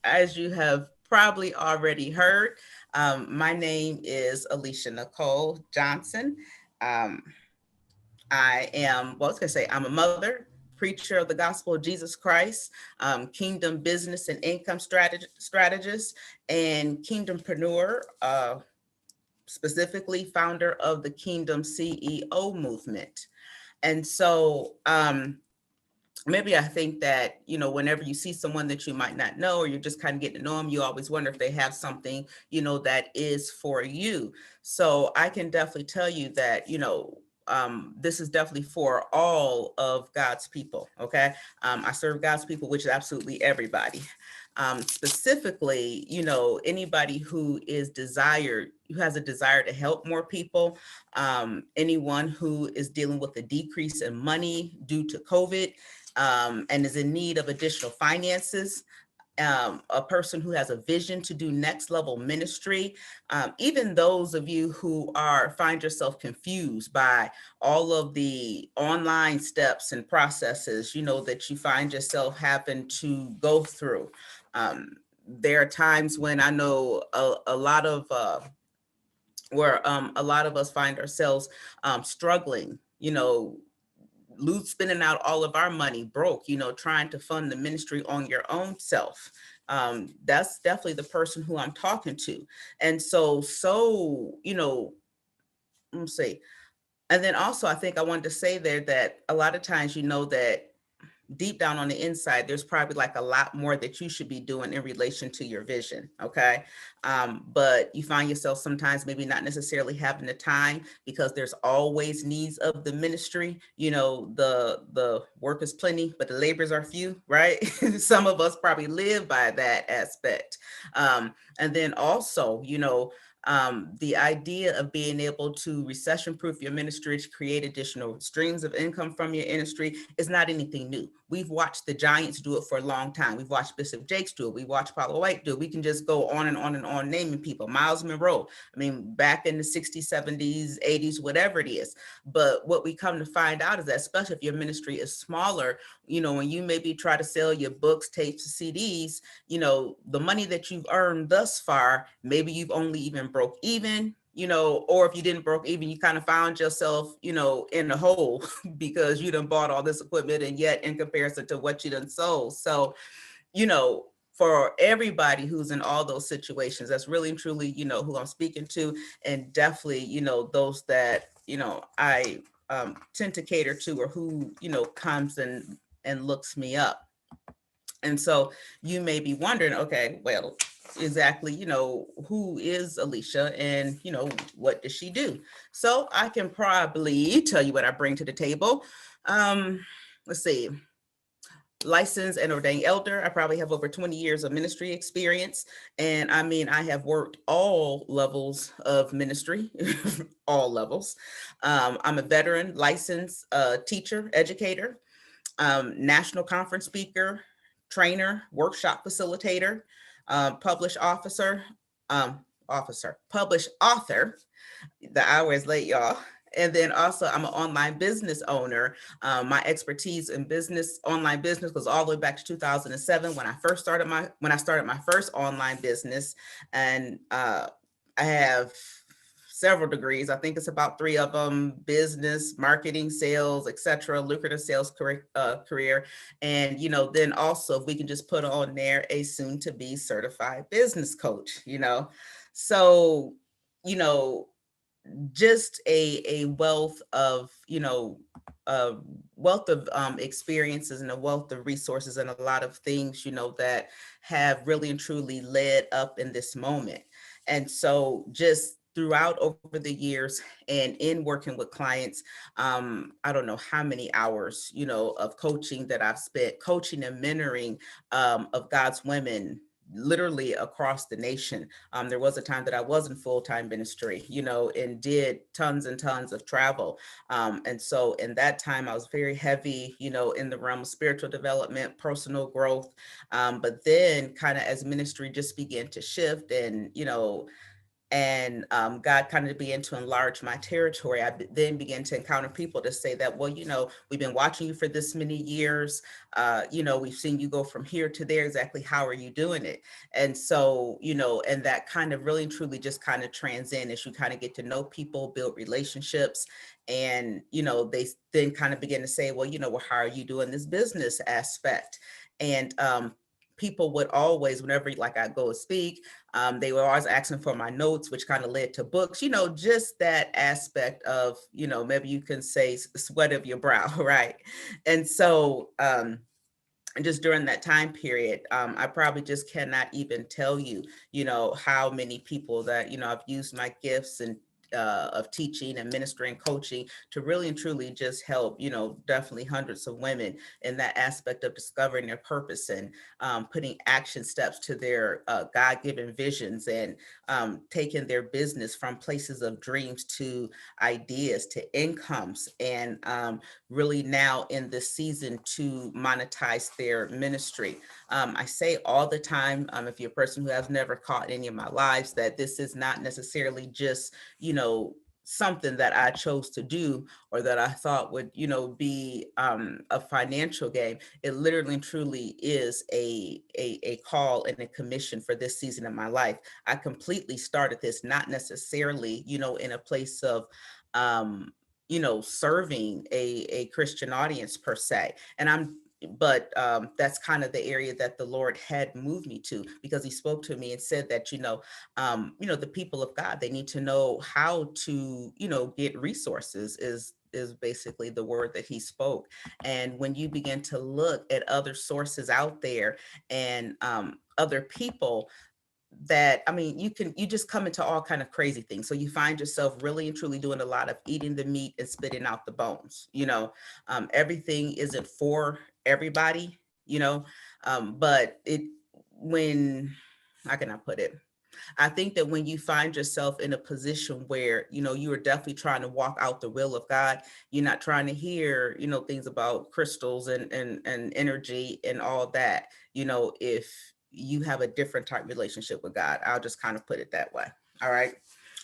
as you have probably already heard, my name is Alicia Nicole Johnson. I am, well, I was going to say, I'm a mother, preacher of the gospel of Jesus Christ, kingdom business and income strategist, and kingdompreneur, specifically founder of the Kingdom CEO movement. And so maybe I think that, you know, whenever you see someone that you might not know, or you're just kind of getting to know them, you always wonder if they have something, you know, that is for you. So I can definitely tell you that, you know, this is definitely for all of God's people, okay? I serve God's people, which is absolutely everybody. Specifically, you know, anybody who has a desire to help more people, anyone who is dealing with a decrease in money due to COVID, and is in need of additional finances, a person who has a vision to do next level ministry, even those of you who find yourself confused by all of the online steps and processes, you know, that you find yourself having to go through. There are times when I know a lot of where a lot of us find ourselves struggling, you know, spending out all of our money, broke, you know, trying to fund the ministry on your own self. That's definitely the person who I'm talking to. And so, you know, let me see. And then also, I think I wanted to say there that a lot of times, you know, that deep down on the inside, there's probably like a lot more that you should be doing in relation to your vision. Okay. But you find yourself sometimes maybe not necessarily having the time because there's always needs of the ministry. You know, the work is plenty, but the labors are few, right? Some of us probably live by that aspect. And then also, you know, the idea of being able to recession-proof your ministry to create additional streams of income from your industry is not anything new. We've watched the giants do it for a long time. We've watched Bishop Jakes do it. We watched Paula White do it. We can just go on and on and on naming people. Miles Monroe, I mean, back in the 60s, 70s, 80s, whatever it is. But what we come to find out is that, especially if your ministry is smaller, you know, when you maybe try to sell your books, tapes, CDs, you know, the money that you've earned thus far, maybe you've only even broke even, you know, or if you didn't broke even, you kind of found yourself, you know, in a hole because you done bought all this equipment and yet in comparison to what you done sold. So, you know, for everybody who's in all those situations, that's really and truly, you know, who I'm speaking to, and definitely, you know, those that, you know, I tend to cater to, or who, comes and looks me up. And so you may be wondering, okay, well, exactly, who is Alicia, and, what does she do? So I can probably tell you what I bring to the table. Let's see. Licensed and ordained elder. I probably have over 20 years of ministry experience. And I mean, I have worked all levels of ministry, all levels. I'm a veteran licensed teacher, educator, national conference speaker, trainer, workshop facilitator, published published author. The hour is late, y'all. And then also I'm an online business owner. My expertise in online business goes all the way back to 2007 when I started my first online business. And I have several degrees. I think it's about 3 of them: business, marketing, sales, etc., lucrative sales career. And, then also we can just put on there a soon to be certified business coach, So, just a wealth of, a wealth of experiences and a wealth of resources and a lot of things, that have really and truly led up in this moment. And so just throughout over the years and in working with clients, I don't know how many hours, of coaching that I've spent coaching and mentoring of God's women literally across the nation. There was a time that I was in full-time ministry, and did tons and tons of travel. And so in that time, I was very heavy, in the realm of spiritual development, personal growth. But then kind of as ministry just began to shift and, God kind of began to enlarge my territory, I then began to encounter people to say that, well, we've been watching you for this many years. We've seen you go from here to there. Exactly how are you doing it? And so, and that kind of really and truly just kind of transcend as you kind of get to know people, build relationships. And, they then kind of begin to say, well, how are you doing this business aspect? And people would always, whenever like I go and speak, they were always asking for my notes, which kind of led to books, just that aspect of, maybe you can say sweat of your brow, right? And so, and just during that time period, I probably just cannot even tell you, how many people that, I've used my gifts and of teaching and ministering, coaching to really and truly just help, definitely hundreds of women in that aspect of discovering their purpose and putting action steps to their God-given visions and taking their business from places of dreams to ideas to incomes, and really now in this season to monetize their ministry. I say all the time, if you're a person who has never caught any of my lives, that this is not necessarily just, something that I chose to do or that I thought would, be a financial gain. It literally and truly is a call and a commission for this season of my life. I completely started this not necessarily, in a place of serving a Christian audience per se. But that's kind of the area that the Lord had moved me to, because he spoke to me and said that, the people of God, they need to know how to, get resources is basically the word that he spoke. And when you begin to look at other sources out there and other people, that you just come into all kind of crazy things. So you find yourself really and truly doing a lot of eating the meat and spitting out the bones. Everything isn't for everybody, but how can I put it? I think that when you find yourself in a position where, you are definitely trying to walk out the will of God, you're not trying to hear, things about crystals and energy and all that, if you have a different type relationship with God. I'll just kind of put it that way. All right.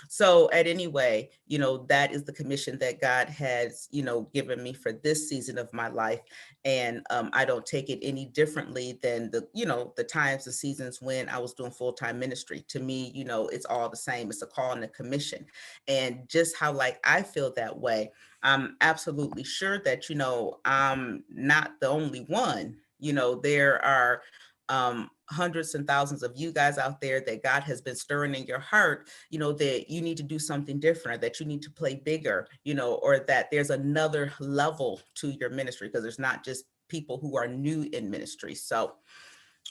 So at any way, that is the commission that God has, given me for this season of my life. And I don't take it any differently than the times, the seasons when I was doing full-time ministry. To me, it's all the same. It's a call and a commission. And just how I feel that way, I'm absolutely sure that, I'm not the only one. There are hundreds and thousands of you guys out there that God has been stirring in your heart, that you need to do something different, that you need to play bigger, or that there's another level to your ministry, because there's not just people who are new in ministry. So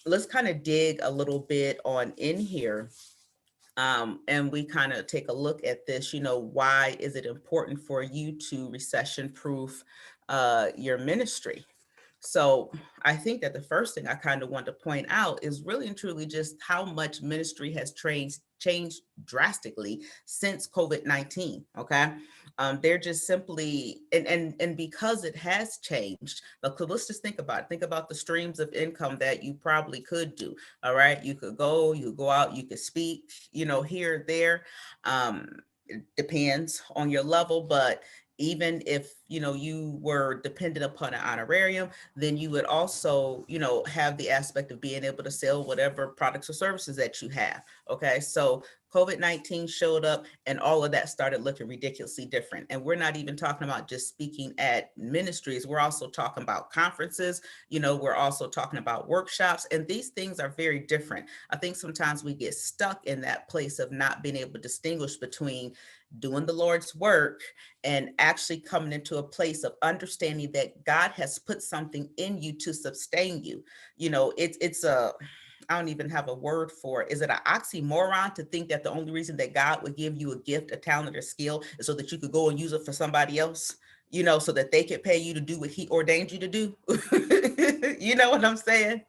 let's kind of dig a little bit on in here. And we kind of take a look at this, why is it important for you to recession proof your ministry? So I think that the first thing I kind of want to point out is really and truly just how much ministry has changed drastically since COVID-19. Okay. They're just simply, and because it has changed, but let's just think about the streams of income that you probably could do. All right. You could go out, you could speak, here or there. It depends on your level, but even if, you were dependent upon an honorarium, then you would also, have the aspect of being able to sell whatever products or services that you have. Okay. So COVID-19 showed up and all of that started looking ridiculously different. And we're not even talking about just speaking at ministries. We're also talking about conferences. We're also talking about workshops, and these things are very different. I think sometimes we get stuck in that place of not being able to distinguish between doing the Lord's work and actually coming into a place of understanding that God has put something in you to sustain you. I don't even have a word for it. Is it an oxymoron to think that the only reason that God would give you a gift, a talent, or skill is so that you could go and use it for somebody else, so that they could pay you to do what he ordained you to do? You know what I'm saying?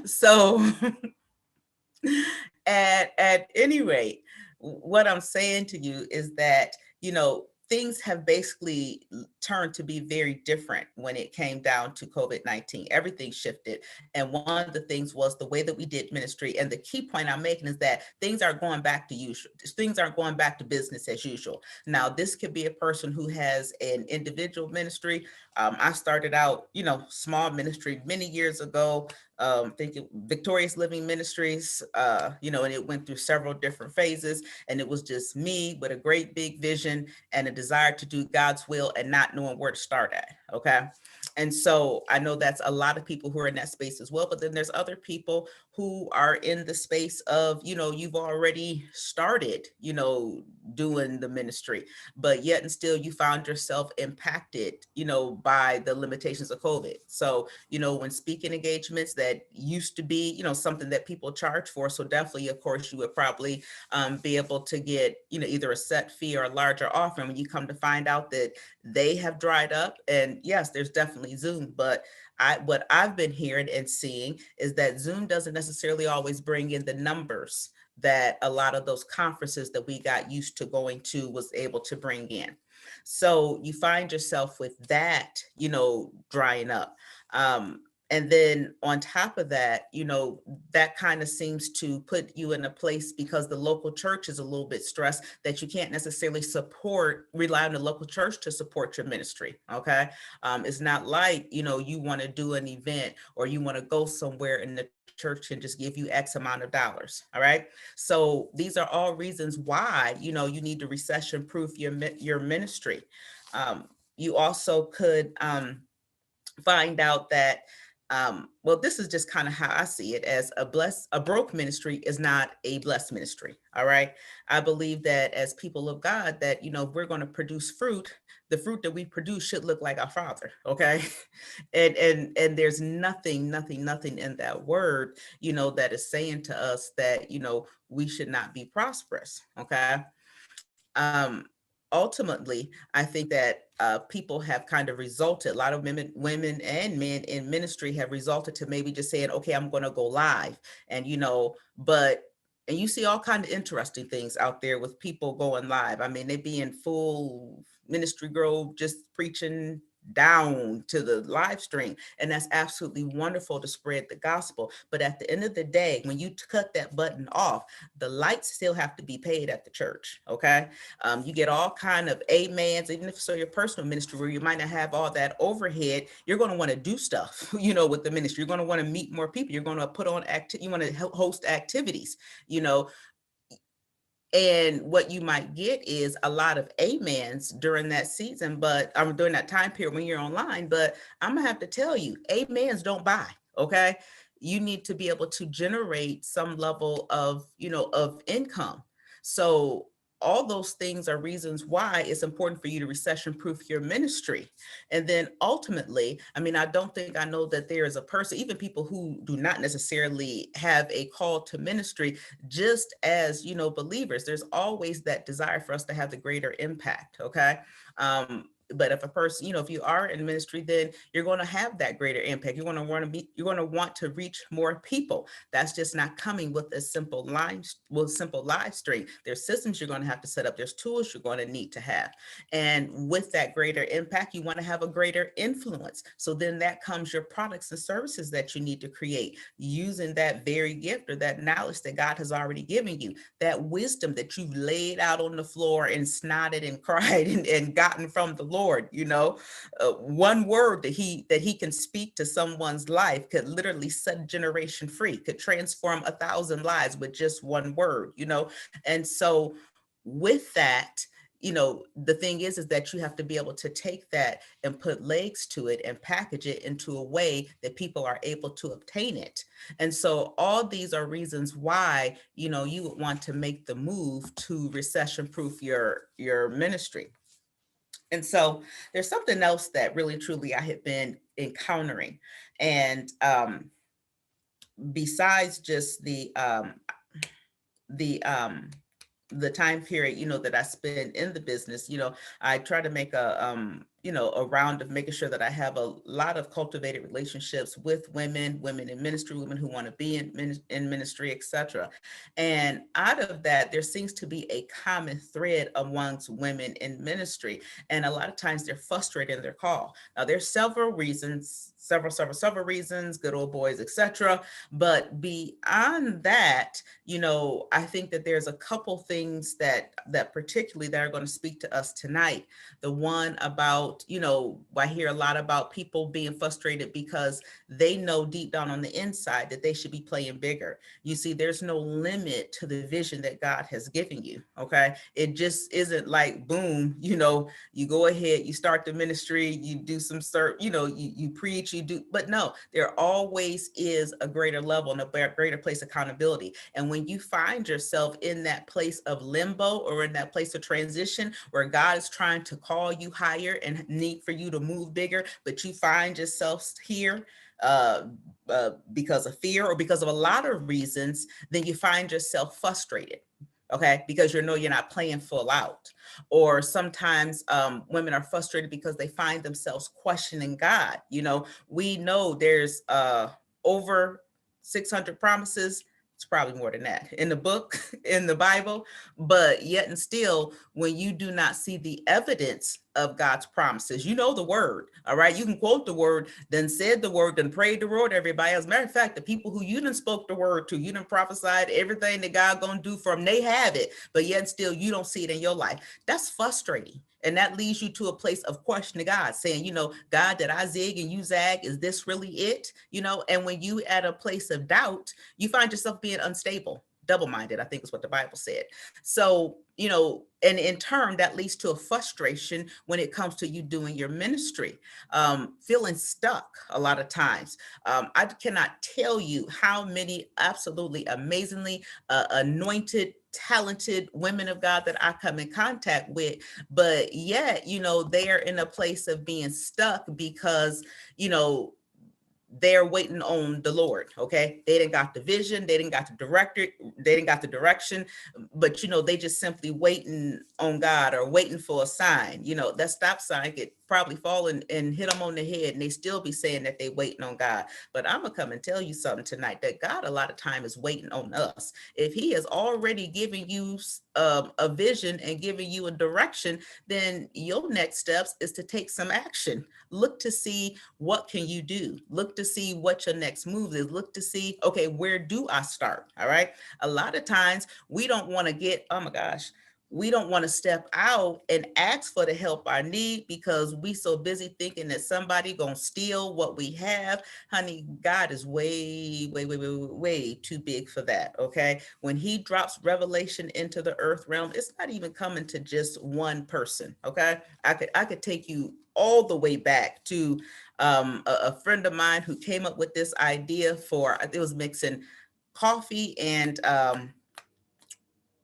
So at any rate, what I'm saying to you is that, things have basically turned to be very different when it came down to COVID-19. Everything shifted. And one of the things was the way that we did ministry. And the key point I'm making is that things aren't going back to usual. Things aren't going back to business as usual. Now, this could be a person who has an individual ministry. I started out, small ministry many years ago, thinking Victorious Living Ministries, and it went through several different phases, and it was just me with a great big vision and a desire to do God's will and not knowing where to start at. Okay. And so I know that's a lot of people who are in that space as well, but then there's other people who are in the space of, you've already started, doing the ministry, but yet and still you found yourself impacted, by the limitations of COVID. So, when speaking engagements that used to be, something that people charge for. So definitely, of course, you would probably be able to get, either a set fee or a larger offering when you come to find out that they have dried up. And yes, there's definitely Zoom, but what I've been hearing and seeing is that Zoom doesn't necessarily always bring in the numbers that a lot of those conferences that we got used to going to was able to bring in. So you find yourself with that, drying up. And then on top of that, that kind of seems to put you in a place, because the local church is a little bit stressed, that you can't necessarily rely on the local church to support your ministry. Okay. It's not like, you want to do an event or you want to go somewhere and the church can just give you X amount of dollars. All right. So these are all reasons why, you need to recession proof your ministry. You also could find out that well, this is just kind of how I see it, as a broke ministry is not a blessed ministry. All right. I believe that as people of God, that, if we're going to produce fruit, the fruit that we produce should look like our Father. Okay. And there's nothing in that word, that is saying to us that, we should not be prosperous. Okay. Ultimately, I think that people have kind of resulted, a lot of women and men in ministry have resulted to maybe just saying, okay, I'm going to go live. And, and you see all kinds of interesting things out there with people going live. I mean, they be in full ministry grove, just preaching down to the live stream. And that's absolutely wonderful to spread the gospel. But at the end of the day, when you cut that button off, the lights still have to be paid at the church. Okay. You get all kind of amens, even if it's your personal ministry where you might not have all that overhead, you're going to want to do stuff, with the ministry. You're going to want to meet more people. You're going to put on you want to host activities, and what you might get is a lot of amens during that season, but during that time period when you're online. But I'm gonna have to tell you, amens don't buy. Okay. you need to be able to generate some level of, of income. So all those things are reasons why it's important for you to recession-proof your ministry. And then ultimately, I mean, I don't think I know that there is a person, even people who do not necessarily have a call to ministry, just as, believers, there's always that desire for us to have the greater impact, okay? But if a person, if you are in ministry, then you're going to have that greater impact. You're going to want to reach more people. That's just not coming with a simple live stream. There's systems you're going to have to set up. There's tools you're going to need to have. And with that greater impact, you want to have a greater influence. So then that comes your products and services that you need to create using that very gift or that knowledge that God has already given you, that wisdom that you've laid out on the floor and snotted and cried and gotten from the Lord. One word that he can speak to someone's life could literally set a generation free, could transform 1,000 lives with just one word, And so with that, the thing is that you have to be able to take that and put legs to it and package it into a way that people are able to obtain it. And so all these are reasons why, you would want to make the move to recession-proof your ministry. And so there's something else that really, truly I had been encountering. And besides just the time period, that I spend in the business, I try to make a round of making sure that I have a lot of cultivated relationships with women in ministry, women who want to be in ministry, etc. And out of that, there seems to be a common thread amongst women in ministry. And a lot of times they're frustrated in their call. Now, there's several reasons, several reasons, good old boys, etc. But beyond that, I think that there's a couple things that particularly that are going to speak to us tonight. The one about, I hear a lot about people being frustrated because they know deep down on the inside that they should be playing bigger. You see, there's no limit to the vision that God has given you. Okay. It just isn't like, boom, you go ahead, you start the ministry, you do some you preach, you do, but no, there always is a greater level and a greater place of accountability. And when you find yourself in that place of limbo or in that place of transition where God is trying to call you higher and need for you to move bigger, but you find yourself here because of fear or because of a lot of reasons, then you find yourself frustrated. Okay, because you're not playing full out. Or sometimes women are frustrated because they find themselves questioning God. We know there's over 600 promises. It's probably more than that in the book, in the Bible, but yet and still, when you do not see the evidence of God's promises, the word, all right? You can quote the word, then said the word, then prayed the word, everybody. As a matter of fact, the people who you done spoke the word to, you done prophesied everything that God gonna do for them, they have it, but yet still you don't see it in your life. That's frustrating. And that leads you to a place of questioning God, saying, God, did I zig and you zag? Is this really it? And when you at a place of doubt, you find yourself being unstable, double-minded, I think is what the Bible said. So, and in turn, that leads to a frustration when it comes to you doing your ministry, feeling stuck a lot of times. I cannot tell you how many absolutely amazingly anointed, talented women of God that I come in contact with, but yet, they are in a place of being stuck because, they're waiting on the Lord. Okay. They didn't got the vision. They didn't got the director. They didn't got the direction, but they just simply waiting on God or waiting for a sign. That stop sign could probably fall and hit them on the head and they still be saying that they waiting on God. But I'm gonna come and tell you something tonight, that God a lot of time is waiting on us. If he has already given you a vision and giving you a direction, then your next steps is to take some action. Look to see what can you do. Look to see what your next move is. Look to see, okay, where do I start? All right. A lot of times we don't want to get, oh my gosh, we don't want to step out and ask for the help I need because we so busy thinking that somebody gonna steal what we have. Honey, God is way, way, way, way, way too big for that. Okay. When he drops revelation into the earth realm, it's not even coming to just one person. Okay. I could take you all the way back to a friend of mine who came up with this idea for, it was mixing coffee and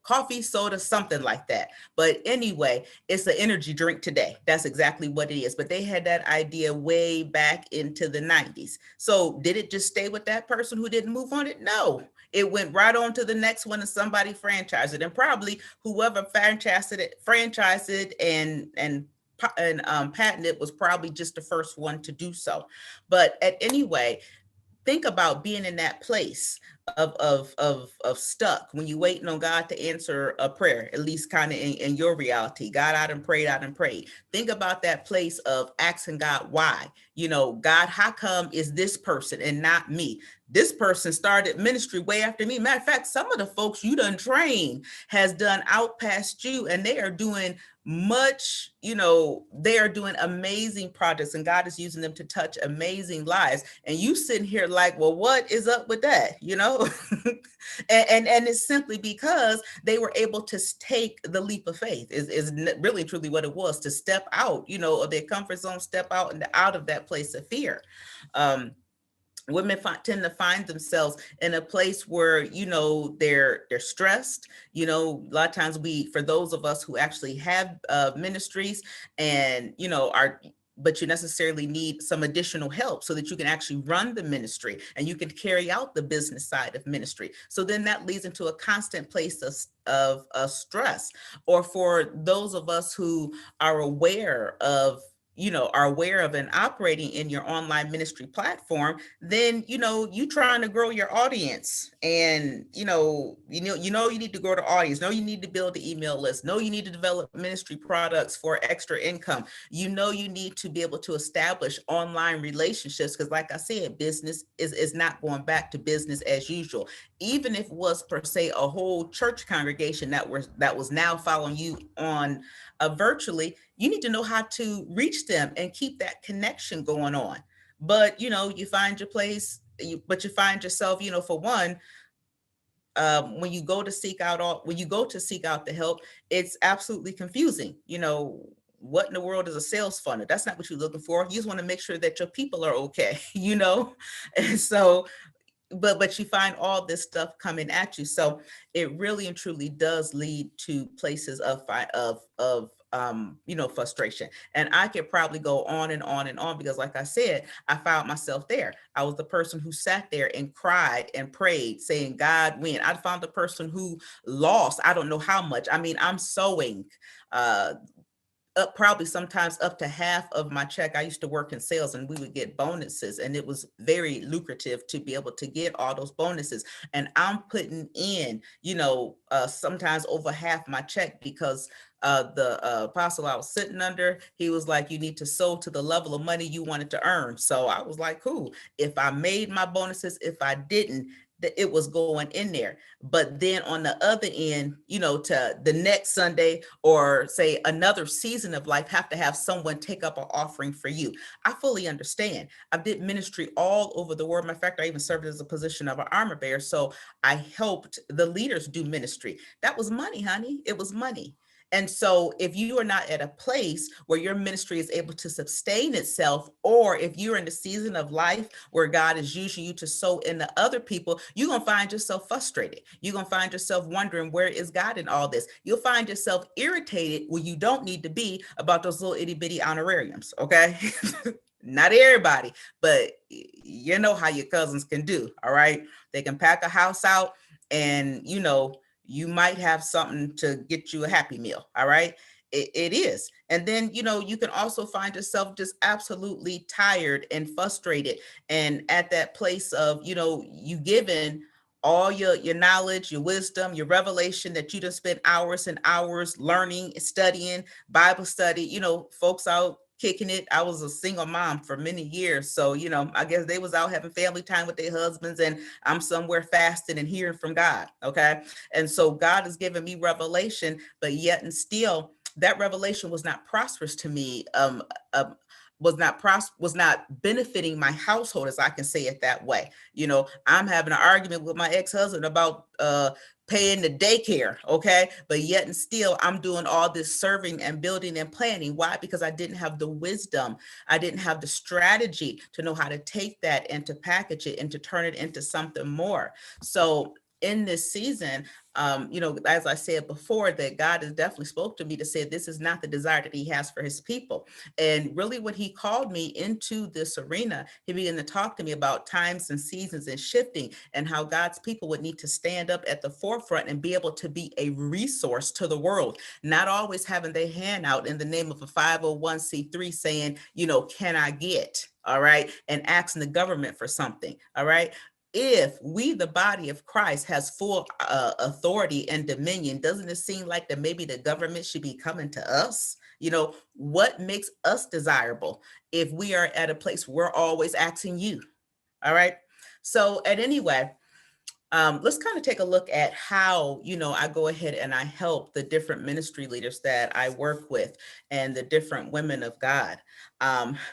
coffee, soda, something like that. But anyway, it's an energy drink today. That's exactly what it is. But they had that idea way back into the 90s. So did it just stay with that person who didn't move on it? No, it went right on to the next one and somebody franchised it. And probably whoever franchised it and patented was probably just the first one to do so. But anyway, think about being in that place of stuck when you're waiting on God to answer a prayer, at least kind of in your reality. God out and prayed. Think about that place of asking God why. You know, God, how come is this person and not me? This person started ministry way after me. Matter of fact, some of the folks you done trained has done out past you, and they are doing much, you know, they are doing amazing projects, and God is using them to touch amazing lives. And you sitting here like, well, what is up with that? You know, and it's simply because they were able to take the leap of faith is really truly what it was, to step out, you know, of their comfort zone, step out and out of that place of fear. Women tend to find themselves in a place where, you know, they're stressed. You know, a lot of times for those of us who actually have ministries and, you know, but you necessarily need some additional help so that you can actually run the ministry and you can carry out the business side of ministry. So then that leads into a constant place of stress. Or for those of us who are aware of and operating in your online ministry platform, then, you know, you trying to grow your audience, and, you need to grow the audience. No, you need to build the email list. No, you need to develop ministry products for extra income. You need to be able to establish online relationships, because like I said, business is not going back to business as usual. Even if it was per se a whole church congregation that was now following you on virtually, you need to know how to reach them and keep that connection going on. But, you know, you find your place, but you find yourself, you know, for one, when you go to seek out the help, it's absolutely confusing. You know, what in the world is a sales funnel? That's not what you're looking for. You just want to make sure that your people are okay, you know? And so, but you find all this stuff coming at you. So it really and truly does lead to places of frustration. And I could probably go on and on and on, because like I said, I found myself there. I was the person who sat there and cried and prayed saying, God, when. I found the person who lost, I don't know how much. I mean, I'm sewing, up probably sometimes up to half of my check. I used to work in sales and we would get bonuses, and it was very lucrative to be able to get all those bonuses. And I'm putting in, you know, sometimes over half my check, because the apostle I was sitting under, he was like, you need to sow to the level of money you wanted to earn. So I was like, cool. If I made my bonuses, if I didn't, that it was going in there. But then on the other end, you know, to the next Sunday or say another season of life, have to have someone take up an offering for you. I fully understand. I did ministry all over the world. Matter of fact, I even served as a position of an armor bearer. So I helped the leaders do ministry. That was money, honey. It was money. And so if you are not at a place where your ministry is able to sustain itself, or if you're in the season of life where God is using you to sow into other people, you're going to find yourself frustrated. You're going to find yourself wondering, where is God in all this? You'll find yourself irritated where you don't need to be about those little itty bitty honorariums. Okay. Not everybody, but you know how your cousins can do. All right. They can pack a house out and, you know, you might have something to get you a Happy Meal. All right. It is. And then, you know, you can also find yourself just absolutely tired and frustrated. And at that place of, you know, you given all your knowledge, your wisdom, your revelation that you just spent hours and hours learning, studying, Bible study, you know, folks out kicking it. I was a single mom for many years. So, you know, I guess they was out having family time with their husbands, and I'm somewhere fasting and hearing from God. Okay. And so God has given me revelation, but yet and still that revelation was not prosperous to me. was not benefiting my household, as I can say it that way. You know, I'm having an argument with my ex-husband about paying the daycare, okay? But yet and still, I'm doing all this serving and building and planning. Why? Because I didn't have the wisdom. I didn't have the strategy to know how to take that and to package it and to turn it into something more. So in this season, you know, as I said before, that God has definitely spoke to me to say this is not the desire that he has for his people. And really when he called me into this arena, he began to talk to me about times and seasons and shifting, and how God's people would need to stand up at the forefront and be able to be a resource to the world, not always having their hand out in the name of a 501c3 saying, you know, can I get, all right, and asking the government for something, all right? If we, the body of Christ, has full authority and dominion, doesn't it seem like that maybe the government should be coming to us? You know, what makes us desirable if we are at a place where we're always asking you? All right. So anyway, let's kind of take a look at how, you know, I go ahead and I help the different ministry leaders that I work with and the different women of God.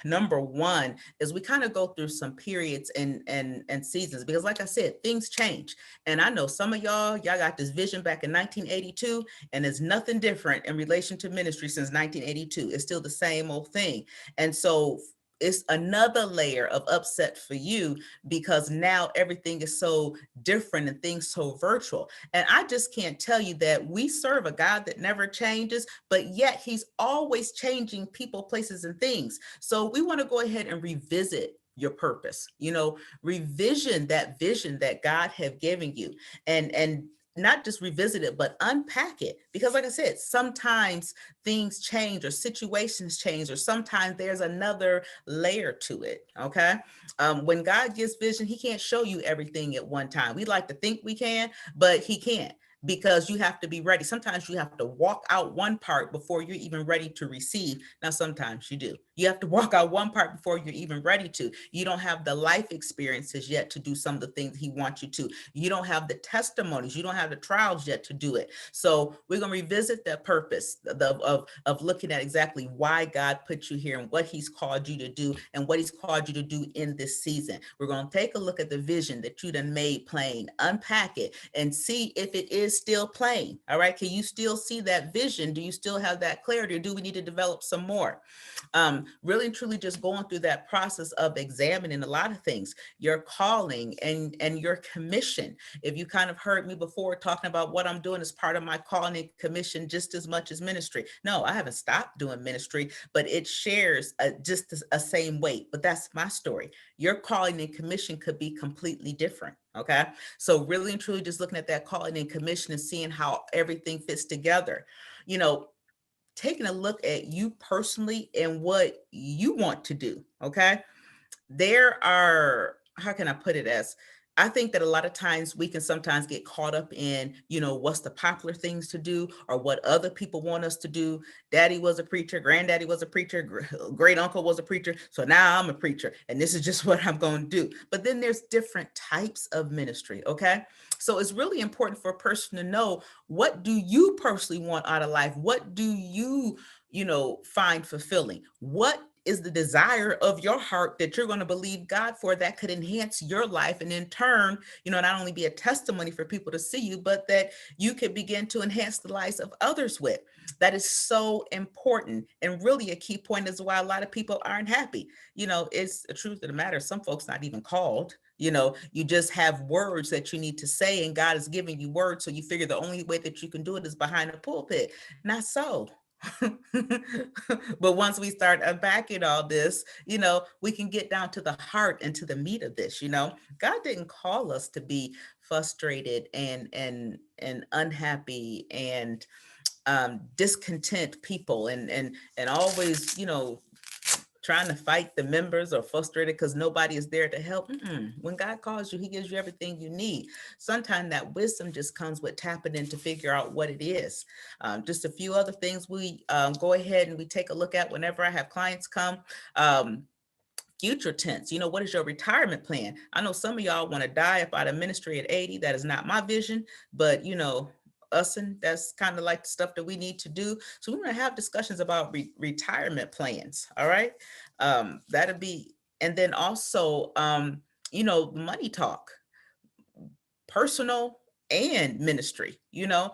Number one is we kind of go through some periods and seasons, because like I said, things change. And I know some of y'all got this vision back in 1982, and it's nothing different in relation to ministry since 1982. It's still the same old thing. And so it's another layer of upset for you, because now everything is so different and things so virtual. And I just can't tell you that we serve a God that never changes, but yet he's always changing people, places, and things. So we want to go ahead and revisit your purpose, you know, revision that vision that God have given you, and not just revisit it, but unpack it. Because like I said, sometimes things change or situations change, or sometimes there's another layer to it, okay? When God gives vision, he can't show you everything at one time. We like to think we can, but he can't, because you have to be ready. Sometimes you have to walk out one part before you're even ready to receive. Now, sometimes you do. You have to walk out one part before you're even ready to. You don't have the life experiences yet to do some of the things he wants you to. You don't have the testimonies. You don't have the trials yet to do it. So we're going to revisit that purpose of looking at exactly why God put you here and what he's called you to do and what he's called you to do in this season. We're going to take a look at the vision that you done made plain, unpack it, and see if it is still plain. All right. Can you still see that vision? Do you still have that clarity, or do we need to develop some more? Really and truly just going through that process of examining a lot of things, your calling and your commission. If you kind of heard me before talking about what I'm doing as part of my calling and commission just as much as ministry. No, I haven't stopped doing ministry, but it shares just a same weight. But that's my story. Your calling and commission could be completely different. Okay. So really and truly just looking at that calling and commission and seeing how everything fits together. You know, taking a look at you personally and what you want to do, okay? There are, how can I put it as, I think that a lot of times we can sometimes get caught up in, you know, what's the popular things to do or what other people want us to do. Daddy was a preacher, granddaddy was a preacher, great uncle was a preacher. So now I'm a preacher and this is just what I'm going to do. But then there's different types of ministry, okay? So it's really important for a person to know, what do you personally want out of life? What do you, you know, find fulfilling? What is the desire of your heart that you're going to believe God for, that could enhance your life and in turn, you know, not only be a testimony for people to see you, but that you could begin to enhance the lives of others with. That is so important, and really a key point is why a lot of people aren't happy. You know, it's the truth of the matter. Some folks not even called. You know, you just have words that you need to say, and God is giving you words. So you figure the only way that you can do it is behind the pulpit. Not so. But once we start unpacking all this, you know, we can get down to the heart and to the meat of this. You know, God didn't call us to be frustrated and unhappy and discontent people and always, you know, trying to fight the members or frustrated because nobody is there to help. When God calls you, he gives you everything you need. Sometimes that wisdom just comes with tapping in to figure out what it is. Just a few other things we go ahead and we take a look at whenever I have clients come. Future tense, you know, what is your retirement plan? I know some of y'all want to die up out of ministry at 80. That is not my vision, but you know, us, and that's kind of like the stuff that we need to do. So we're going to have discussions about retirement plans. All right. That'll be, and then also, you know, money talk, personal and ministry. You know,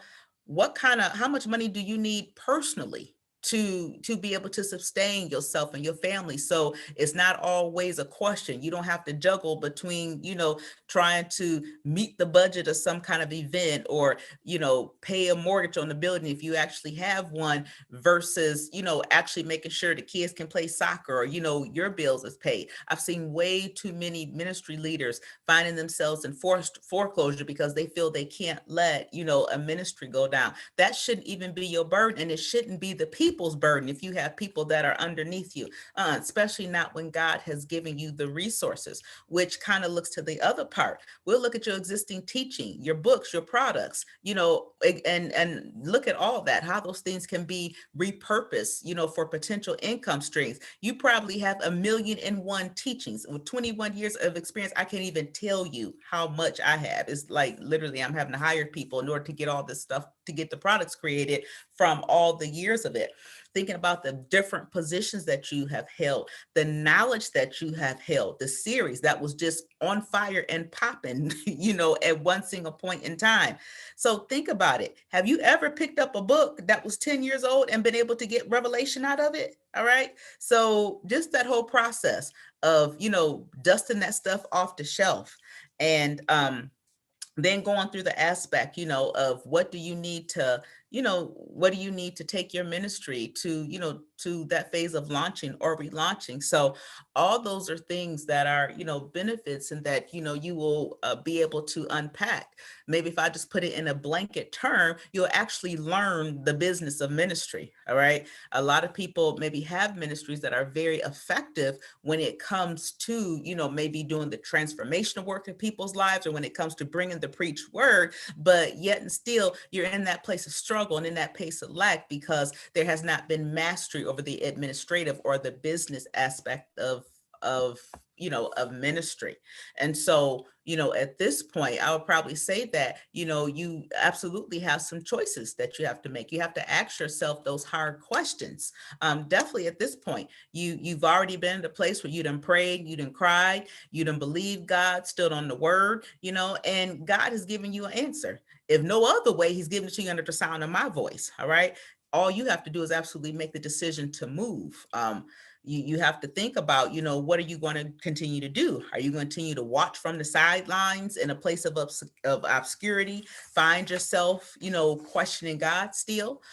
how much money do you need personally to be able to sustain yourself and your family? So it's not always a question. You don't have to juggle between, you know, trying to meet the budget of some kind of event, or, you know, pay a mortgage on the building if you actually have one, versus, you know, actually making sure the kids can play soccer, or, you know, your bills is paid. I've seen way too many ministry leaders finding themselves in forced foreclosure because they feel they can't let, you know, a ministry go down. That shouldn't even be your burden, and it shouldn't be the people's burden if you have people that are underneath you, especially not when God has given you the resources, which kind of looks to the other part. We'll look at your existing teaching, your books, your products, you know, and look at all that, how those things can be repurposed, you know, for potential income streams. You probably have 1,000,001 teachings. With 21 years of experience, I can't even tell you how much I have. It's like literally I'm having to hire people in order to get all this stuff, to get the products created from all the years of it. Thinking about the different positions that you have held, the knowledge that you have held, the series that was just on fire and popping, you know, at one single point in time. So think about it. Have you ever picked up a book that was 10 years old and been able to get revelation out of it? All right. So just that whole process of, you know, dusting that stuff off the shelf, and then going through the aspect, you know, of what do you need to, you know, what do you need to take your ministry to, you know, to that phase of launching or relaunching. So all those are things that are, you know, benefits, and that, you know, you will be able to unpack. Maybe if I just put it in a blanket term, you'll actually learn the business of ministry. All right. A lot of people maybe have ministries that are very effective when it comes to, you know, maybe doing the transformational work in people's lives, or when it comes to bringing the preached word, but yet and still you're in that place of struggle and in that place of lack because there has not been mastery over the administrative or the business aspect of you know, of ministry. And so, you know, at this point, I would probably say that, you know, you absolutely have some choices that you have to make. You have to ask yourself those hard questions. Definitely at this point, you've already been in a place where you done prayed, you done cried, you done believed God, stood on the word, you know, and God has given you an answer. If no other way, he's given it to you under the sound of my voice. All right. All you have to do is absolutely make the decision to move. You have to think about, you know, what are you going to continue to do? Are you going to continue to watch from the sidelines in a place of obscurity, find yourself, you know, questioning God still?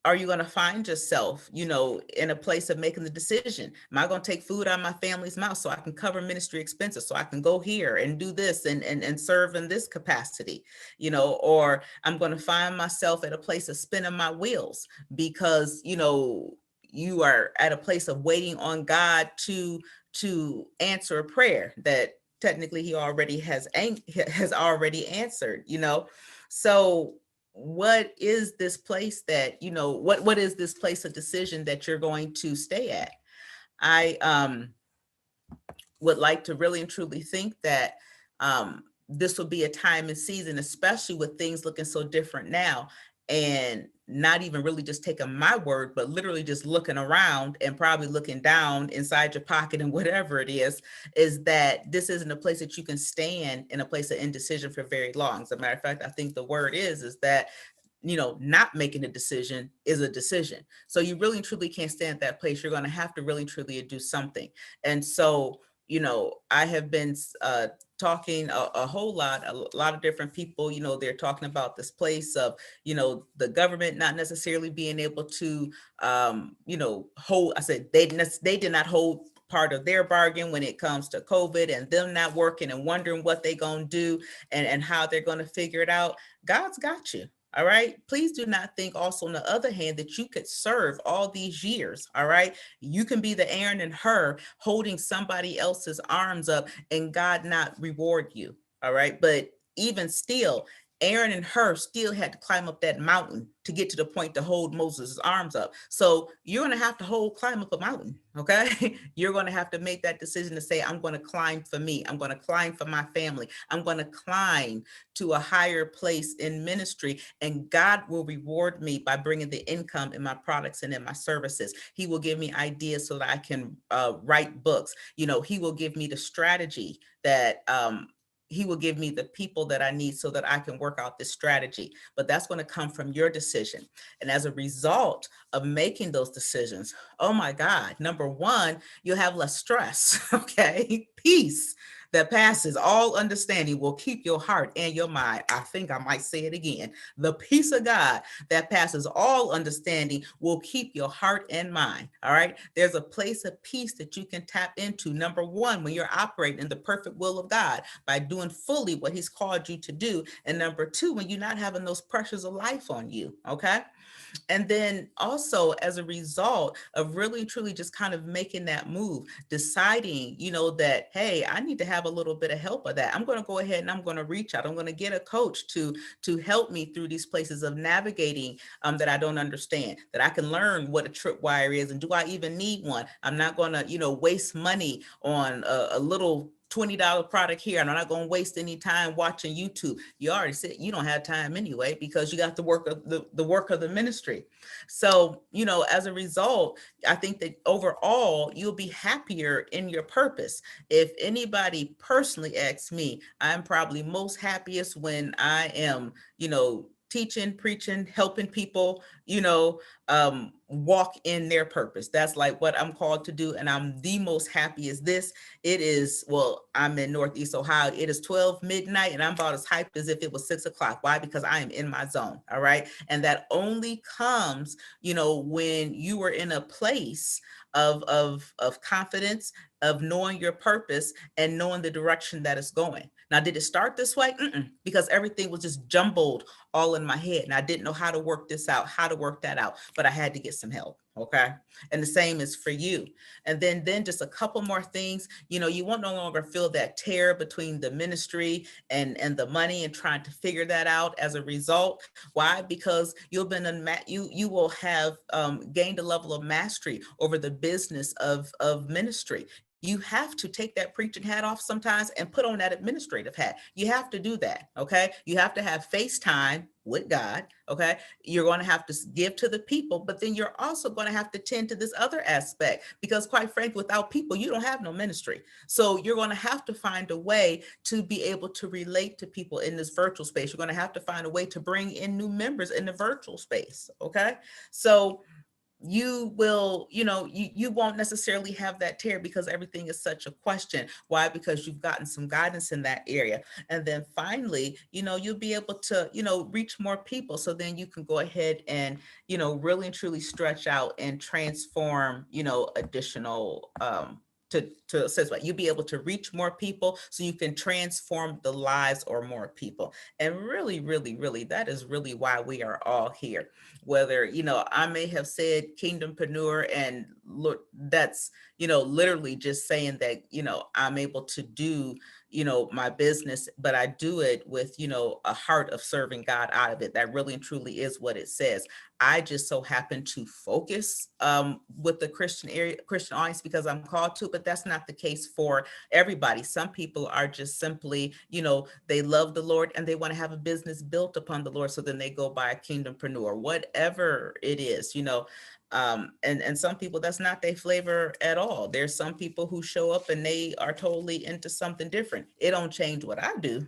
Are you going to find yourself, you know, in a place of making the decision? Am I going to take food out of my family's mouth so I can cover ministry expenses, so I can go here and do this and serve in this capacity, you know? Or I'm going to find myself at a place of spinning my wheels because, you know, you are at a place of waiting on God to answer a prayer that technically he already has already answered, you know? So what is this place that, you know, what is this place of decision that you're going to stay at? I would like to really and truly think that this will be a time and season, especially with things looking so different now, and not even really just taking my word, but literally just looking around and probably looking down inside your pocket and whatever it is that this isn't a place that you can stand in a place of indecision for very long. As a matter of fact, I think the word is that, you know, not making a decision is a decision. So you really and truly can't stand at that place. You're going to have to really and truly do something. And so, you know, I have been talking a whole lot, a lot of different people, you know, they're talking about this place of, you know, the government not necessarily being able to, you know, hold, I said, they did not hold part of their bargain when it comes to COVID, and them not working and wondering what they're going to do and how they're going to figure it out. God's got you. All right. Please do not think also on the other hand that you could serve all these years. All right. You can be the Aaron and Hur holding somebody else's arms up and God not reward you. All right. But even still, Aaron and Hur still had to climb up that mountain to get to the point to hold Moses' arms up. So you're going to have to climb up a mountain, okay? You're going to have to make that decision to say, I'm going to climb for me. I'm going to climb for my family. I'm going to climb to a higher place in ministry, and God will reward me by bringing the income in my products and in my services. He will give me ideas so that I can write books. You know, he will give me the strategy that he will give me the people that I need so that I can work out this strategy. But that's going to come from your decision. And as a result of making those decisions, oh my God, number one, you'll have less stress, okay? Peace that passes all understanding will keep your heart and your mind. I think I might say it again. The peace of God that passes all understanding will keep your heart and mind. All right. There's a place of peace that you can tap into. Number one, when you're operating in the perfect will of God by doing fully what he's called you to do. And number two, when you're not having those pressures of life on you. Okay. And then also as a result of really truly just kind of making that move, deciding, you know, that, hey, I need to have a little bit of help of that. I'm going to go ahead and I'm going to reach out. I'm going to get a coach to help me through these places of navigating that I don't understand, that I can learn what a tripwire is. And do I even need one? I'm not going to, you know, waste money on a little $20 product here, and I'm not going to waste any time watching YouTube. You already said you don't have time anyway, because you got the work of the ministry. So, you know, as a result, I think that overall you'll be happier in your purpose. If anybody personally asks me, I'm probably most happiest when I am, you know, teaching, preaching, helping people, you know, walk in their purpose. That's like what I'm called to do. And I'm the most happy as this. It is, well, I'm in Northeast Ohio. It is 12 midnight and I'm about as hyped as if it was 6 o'clock. Why? Because I am in my zone. All right. And that only comes, you know, when you are in a place of confidence, of knowing your purpose and knowing the direction that it's going. Now, did it start this way? Because everything was just jumbled all in my head. And I didn't know how to work this out, how to work that out, but I had to get some help. Okay. And the same is for you. And then just a couple more things, you know, you won't no longer feel that tear between the ministry and the money and trying to figure that out as a result. Why? Because you will have gained a level of mastery over the business of ministry. You have to take that preaching hat off sometimes and put on that administrative hat. You have to do that, okay? You have to have FaceTime with God, okay? You're going to have to give to the people, but then you're also going to have to tend to this other aspect, because quite frankly, without people, you don't have no ministry. So you're going to have to find a way to be able to relate to people in this virtual space. You're going to have to find a way to bring in new members in the virtual space, okay? So you will, you know, you won't necessarily have that tear because everything is such a question. Why? Because you've gotten some guidance in that area. And then finally, you know, you'll be able to, you know, reach more people. So then you can go ahead and, you know, really and truly stretch out and transform, you know, additional, to says what you'll be able to reach more people so you can transform the lives or more people. And really, really, really, that is really why we are all here. Whether, you know, I may have said kingdompreneur, and look, that's, you know, literally just saying that, you know, I'm able to do, you know, my business, but I do it with, you know, a heart of serving God out of it. That really and truly is what it says. I just so happen to focus with the Christian audience because I'm called to, but that's not the case for everybody. Some people are just simply, you know, they love the Lord and they want to have a business built upon the Lord. So then they go by a kingdompreneur, whatever it is, you know. And some people, that's not their flavor at all. There's some people who show up and they are totally into something different. It don't change what I do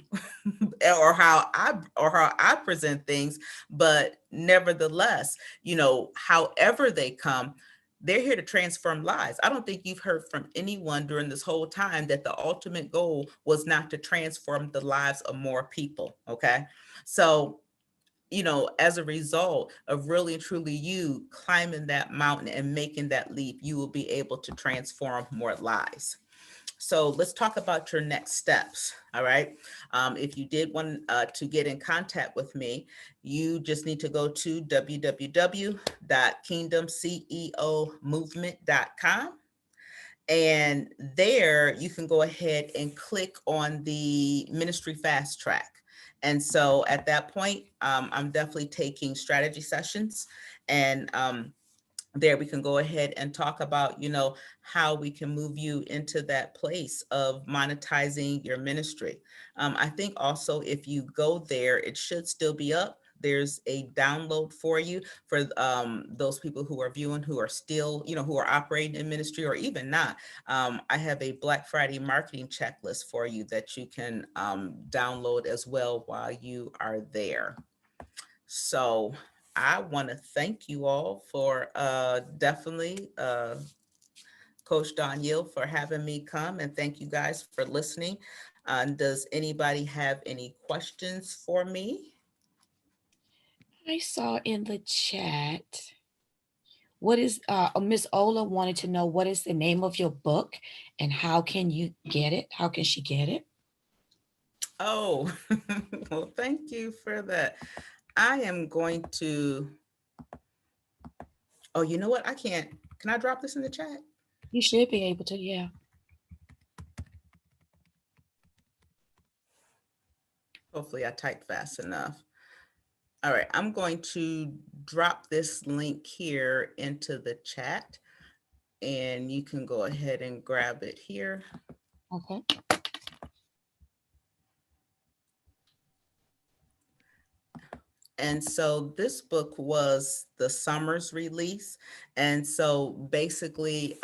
or how I present things, but nevertheless, you know, however they come, they're here to transform lives. I don't think you've heard from anyone during this whole time that the ultimate goal was not to transform the lives of more people. Okay. So, you know, as a result of really and truly you climbing that mountain and making that leap, you will be able to transform more lives. So let's talk about your next steps. All right. If you did want to get in contact with me, you just need to go to www.kingdomceomovement.com. And there you can go ahead and click on the ministry fast track. And so at that point, I'm definitely taking strategy sessions, and there we can go ahead and talk about, how we can move you into that place of monetizing your ministry. I think also if you go there, it should still be up. There's a download for you for those people who are viewing, who are still, who are operating in ministry or even not. I have a Black Friday marketing checklist for you that you can download as well while you are there. So I want to thank you all for definitely Coach Danielle for having me come, and thank you guys for listening. Does anybody have any questions for me? I saw in the chat, what is, Miss Ola wanted to know, what is the name of your book and how can you get it? How can she get it? Oh, well, thank you for that. I am going to, oh, you know what? Can I drop this in the chat? You should be able to, yeah. Hopefully I typed fast enough. All right, I'm going to drop this link here into the chat, and you can go ahead and grab it here. Okay. And so this book was the summer's release. And so basically,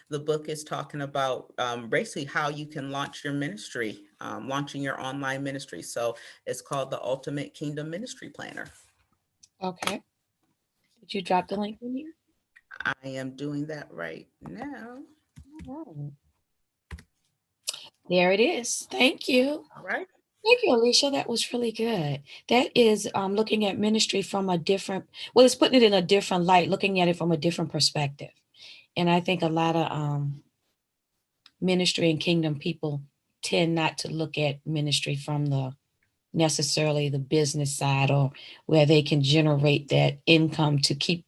the book is talking about basically how you can launch your ministry, launching your online ministry. So it's called the Ultimate Kingdom Ministry Planner. Okay. Did you drop the link in here? I am doing that right now. All right. There it is. Thank you. All right. Thank you, Alicia. That was really good. That is looking at ministry from a different, well, it's putting it in a different light, looking at it from a different perspective. And I think a lot of ministry and kingdom people tend not to look at ministry from the necessarily the business side, or where they can generate that income to keep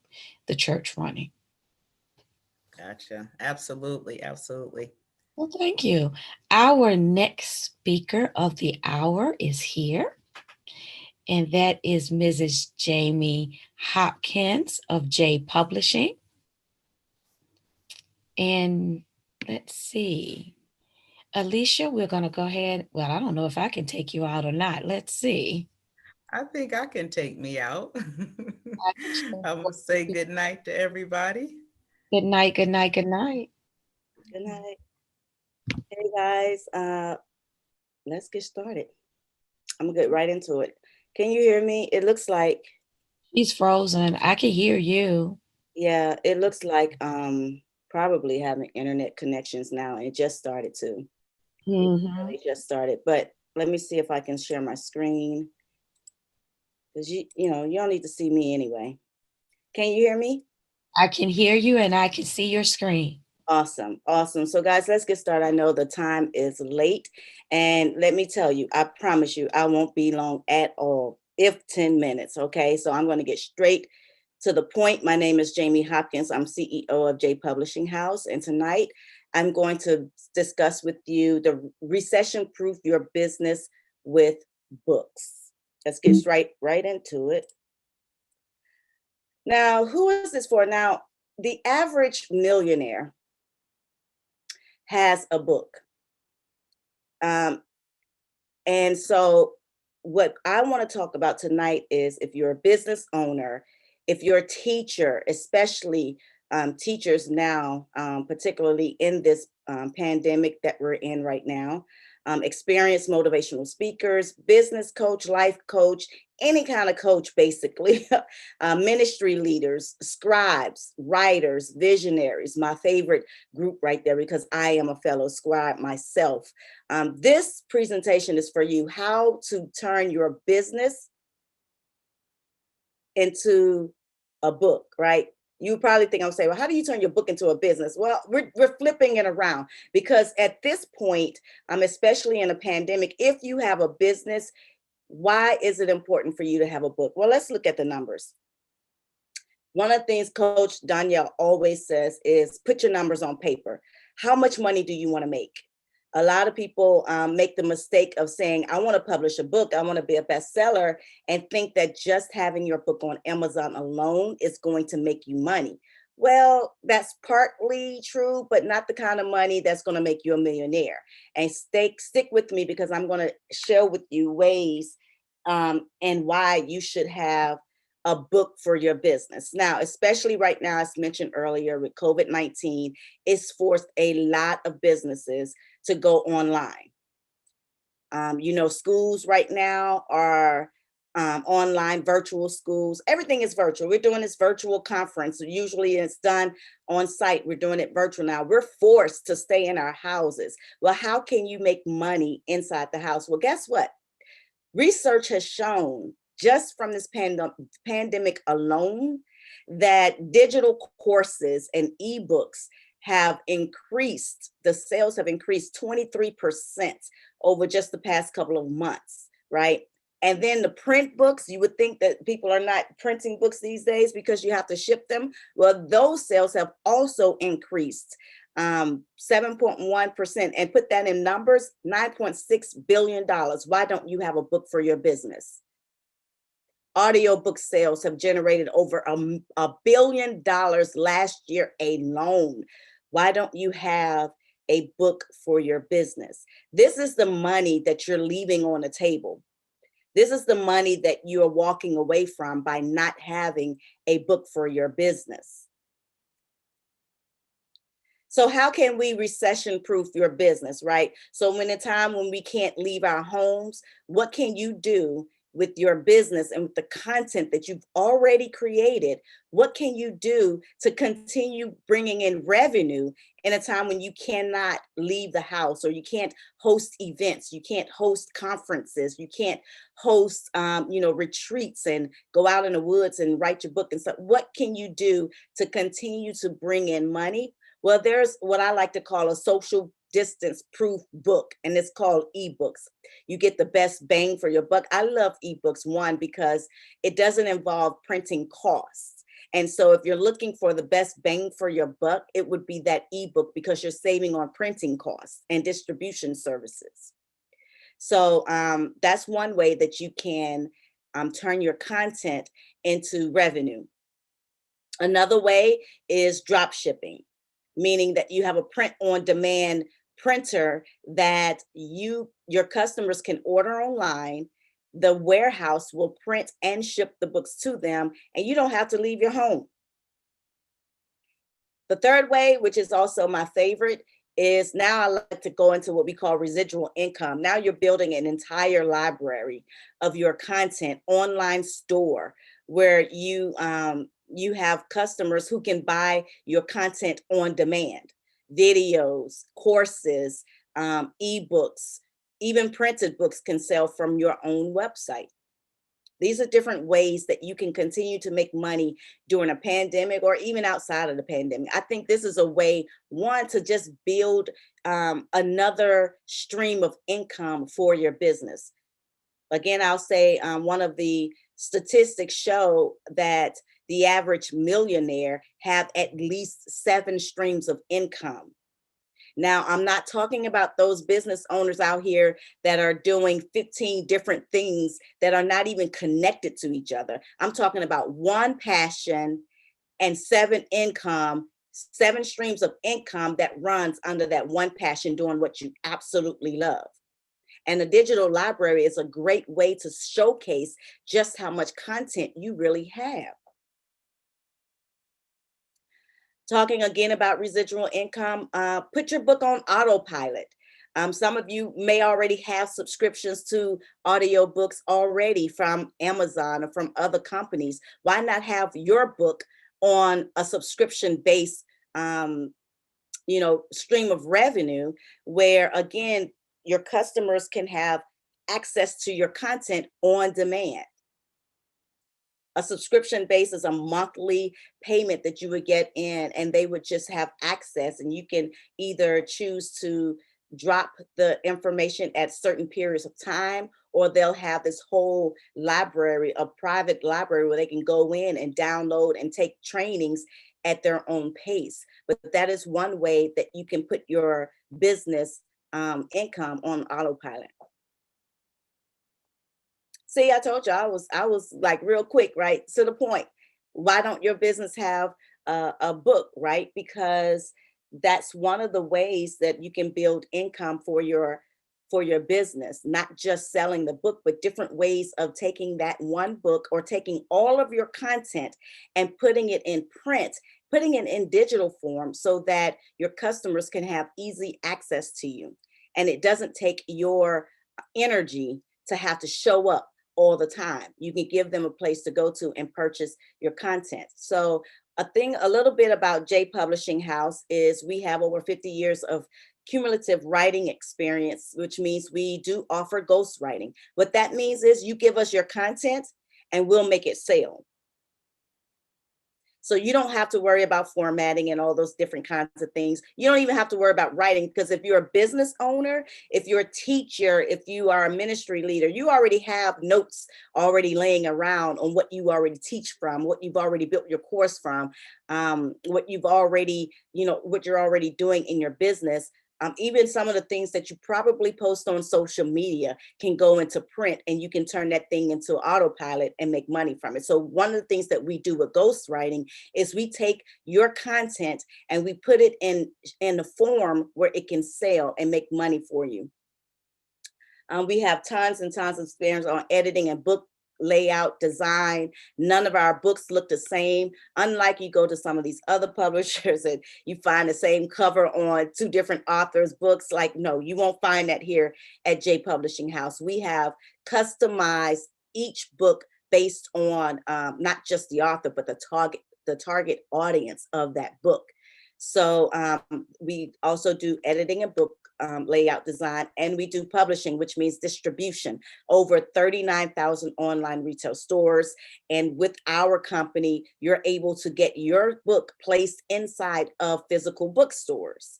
the church running. Gotcha. Absolutely. Absolutely. Well, thank you. Our next speaker of the hour is here, and that is Mrs. Jamie Hopkins of J Publishing. And let's see, Alicia, we're going to go ahead. Well, I don't know if I can take you out or not. Let's see. I think I can take me out. I'm going to say good night to everybody. Good night, good night, good night. Good night. Hey guys, let's get started. I'm gonna get right into it. Can you hear me? It looks like She's frozen. I can hear you. yeah, it looks like probably having internet connections now, and it just started to. It just started, but let me see if I can share my screen, because you don't need to see me anyway. Can you hear me? I can hear you and I can see your screen. Awesome. So guys, let's get started. I know the time is late, and let me tell you, I promise you, I won't be long at all, if 10 minutes, okay? So I'm going to get straight to the point. My name is Jamie Hopkins. I'm CEO of J Publishing House, and tonight I'm going to discuss with you the recession-proof your business with books. Let's get right into it. Now, who is this for? Now, the average millionaire has a book. And so what I want to talk about tonight is, if you're a business owner, if you're a teacher, especially teachers now, particularly in this pandemic that we're in right now, experienced motivational speakers, business coach, life coach, any kind of coach, basically, ministry leaders, scribes, writers, visionaries, my favorite group right there, because I am a fellow scribe myself. This presentation is for you, how to turn your business into a book, right? You probably think I'm saying, well, how do you turn your book into a business? Well, we're flipping it around, because at this point, especially in a pandemic, if you have a business, why is it important for you to have a book? Well, let's look at the numbers. One of the things Coach Danielle always says is, put your numbers on paper. How much money do you want to make? A lot of people make the mistake of saying, I want to publish a book, I want to be a bestseller, and think that just having your book on Amazon alone is going to make you money. Well, that's partly true, but not the kind of money that's going to make you a millionaire. And stick with me, because I'm going to share with you ways and why you should have a book for your business. Now, especially right now, as mentioned earlier, with COVID-19, it's forced a lot of businesses to go online. You know, schools right now are online, virtual schools. Everything is virtual. We're doing this virtual conference. Usually it's done on site. We're doing it virtual now. We're forced to stay in our houses. Well, how can you make money inside the house? Well, guess what? Research has shown, just from this pandemic alone, that digital courses and ebooks have increased, the sales have increased 23% over just the past couple of months, right? And then the print books, you would think that people are not printing books these days because you have to ship them. Well, those sales have also increased 7.1%, and put that in numbers, $9.6 billion. Why don't you have a book for your business? Audiobook sales have generated over $1 billion last year alone. Why don't you have a book for your business? This is the money that you're leaving on the table. This is the money that you are walking away from by not having a book for your business. So how can we recession-proof your business, right? So in a time when we can't leave our homes, what can you do with your business and with the content that you've already created? What can you do to continue bringing in revenue in a time when you cannot leave the house, or you can't host events, you can't host conferences, you can't host retreats and go out in the woods and write your book and stuff? What can you do to continue to bring in money? Well, there's what I like to call a social distance proof book, and it's called ebooks. You get the best bang for your buck. I love ebooks, one, because it doesn't involve printing costs. And so if you're looking for the best bang for your buck, it would be that ebook, because you're saving on printing costs and distribution services. So that's one way that you can turn your content into revenue. Another way is drop shipping, meaning that you have a print on demand printer that your customers can order online. The warehouse will print and ship the books to them, and you don't have to leave your home. The third way, which is also my favorite, is now I like to go into what we call residual income. Now you're building an entire library of your content, online store, where you have customers who can buy your content on demand, videos, courses, ebooks, even printed books can sell from your own website. These are different ways that you can continue to make money during a pandemic, or even outside of the pandemic. I think this is a way, one, to just build another stream of income for your business. Again, I'll say one of the statistics show that the average millionaire have at least 7 streams of income. Now, I'm not talking about those business owners out here that are doing 15 different things that are not even connected to each other. I'm talking about one passion and 7 streams of income that runs under that one passion, doing what you absolutely love. And the digital library is a great way to showcase just how much content you really have. Talking again about residual income, put your book on autopilot. Some of you may already have subscriptions to audiobooks already from Amazon or from other companies. Why not have your book on a subscription-based stream of revenue, where again, your customers can have access to your content on demand? A subscription base is a monthly payment that you would get in, and they would just have access, and you can either choose to drop the information at certain periods of time, or they'll have this whole library, a private library, where they can go in and download and take trainings at their own pace. But that is one way that you can put your business income on autopilot. See, I told you I was like real quick, right? To the point. Why don't your business have a book, right? Because that's one of the ways that you can build income for your business, not just selling the book, but different ways of taking that one book or taking all of your content and putting it in print, putting it in digital form so that your customers can have easy access to you. And it doesn't take your energy to have to show up all the time. You can give them a place to go to and purchase your content. So a little bit about J Publishing House is we have over 50 years of cumulative writing experience, which means we do offer ghostwriting. What that means is you give us your content and we'll make it sell. So you don't have to worry about formatting and all those different kinds of things. You don't even have to worry about writing, because if you're a business owner, if you're a teacher, if you are a ministry leader, you already have notes already laying around on what you already teach from, what you've already built your course from, what you've already, what you're already doing in your business. Even some of the things that you probably post on social media can go into print, and you can turn that thing into autopilot and make money from it. So one of the things that we do with ghostwriting is we take your content and we put it in the form where it can sell and make money for you. We have tons and tons of experience on editing and book layout, design. None of our books look the same. Unlike you go to some of these other publishers and you find the same cover on two different authors' books. Like, no, you won't find that here at J Publishing House. We have customized each book based on not just the author, but the target audience of that book. So we also do editing and book layout design, and we do publishing, which means distribution, over 39,000 online retail stores. And with our company, you're able to get your book placed inside of physical bookstores.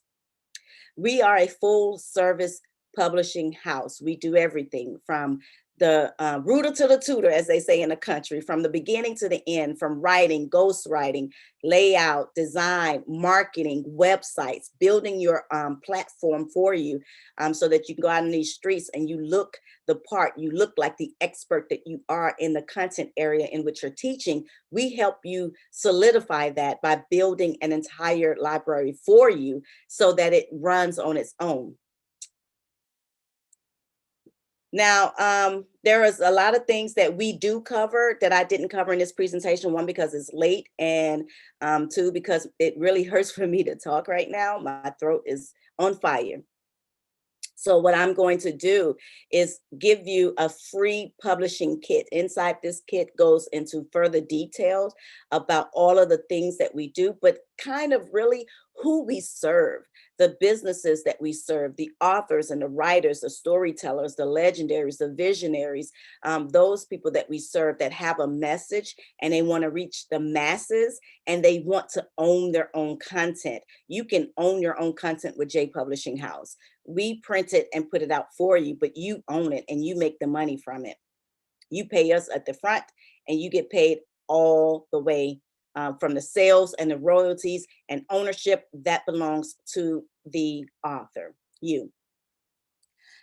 We are a full service publishing house. We do everything from the rooter to the tutor, as they say in the country, from the beginning to the end, from writing, ghostwriting, layout, design, marketing, websites, building your platform for you so that you can go out in these streets and you look the part, you look like the expert that you are in the content area in which you're teaching. We help you solidify that by building an entire library for you so that it runs on its own. Now, there is a lot of things that we do cover that I didn't cover in this presentation. One, because it's late, and two, because it really hurts for me to talk right now. My throat is on fire. So what I'm going to do is give you a free publishing kit. Inside this kit goes into further details about all of the things that we do, but kind of really who we serve, the businesses that we serve, the authors and the writers, the storytellers, the legendaries, the visionaries, those people that we serve that have a message and they want to reach the masses and they want to own their own content. You can own your own content with J Publishing House. We print it and put it out for you, but you own it and you make the money from it. You pay us at the front and you get paid all the way from the sales and the royalties and ownership that belongs to the author, you.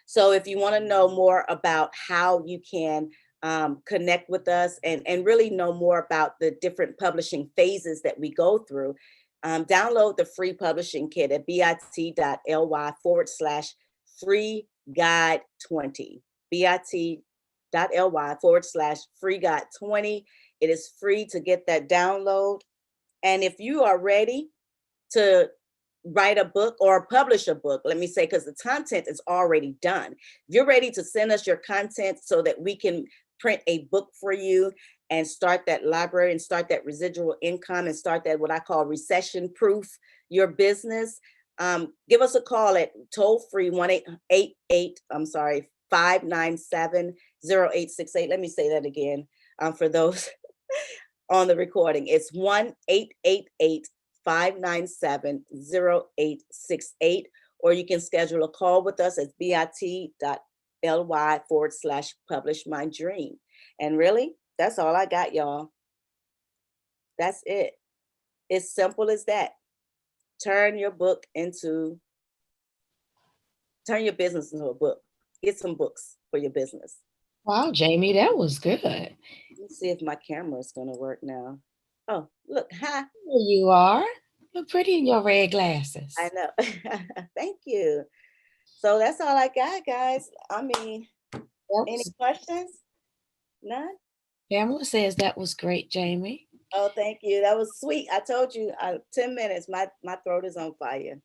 So if you want to know more about how you can connect with us and really know more about the different publishing phases that we go through, download the free publishing kit at bit.ly/free guide 20, bit.ly/free guide 20. It is free to get that download. And if you are ready to write a book or publish a book, let me say, because the content is already done. If you're ready to send us your content so that we can print a book for you and start that library and start that residual income and start that what I call recession proof your business, give us a call at toll free 597-0868. Let me say that again for those on the recording. It's 1-888-597-0868, or you can schedule a call with us at bit.ly/publish my dream. And really, that's all I got, y'all. That's it. It's simple as that. Turn your book into turn your business into a book. Get some books for your business. Wow, Jamie, that was good. There Let's see if my camera is going to work now. Oh, look, hi. you are. Look pretty in your red glasses. I know. Thank you. So that's all I got, guys. I mean, any questions? None? Pamela says that was great, Jamie. Oh, thank you. That was sweet. I told you, 10 minutes. My throat is on fire.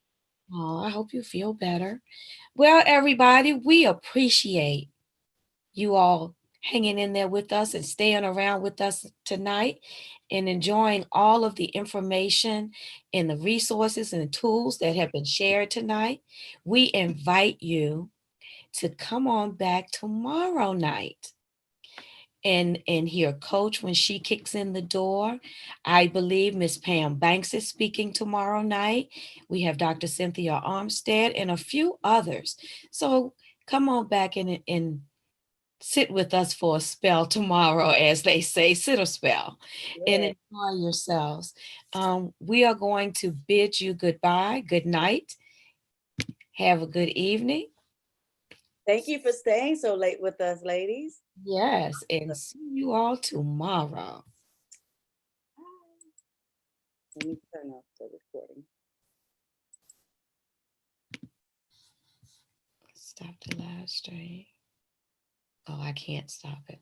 Oh, I hope you feel better. Well, everybody, we appreciate you all hanging in there with us and staying around with us tonight and enjoying all of the information and the resources and tools that have been shared tonight. We invite you to come on back tomorrow night and hear Coach when she kicks in the door. I believe Miss Pam Banks is speaking tomorrow night. We have Dr. Cynthia Armstead and a few others. So come on back and sit with us for a spell tomorrow, as they say, sit a spell, and enjoy yourselves. We are going to bid you goodbye, good night. Have a good evening. Thank you for staying so late with us, ladies. Yes, and see you all tomorrow. Let me turn off the recording. Stop the live stream. Oh, I can't stop it.